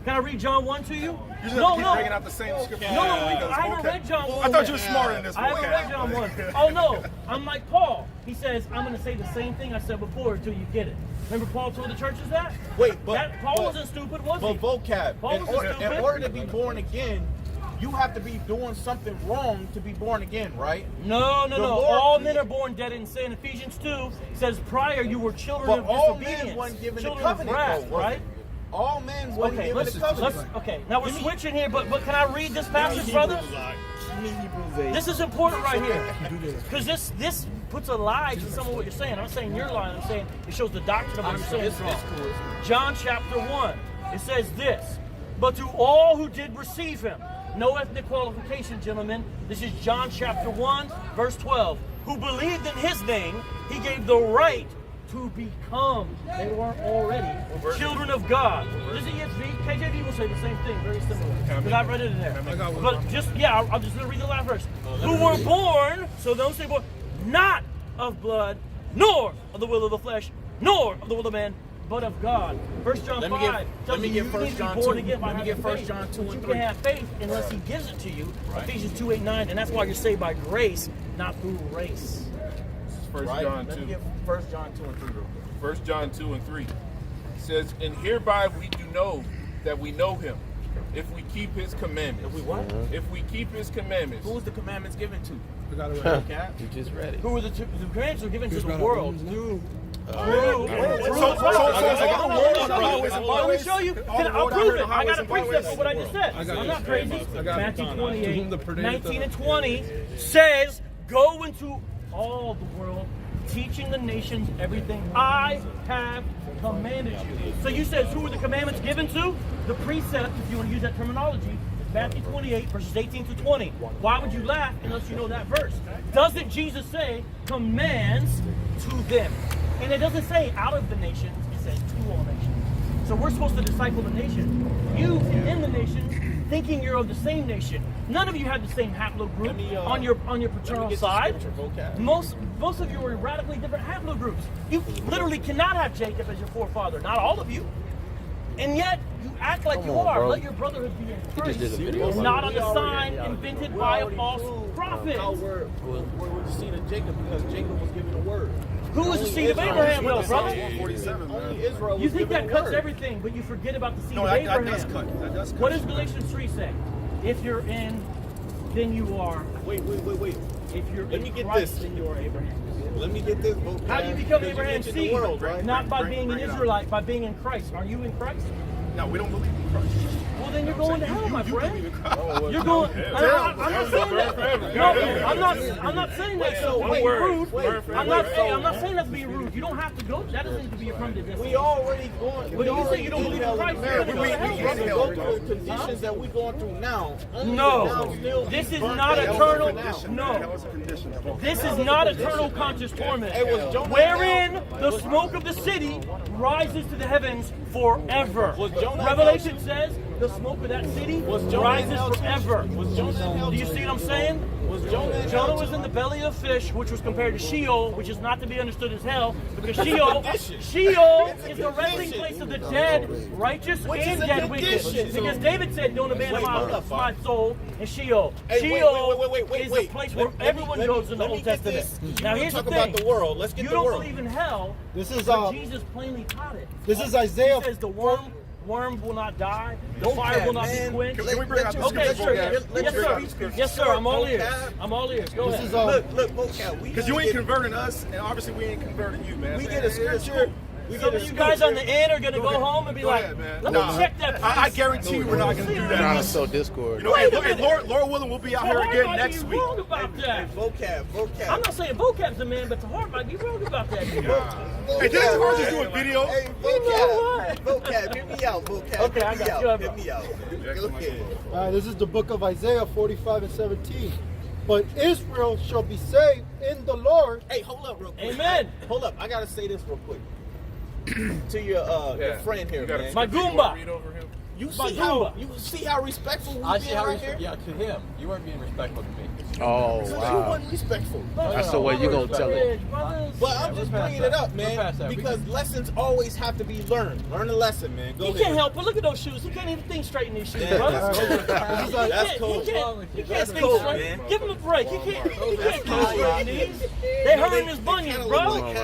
Can I read John 1 to you? You just have to keep bringing out the same scripture. No, I haven't read John 1. I thought you were smarter than this. I haven't read John 1. Oh no, I'm like Paul. He says, I'm going to say the same thing I said before until you get it. Remember Paul told the churches that? Wait, but Paul but- wasn't stupid, was But he? vocab. Paul In wasn't stupid. order to be born again, you have to be doing something wrong to be born again, right? No. The Lord- All men are born dead in sin. Ephesians 2 says prior you were children But of all disobedience. men wasn't given the children covenant, of wrath, though, was right? it? All men wasn't Okay, given the covenant. okay. Now we're switching here, but can I read this passage, brother? This is important right here. Because this puts a lie to some of what you're saying. I'm not saying you're lying. I'm saying it shows the doctrine of what you're saying is wrong. John chapter 1. It says this. But to all who did receive him. No ethnic qualification, gentlemen. This is John chapter 1, verse 12. Who believed in his name, he gave the right to become, they weren't already, children of God. This is ESV. KJV will say the same thing, very similar. Because I read it in there. But just, I'm just going to read the last verse. Who were born, so don't say born, not of blood, nor of the will of the flesh, nor of the will of man, but of God. 1 John 5 tells you you need to be born again by having faith. John 2 But and you 3. can have faith unless he gives it to you. Ephesians 2:8-9, and that's why you're saved by grace, not through race. 1 Right? John Let 2. me get 1 John 2 and 3 real quick. 1 John 2 and 3 says, and hereby we do know that we know him, if we keep his commandments. If we what? If we keep his commandments. Who was the commandments given to? You just read it. Who were the commandments were given to the world through. So Let me show you. I'll prove it. I got a precept for what I just said. I'm not crazy. Matthew 28, 19 and 20 says, go into all the world, teaching the nations everything I have commanded you. So you said, who were the commandments given to? The precept, if you want to use that terminology, Matthew 28, verses 18 to 20. Why would you laugh unless you know that verse? Doesn't Jesus say commands to them? And it doesn't say out of the nations, it says to all nations. So we're supposed to disciple the nation. You in the nations, thinking you're of the same nation. None of you have the same haplogroup on your paternal side. Most of you are radically different haplogroups. You literally cannot have Jacob as your forefather. Not all of you. And yet, you act like you are. bro. Let your brotherhood be in Christ. did a video And not on the sign invented by a false prophet. Where was the seed of Jacob? Because Jacob was given a word. Who was the seed of Abraham, though, brother? 47, Only man. Israel was You think given that a cuts word. everything, but you forget about the seed No, of that Abraham. does cut. That does cut. What does Galatians 3 say? If you're in, then you are. Wait. If you're Let in me get Christ, this. then you are Abraham. Let me get this. Vocab, How do you become because Abraham's mentioned the seed? world, right? Not by Bring being an it out. Israelite, by being in Christ. Are you in Christ? No, we don't believe in Christ. Well, then you're going to hell, my friend. believe in Christ. You're going. I'm not saying that. No, I'm not saying that. So being rude. I'm not saying that's being rude. You don't have to go. That doesn't need to be affirmative. We already going. But you say you don't believe in Christ. You're gonna go to hell. Go through the conditions that we're going through now. No, this is not eternal. No, this is not eternal conscious torment. Wherein the smoke of the city rises to the heavens forever. Revelation says the smoke of that city rises forever. Do you see what I'm saying? Jonah was in the belly of fish, which was compared to Sheol, which is not to be understood as hell, because Sheol is the resting place of the dead, righteous and dead wicked. Because David said, "Don't abandon my soul in Sheol." Sheol is the place where everyone goes in the Old Testament. Now here's the thing: the world. Let's get you the don't world. believe in hell. This is but Jesus plainly taught it. This is Isaiah. He says the worm will not die, the fire will not be quenched. Can we bring out the Okay, scripture? sure. Yes, sir. I'm all ears. I'm all ears. Go ahead. Look, vocab. Because you ain't converting us, and obviously we ain't converting you, man. We get a scripture. Some of you guys on the end are going to go home and be like, let me check that. I guarantee you we're not going to do Trying to that. sow discord. You know, and Lord willing, we'll be out here again next week. Wrong about that. Vocab. I'm not saying vocab's the man, but the heart might be wrong about that. Hey, didn't Tar just do a video? Hey, vocab, hear me out, vocab. Okay, I got you. Hear me out. Go ahead. This is the book of Isaiah 45 and 17. But Israel shall be saved in the Lord. Hey, hold up real quick. Amen. Hold up. I got to say this real quick. To your friend here, man. My Goomba. You see how respectful we being right here? Yeah, to him. You weren't being respectful to me. Oh, You wow. wasn't respectful. That's the way you gonna tell it. But I'm just bringing it up, man, because lessons always have to be learned. Learn a lesson, man. Go He ahead. can't help but look at those shoes. He can't even think straight in these shoes, Yeah, brother. that's cool. He can't That's think cool, straight. man. Give him a break. He can't think straight in these. They hurting his bunions, bro.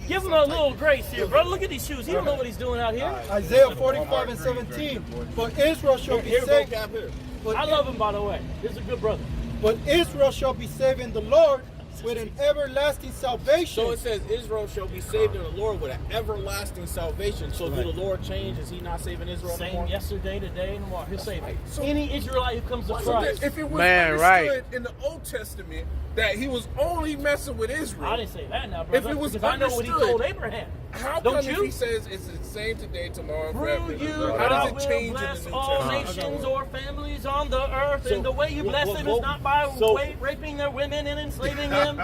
Give him a little grace here, brother. Look at these shoes. He don't know what he's doing out here. Isaiah 45 and 17. But Israel shall be Here, saved. vocab here. I love him, by the way. This is a good brother. But Israel shall be saved in the Lord with an everlasting salvation. So it says Israel shall be saved in the Lord with an everlasting salvation. So did the Lord change? Is he not saving Israel Same anymore? yesterday, today, and tomorrow. He'll save it. Any Israelite who comes to So Christ. if it was Man, understood in the Old Testament that he was only messing with I Israel, didn't say that now, brother. If it was because I know what he understood, told Abraham. how Don't come if you? he says it's the same today, tomorrow, and Through forever? you, How I does it will change in bless the New all Testament? nations or families on the earth. And the way you bless them is not by raping their women and enslaving them.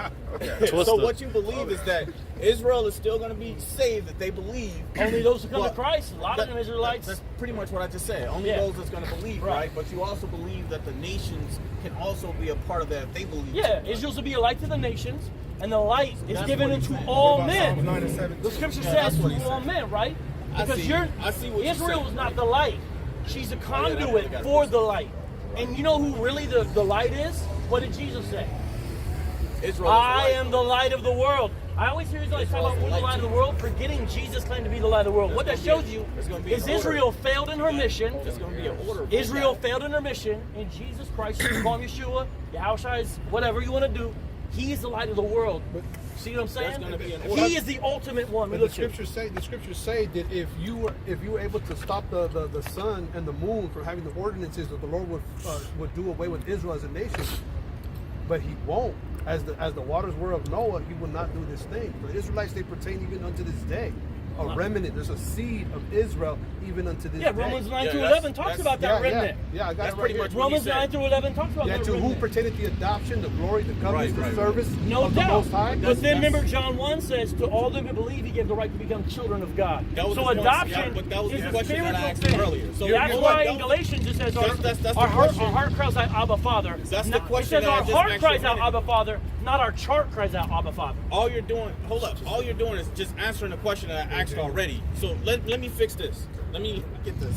So what you believe is that Israel is still going to be saved, that they believe. Only those who come to Christ. A lot of them Israelites. That's pretty much what I just said. Only those that's going to believe, right? But you also believe that the nations can also be a part of that if they believe. Yeah, Israel's to be a light to the nations, and the light is given unto all men. The scripture says to all men, right? Because Israel is not the light. She's a conduit for the light. And you know who really the light is? What did Jesus say? I am the light of the world. I always hear Israelites talk about who's the light of the world, forgetting Jesus claimed to be the light of the world. What that shows you is Israel failed in her mission. Israel failed in her mission, and Jesus Christ, you call him Yeshua, Yahushua, whatever you want to do, he is the light of the world. See what I'm saying? He is the ultimate one. But the scriptures say that if you were able to stop the sun and the moon from having the ordinances, that the Lord would do away with Israel as a nation. But he won't. As the waters were of Noah, he will not do this thing. The Israelites, they pertain even unto this day. A remnant, there's a seed of Israel even unto this day. Romans 9 through 11 talks about that remnant. Yeah, I got that's it right pretty here. much Romans 9 through 11 talks about that to remnant. who pertaineth the adoption, the glory, the covenants, the service No of the doubt. Most High. But then remember, John 1 says, to all them who believe, he gave the right to become children of God. So adoption is a spiritual thing. So that's why in Galatians it says our heart cries out, Abba, Father. That's the question. It says our heart cries out, Abba, Father, not our chart cries out, Abba, Father. All you're doing, hold up. All you're doing is just answering the question that I asked already. So let me fix this. Let me get this.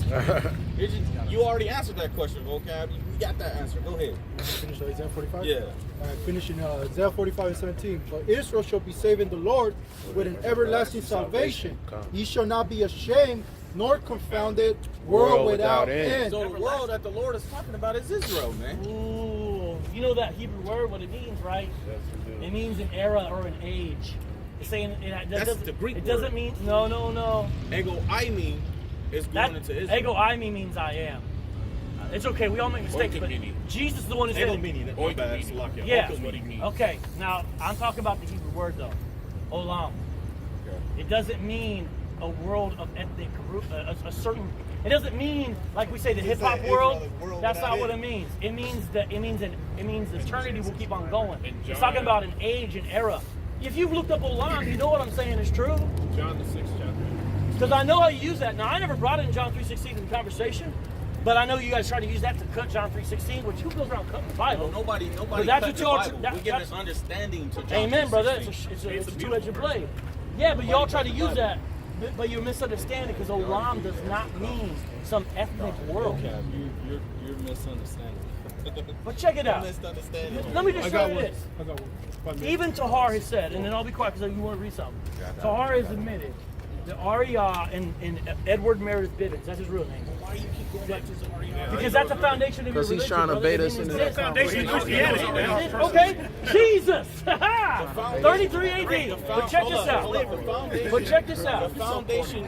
You already answered that question, vocab. You got that answer. Go ahead. Finish Isaiah 45? Yeah. All right, finishing Isaiah 45 and 17. But Israel shall be saved in the Lord with an everlasting salvation. Ye shall not be ashamed, nor confounded, world without end. So the world that the Lord is talking about is Israel, man. Ooh, you know that Hebrew word, what it means, right? It means an era or an age. It's saying That's the Greek It doesn't word. mean no. Ego, I mean, It's going into Israel. Ego eimi means I am. It's okay. We all make mistakes, but Jesus is the one who said it. Yeah. Okay. Now I'm talking about the Hebrew word though, olam. It doesn't mean a world of ethnic group, a certain. It doesn't mean like we say the hip hop world. That's not what it means. It means that it means eternity will keep on going. It's talking about an age and era. If you've looked up olam, you know what I'm saying is true. John the 6th chapter. Because I know how you use that. Now I never brought it in John 3:16 in the conversation, but I know you guys try to use that to cut John 3:16, which who goes around cutting the Bible? No, nobody. But that's what y'all. We give an understanding to John. Amen, brother. It's a two-edged blade. Yeah, but y'all try to use that, but you're misunderstanding because olam does not mean some ethnic world. You're misunderstanding. But check it out. Let me just show you this. I got one. Even Tahar has said, and then I'll be quiet because you want to read something. Tahar has admitted that Ariyah and Edward Meredith Bivens, that's his real name. Why do you keep going back to Ariyah? Because that's the foundation of your religion. Because he's trying to bait us into that foundation of Christianity. Okay, Jesus. 33 AD. But check this out. But check this out. The foundation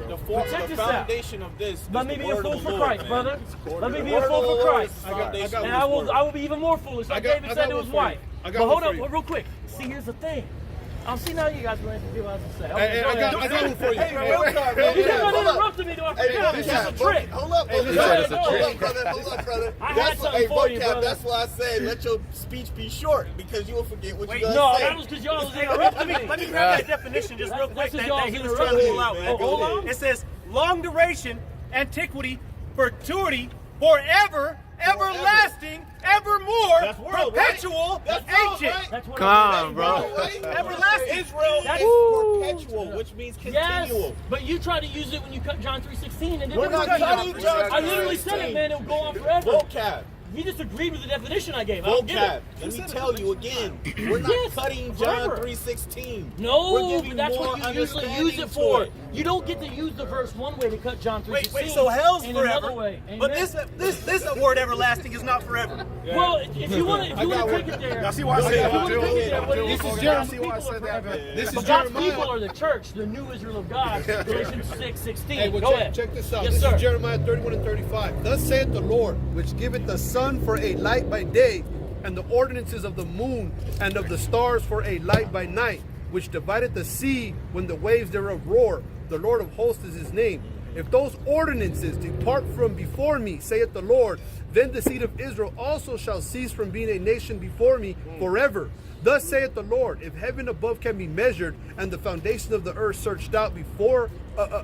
of this. Let me be a fool for Christ, brother. Let me be a fool for Christ. And I will be even more foolish, like David said to his wife. But hold up, real quick. See, here's the thing. See, now you guys want to see what I have to say. Okay, I got one for you. You kept on interrupting me, though. I forgot. This is a trick. Hold up, brother. I had something for you, brother. That's why I said let your speech be short because you will forget what you're going to No, say. that was because y'all was interrupting me. Let me grab that definition just real quick that he was trying to pull out, man. Hold on. It says long duration, antiquity, perpetuity, forever, everlasting, evermore, perpetual, ancient. Come on, bro. Everlasting. Israel is perpetual, which means continual. Yes, but you try to use it when you cut John 3:16, and We're not cutting John I literally said it, man. It will go on forever. Vocab. You just agreed with the definition I gave. I don't get Vocab. it. Let me tell you again. We're not cutting John 3:16. No, but that's what you usually use it for. You don't get to use the verse one way to cut John 3:16. Wait, so hell's in forever. Another way. But this word everlasting is not forever. Well, if you want to take it there, Y'all see why I say that? This is Jeremiah. This is God's people Jeremiah. are the church, the new Israel of God. Galatians 6:16. Hey, well, Go ahead. check this out. Yes, This sir. is Jeremiah 31 and 35. Thus saith the Lord, which giveth the sun for a light by day, and the ordinances of the moon and of the stars for a light by night, which divideth the sea when the waves thereof roar. The Lord of hosts is his name. If those ordinances depart from before me, saith the Lord, then the seed of Israel also shall cease from being a nation before me forever. Thus saith the Lord, if heaven above can be measured, and the foundation of the earth searched out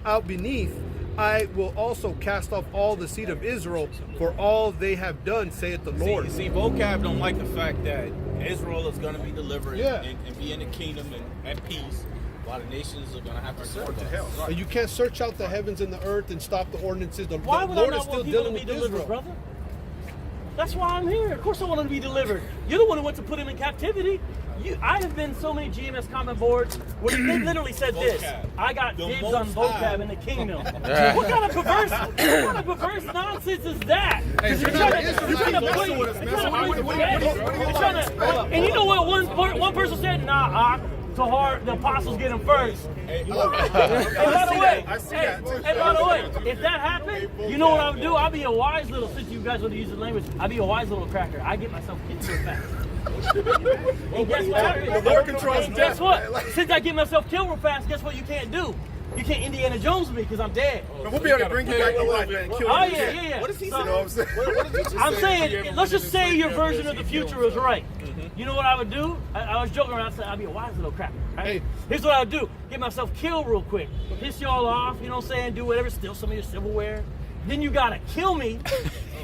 out beneath, I will also cast off all the seed of Israel for all they have done, saith the Lord. See, Vocab don't like the fact that Israel is going to be delivered Yeah. and be in the kingdom and at peace, while the nations are going to have to serve us. And you can't search out the heavens and the earth and stop the ordinances. The Why would Lord I is not still want people to dealing be with delivered, Israel. brother? That's why I'm here. Of course I want them to be delivered. You're the one who went to put him in captivity. I have been so many GMS comment boards where they literally said this. I got dibs on vocab in the kingdom. What kind of perverse nonsense is that? And you know what one person said? Nah, Tahar, the apostles get him first. And by the way, if that happened, you know what I would do? I'd be a wise little, since you guys want to use the language, I'd be a wise little cracker. I get myself kicked real fast. And guess what happens? And guess what? Since I get myself killed real fast, guess what you can't do? You can't Indiana Jones me because I'm dead. We'll be able to bring you back to life, man. Kill Oh you. yeah. What is he saying? You know what I'm saying? What did you I'm saying, let's just say your version of the future was right. You know what I would do? I was joking around. I said I'd be a wise little cracker. Right? Hey. Here's what I would do: get myself killed real quick, piss y'all off. You know what I'm saying? Do whatever, steal some of your silverware. Then you gotta kill me,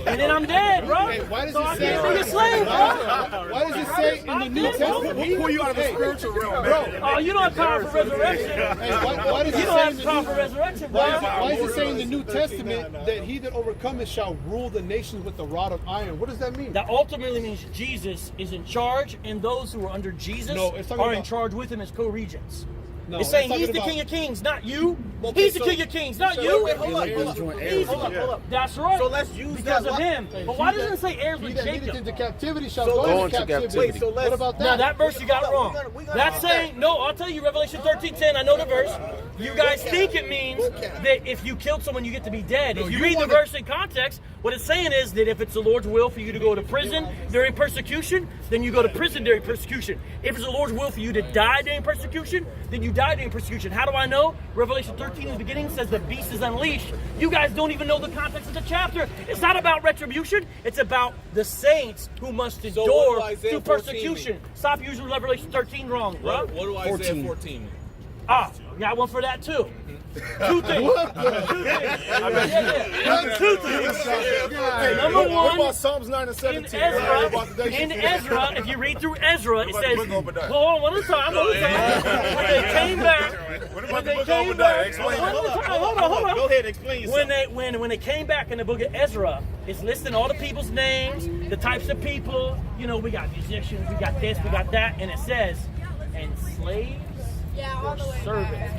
and then I'm dead, bro. Hey, why does So it I say? can't be a slave, bro. Why does it say in the New Testament? We'll pull you out of the spiritual realm, man. Oh, you don't have time for resurrection. Hey, why does You it don't say have in the time New for resurrection, bro. Why is it saying in the New Testament that he that overcometh shall rule the nations with the rod of iron? What does that mean? That ultimately means Jesus is in charge, and those who are under Jesus No, it's talking are in about- charge with him as co-regents. No, it's saying it's he's the talking King of Kings, not you. Okay, He's the so- King of Kings, not so you. wait, hold up. Hold up. That's right. So let's use because that of li- him. But why doesn't it say heirs He with that leadeth Jacob? into captivity shall So go let's- into captivity. Wait, so let's- What about that? Now that verse you got Hold wrong. up, we gotta That's get saying no. I'll tell you, Revelation 13:10. I know the verse. You guys think it means that if you killed someone, you get to be dead. If you read the verse in context, what it's saying is that if it's the Lord's will for you to go to prison during persecution, then you go to prison during persecution. If it's the Lord's will for you to die during persecution, then you die during persecution. How do I know? Revelation 13 in the beginning says the beast is unleashed. You guys don't even know the context of the chapter. It's not about retribution. It's about the saints who must what endure do Isaiah through 14 persecution. mean? Stop using Revelation 13 wrong, bro. What do Isaiah 14 mean? Ah, got one for that too. Two things. Two things. Two things. Number What one, about Psalms 9 and in 17? Ezra, if you read through Ezra, it What about says, the book of Obadiah? hold on, one at a time, when they came back, What when about the they book of came Obadiah? back, Explain one it. at a time, hold on. Go ahead, explain yourself. When they came back in the book of Ezra, it's listing all the people's names, the types of people. You know, we got musicians, we got this, we got that, and it says, and slaves or servants.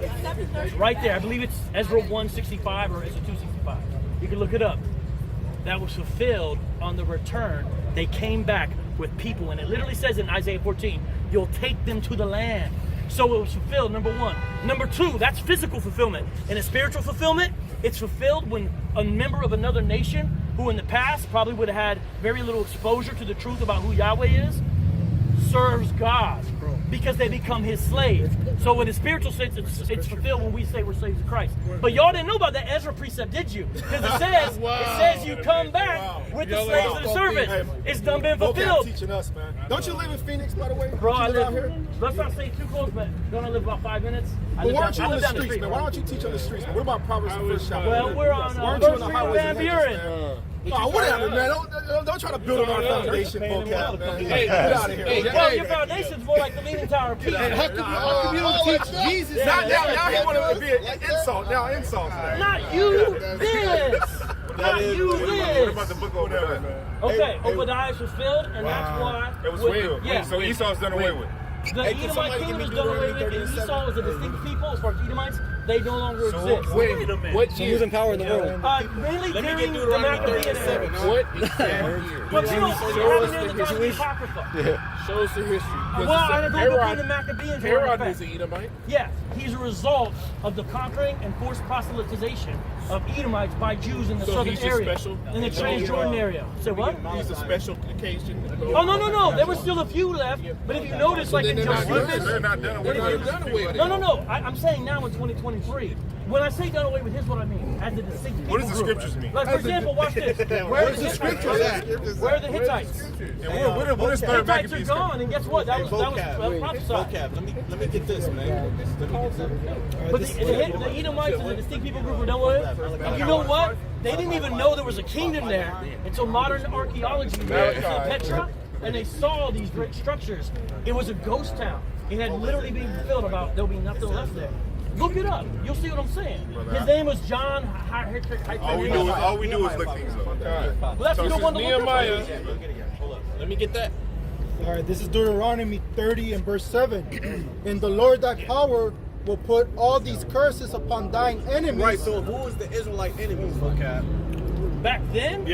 It's right there. I believe it's Ezra 165 or Ezra 265. You can look it up. That was fulfilled on the return. They came back with people, and it literally says in Isaiah 14, you'll take them to the land. So it was fulfilled, number one. Number two, that's physical fulfillment. And a spiritual fulfillment, it's fulfilled when a member of another nation who in the past probably would have had very little exposure to the truth about who Yahweh is, serves God because they become his slave. So in a spiritual sense, it's fulfilled when we say we're slaves of Christ. But y'all didn't know about that Ezra precept, did you? Because it says you come back with the slaves and the servants. It's done been fulfilled. Teaching us, man. Don't you live in Phoenix, by the way? Bro, I Don't you live out here? live, let's not say too close, but don't I live about 5 minutes? But why aren't you I on live the down the streets, street. man? Why don't you teach on the streets, man? What about Proverbs the first chapter? Well, we're on Why aren't you First on the Street, highways Van and hedges, Buren. man? Oh, whatever, man. Don't try to build on our foundation, vocab, man. Hey, get out of here. Well, your foundation's more like the Leaning Tower of Pisa. How come you don't teach Jesus? Now he want to be an insult. Now insults. Not you, this. Not you, What this. about the book of Obadiah, man? Okay, Obadiah is fulfilled, and that's why. It was fulfilled. Yeah. So Esau's done away with. The Hey, can Edomite somebody kingdom give is me done away Deuteronomy with, and 37? Esau is a distinct people as far as Edomites. They no longer exist. Wait, what So year? who's in power in the world? Mainly Let me during get the Deuteronomy Maccabean 37. era. What exact year? But you don't Show have us it in the the history. Apocrypha. Show us the history. Well, I don't believe the Maccabeans were in Herod effect. is an Edomite. Yeah, he's a result of the conquering and forced proselytization of Edomites by Jews in the So southern he's just area, special? in the Transjordan area. Say what? He's a special occasion. Oh no! There were still a few left, but if you notice, like in They're Josephus, not done away They're with. done away with it. no. I'm saying now in 2023. When I say done away with, here's what I mean. As a distinct people What does the group. scriptures mean? Like for example, watch this. Where are the Hittites? Where are the Hittites? And what is third Hittites are Maccabees? gone, and guess what? That was prophesied. Vocab. Let me get this, man. But the Edomites and the distinct people group were done with. And you know what? They didn't even know there was a kingdom there until modern archaeology went to Petra, and they saw these great structures. It was a ghost town. It had literally been fulfilled about there'll be nothing left there. Look it up. You'll see what I'm saying. His name was John. All we do is look things up. Well, that's what you want to look Nehemiah. up. Let me get that. All right, this is Deuteronomy 30 and verse 7. And the Lord thy power will put all these curses upon thine enemies. Right, so who is the Israelite enemies, Vocab? Back then,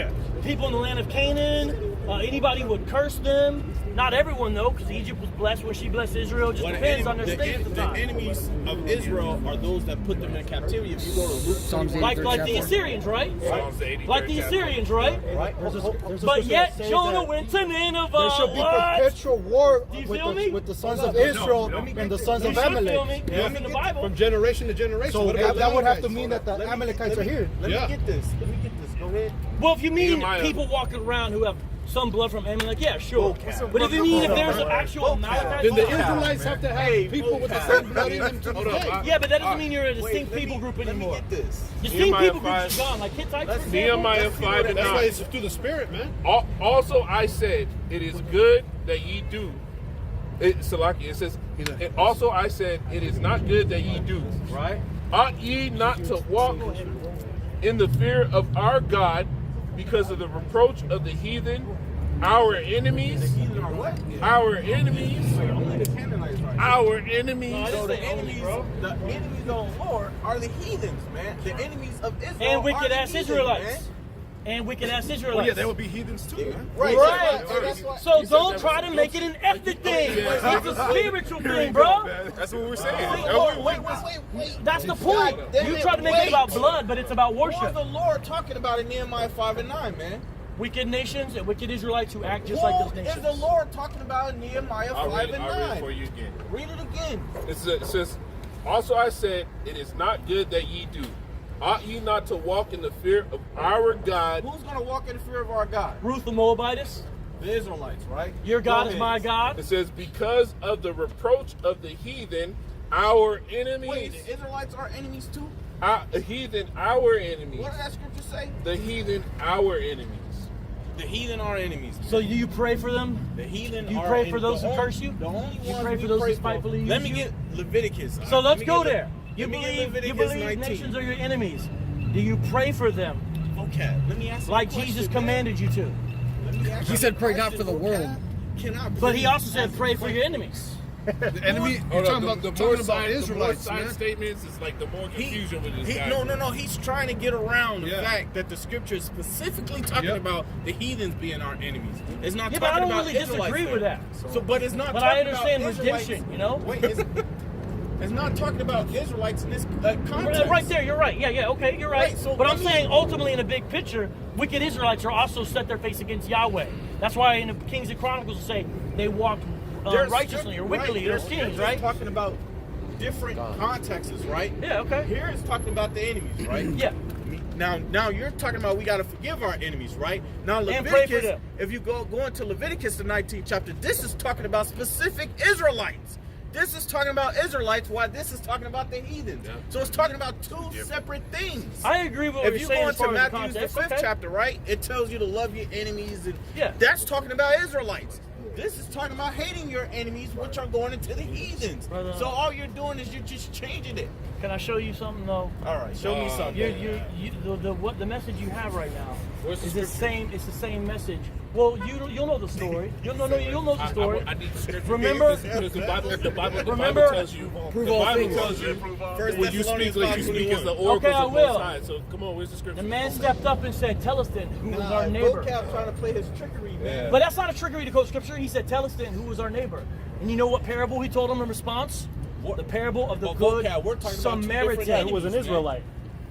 people in the land of Canaan, anybody would curse them. Not everyone though, because Egypt was blessed when she blessed Israel. It just depends on their state at the The time. enemies of Israel are those that put them in captivity. If you go to Luke Psalms 21, 83, Like the chapter. Assyrians, right? Psalms 83, Like the chapter. Assyrians, right? There's a But scripture yet that says Jonah that went to Nineveh. there shall be What? perpetual war Do you feel me? with the sons of Israel and the sons You of should feel me. Amalek. It's in the Bible. From generation to generation. So What about that would have to Amalekites? mean that the Amalekites are here. Let Yeah. me get this. Go ahead. Well, if you mean Nehemiah. people walking around who have some blood from Amalek, yeah, sure. But if you mean if there's an actual Amalekite, Then the Israelites have to have people with the same blood in them to this day. yeah, but that doesn't mean you're a distinct Wait, people group Let me anymore. get this. Distinct Nehemiah people groups 5. is gone. Like Hittites, for example. Nehemiah 5 and That's why 9. it's through the Spirit, man. Also I said, it is good that ye do. Salaki, it says, and also I said, it is not good that ye do. Right? Ought ye not to walk in the fear of our God because of the reproach of the heathen our enemies, The heathen are what? our enemies, Only the Canaanites, right? our enemies. So the enemies of the Lord are the heathens, man. The enemies of Israel And wicked are the ass heathens, Israelites. man. And wicked ass Well, Israelites. yeah, they would be heathens too, man. Right. Right. So that's why- So don't try to make it an ethnic thing. It's a spiritual thing, bro. That's what we're saying. Wait. That's the point. Damn You it, try to make it wait. about blood, but it's about What is worship. the Lord talking about in Nehemiah 5 and 9, man? Wicked nations and wicked Israelites who act just like those What is nations. the Lord talking about in Nehemiah 5 I'll read and it 9? for you again. Read it again. It says, also I said, it is not good that ye do. Ought ye not to walk in the fear of our God? Who's going to walk in the fear of our God? Ruth the Moabitess. The Israelites, right? Your God Go is ahead. my God. It says, because of the reproach of the heathen, our enemies. Wait, the Israelites are enemies too? The heathen, our enemies. What did that scripture say? The heathen, our enemies. The heathen are enemies. So do you pray for them? The heathen You are pray for those the who only- curse you? The only You ones pray we for those who pray spitefully use Let me you? get Leviticus. So Let let's me go get there. You let me get believe Leviticus 19. nations are your enemies. Do you pray for them Okay, let me ask you like a question, Jesus man. commanded you to? Let me ask He you said a pray not question, for the okay? world. Can I But he please also said ask pray a for your enemies. The enemy. Hold You're up, talking about Israelites, the more man. side statements is like the more confusion with this guy. No. He's trying to get around the Yeah. fact that the scripture is specifically talking Yep. about the heathens being our enemies. It's not Yeah, but I talking don't about really Israelites disagree with there. that. So, but it's not. But talking I understand about Israelites. redemption, you know? Wait, it's not talking about Israelites in this context. Right there, you're right. Yeah, okay, you're right. Right, so but I'm let me- saying ultimately in the big picture, wicked Israelites are also set their face against Yahweh. That's why in the Kings and Chronicles it say they walked They're righteously or wickedly. They're They're kings, just right? talking about different contexts, right? Yeah, okay. Here it's talking about the enemies, right? Yeah. Now you're talking about we got to forgive our enemies, right? Now And pray for Leviticus, them. if you go into Leviticus the 19th chapter, this is talking about specific Israelites. This is talking about Israelites, while this is talking about the heathens. So it's talking about two separate things. I agree with what If you're you saying go as far into as the Matthew the context. 5th Okay. chapter, right? It tells you to love your enemies, and Yeah. that's talking about Israelites. This is talking about hating your enemies, which are going into the heathens. Brother. So all you're doing is you're just changing it. Can I show you something though? All right, show me something. The message you have right now Where's the is the same. It's the same message. Well, you'll know the story. You'll know the story. I need the scripture. Remember- because the Bible Remember- tells you. Prove the all Bible things. tells you First when you speak, like you speak as the 5:21. oracles Okay, I of will. Most High. So come on, where's the scripture? The man stepped up and said, "Tell us then who was our neighbor." Vocab trying to play his trickery, man. But that's not a trickery to quote scripture. He said, "Tell us then who was our neighbor." And you know what parable he told him in response? What? The parable of the Well, good Vocab, we're talking about two Samaritan. different Who was an enemies, man. Israelite.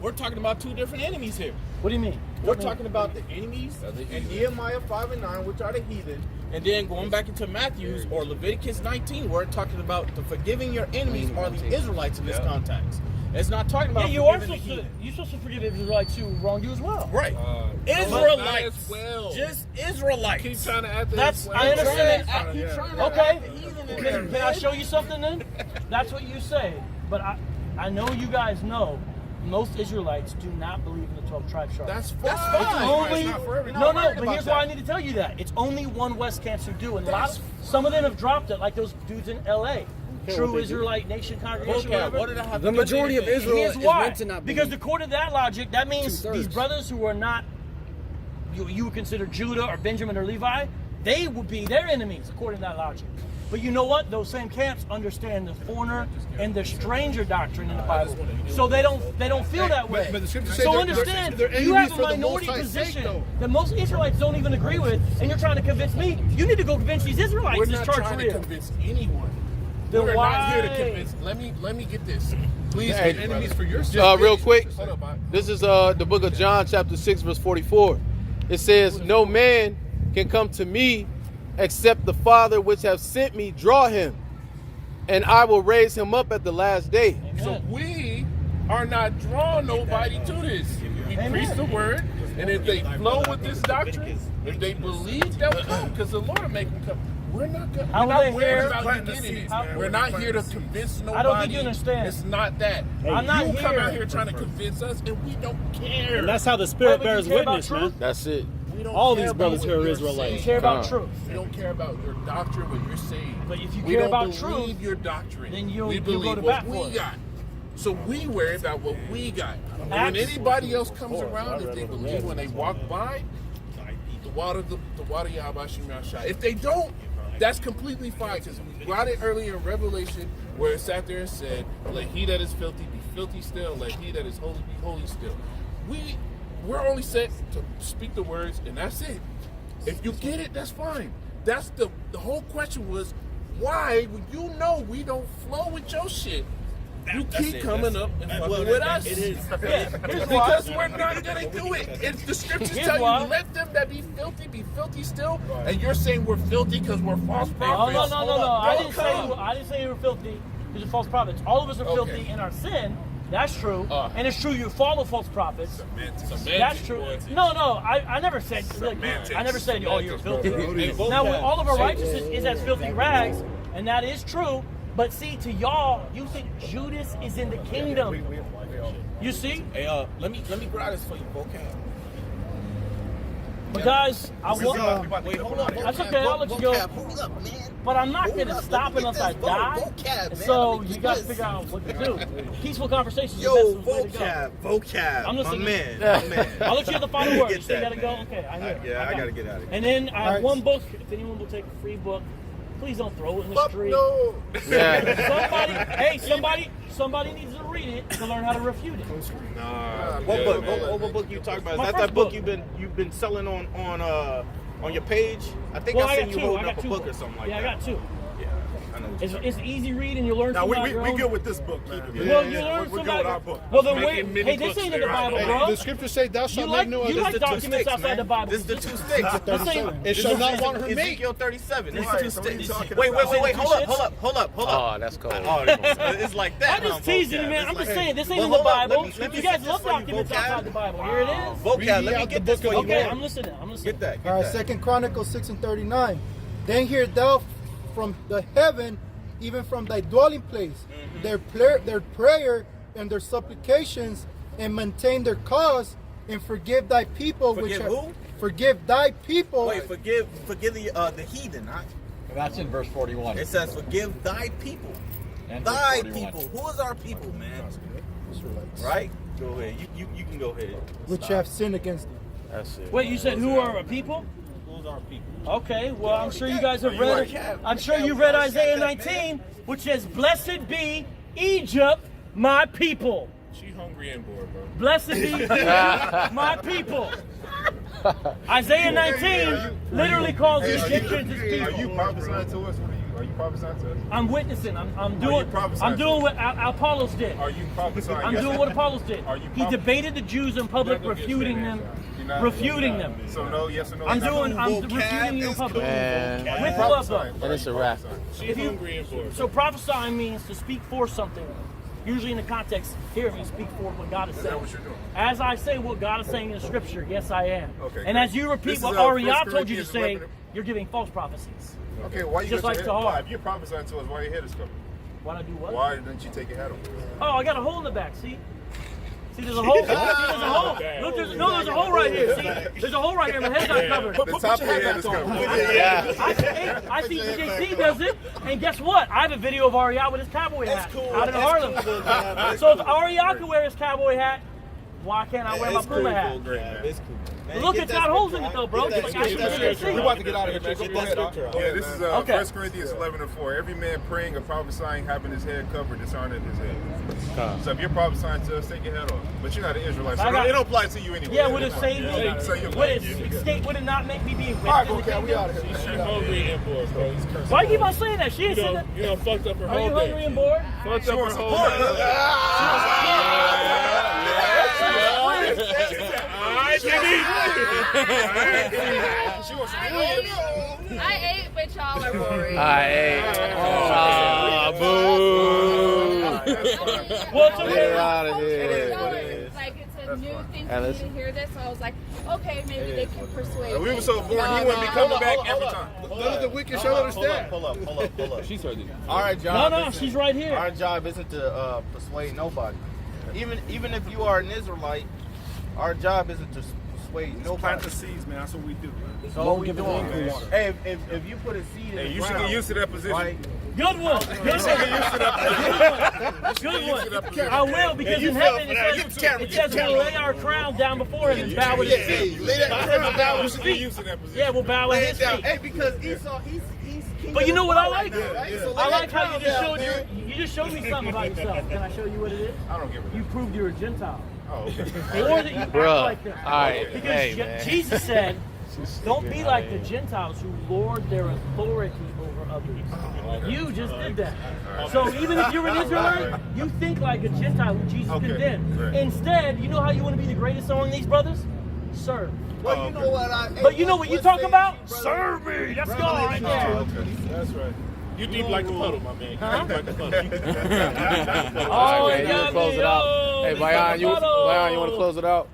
We're talking about two different enemies here. What do you mean? We're talking about the enemies in Nehemiah 5 and 9, which are the heathen, and then going back into Matthew's or Leviticus 19, we're talking about the forgiving your enemies are the Israelites in this context. It's not talking about Yeah, you are forgiving supposed the to. heathen. You're supposed to forgive Israelites who wrong you as well. Right. Not Israelites. as well. Just Israelites. Keep trying to act That's as I understand. Keep trying to Okay. act the heathen in there, Can I man. show you something then? That's what you say. But I know you guys know most Israelites do not believe in the 12 tribes chart. That's That's fine. fine. only It's not for everybody. no, worried but about here's that. why I need to tell you that. It's only one West camps who do, and some of them have dropped it, like those dudes in LA. True Israelite Nation Congregation. Vocab, whatever. what did I have The to do with majority of anything? Israel Here's is why. meant to not be. Because according to that logic, that means Two-thirds. these brothers who are not you would consider Judah or Benjamin or Levi, they would be their enemies according to that logic. But you know what? Those same camps understand the foreigner and the stranger doctrine in the Bible, so they don't feel that way. But the scriptures say So they're understand, enemies you have a for the minority Most High's sake, position though. that most Israelites don't even agree with, and you're trying to convince me. You need to go convince these Israelites We're this not chart's trying to real. convince anyone. Then We're not here to why? convince. Let me get this. Please, Hey, brother. enemies for your Real quick, Hold up, Bob. this is the book of John, chapter 6, verse 44. It says, "No man can come to me except the Father which have sent me draw him, and I will raise him up at the last day." So we are not drawing nobody to this. We preach the word, and if they flow with this doctrine, if they believe, they'll come, because the Lord will make them come. We're not going. How We're will they not worried hear? about you getting it. We're not here to convince nobody. I don't think you understand. It's not that. I'm not you come here- out here trying to convince us, and we don't care. And that's how the Hey, Spirit but you bears care about witness, man. truth? That's it. We don't All care these about brothers what here are you're Israelites. You saying. care about Come. truth. We don't care about your doctrine, what you're saying. But if you we care don't about believe truth, your doctrine. then you'll we go believe to what bat for we it. got. So we worry about what we got. And when Absolutely. anybody else comes around, if they believe when they walk by, water Yahweh Shem Yahshua. If they don't, that's completely fine, because we got it earlier in Revelation where it sat there and said, let he that is filthy be filthy still, let he that is holy be holy still. We're only set to speak the words, and that's it. If you get it, that's fine. That's the whole question was, why, when you know we don't flow with your shit, you keep coming up and fucking with us? It is. Because we're not gonna do it. If the scriptures tell you, let them that be filthy still, and you're saying we're filthy because we're false prophets. No. I didn't say you were filthy because you're false prophets. All of us are filthy in our sin. That's true. And it's true you follow false prophets. That's true. No, I never said, I never said, oh, you're filthy. Now, all of our righteousness is as filthy rags, and that is true. But see, to y'all, you think Judas is in the kingdom. You see? Hey, let me grab this for you, Vocab. But guys, I want. Wait, hold on. That's okay. I'll let you go. Hold up, man. But I'm not going to stop unless I die. Vocab, So you got to figure out what to do. Peaceful conversations. Yo, vocab, I'm my listening. man. I'll let you have the final word. You Get still that, got to go. man. Okay, I hear. Yeah, I got to get out of here. And then I have one book. If anyone will take a free book, please don't throw it in the street. No. Somebody needs to read it to learn how to refute it. Nah. What book you talking about? Is My that first book book. you've been selling on your page? I think I seen you holding up a book or something like that. Yeah, I got two. Yeah, I know. It's easy read and you learn Now something. we good with this book, man. Well, you learn we're something. good with our book. Well, then wait. Hey, this ain't in the Bible, bro. The scriptures say, thou shalt You make no like other. documents outside the Bible. This is the two sticks. It shall not want her mate. Ezekiel 37. This Right, is so two what you sticks. talking Wait. about? Hold up. Oh, that's cold. Oh, it's like that. I'm just teasing you, man. I'm just saying, this ain't in the Bible. You guys love documents outside the Bible. Here it is. Vocab, let me get this for you. Okay, I'm listening. Get that. All right, 2 Chronicles 6:39. Then hear thou from the heaven, even from thy dwelling place, their prayer and their supplications, and maintain their cause, and forgive thy people. Forgive who? Forgive thy people. Wait, forgive the heathen. Huh? That's in verse 41. It says, forgive thy people. And Thy verse 41. people. Who is our people, man? Right? Go ahead. You can go ahead. Which have sinned against thee. That's it. Wait, you said who are our people? Who's our people? Okay, well, I'm sure you guys have read. I'm sure you've read Isaiah 19, which says, "Blessed be Egypt, my people." She hungry and bored, bro. Blessed be Egypt, my people. Isaiah 19 literally calls the Egyptians his Are people. you prophesying to us? Are you prophesying to us? I'm witnessing. I'm you doing. prophesying I'm doing what Apollos did. Are you prophesying? I'm doing what Apollos did. Are you He debated the Jews in public, You're not gonna get refuting straight them. answer. Refuting them. So no, yes or no? I'm Vocab refuting you in is public. Man. With love, though. And it's a wrap. She If you- hungry and bored. So prophesying means to speak for something. Usually in the context, here we speak for what God is saying. that what you're doing? As I say what God is saying in the scripture, yes I am. Okay, And great. as you repeat This is, what 1 Ariah told you to Corinthians say, 11. you're giving false prophecies. Okay, why you Just got like your Tahar. head? Why? If you're prophesying to us, why your head is covered? Why not do what? Why didn't you take your hat off? Oh, I got a hole in the back, see? See, there's a hole. See, there's a hole. Look, there's a hole right here. See, there's a hole right here. My head's not covered. The top of your head is covered. I see JC does it, and guess what? I have a video of Ariah with his cowboy hat out in Harlem. So if Ariah can wear his cowboy hat, why can't I wear my Puma hat? It's cool. Man, Look, get it's that got holes scripture, in it though, huh? bro. Get Just that like I see scripture. JC. We're about to get out of here, man. Get Go that ahead, scripture. Yeah, this is Okay. 1 Corinthians 11:4. Every man praying or prophesying, having his head covered, dishonoring his head. So if you're prophesying to us, take your head off. But you're not an Israelite, so I got- it don't apply to you anyway. Yeah, would it save me? So you're Would it not make me be a All right, witness in the Vocab, we out kingdom? of here. She hungry and bored, bro. He's cursing. Why you keep on saying that? She ain't saying that. You done fucked up her Are whole you day. hungry and bored? Fucked up her whole day. Alright, Jimmy. She wants to I ate, but y'all are boring. Boo. Well, it's okay. Get out of here. Like it's a new thing Hey, for me listen. to hear this, so I was like, okay, maybe they can persuade We me. were so bored, he wouldn't be coming back every time. None of the wicked shall understand. Hold up. She's heard it. Our job No, isn't- she's right here. Our job isn't to persuade nobody. Even if you are an Israelite, our job isn't to persuade nobody. Plant the seeds, man. That's what we do. So what we doing? Hey, if you put a seed in Hey, the you should ground, get used to that position. right? Good one. Good one. I will, because in heaven it says we'll lay our crown down before him and bow at his feet. Lay that crown down at his feet. Yeah, we'll bow at his feet. Hey, because Esau, he's But you know what I like? right? So I lay like that how you crown just down, showed man. you just showed me something about yourself. Can I show you what it is? I don't give a You proved you're a Gentile. Oh, okay. Or that you act Bruh. like them. All right. Because Hey, man. Jesus said, don't be like the Gentiles who lord their authority over others. You just did that. So even if you're an Israelite, you think like a Gentile who Jesus Okay, condemned. right. Instead, you know how you want to be the greatest among these brothers? Serve. Well, you know what? But you know what you talk about? Brother, Serve me. Let's go right there. That's right. You deep like the puddle, my man. You Huh? deep like the puddle. Oh, man, you got wanna close me, it out? oh, Hey, Mr. Bayan, you want Puddle. to close it out?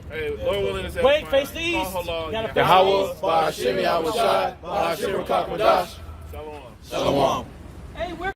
Hey, Lord willing is Wait, face the east. Gotta face the Yahweh, east. Ba'ashim Yahweh Shai, Ba'ashim Rakakmadash. Shalom. Shalom. Hey, where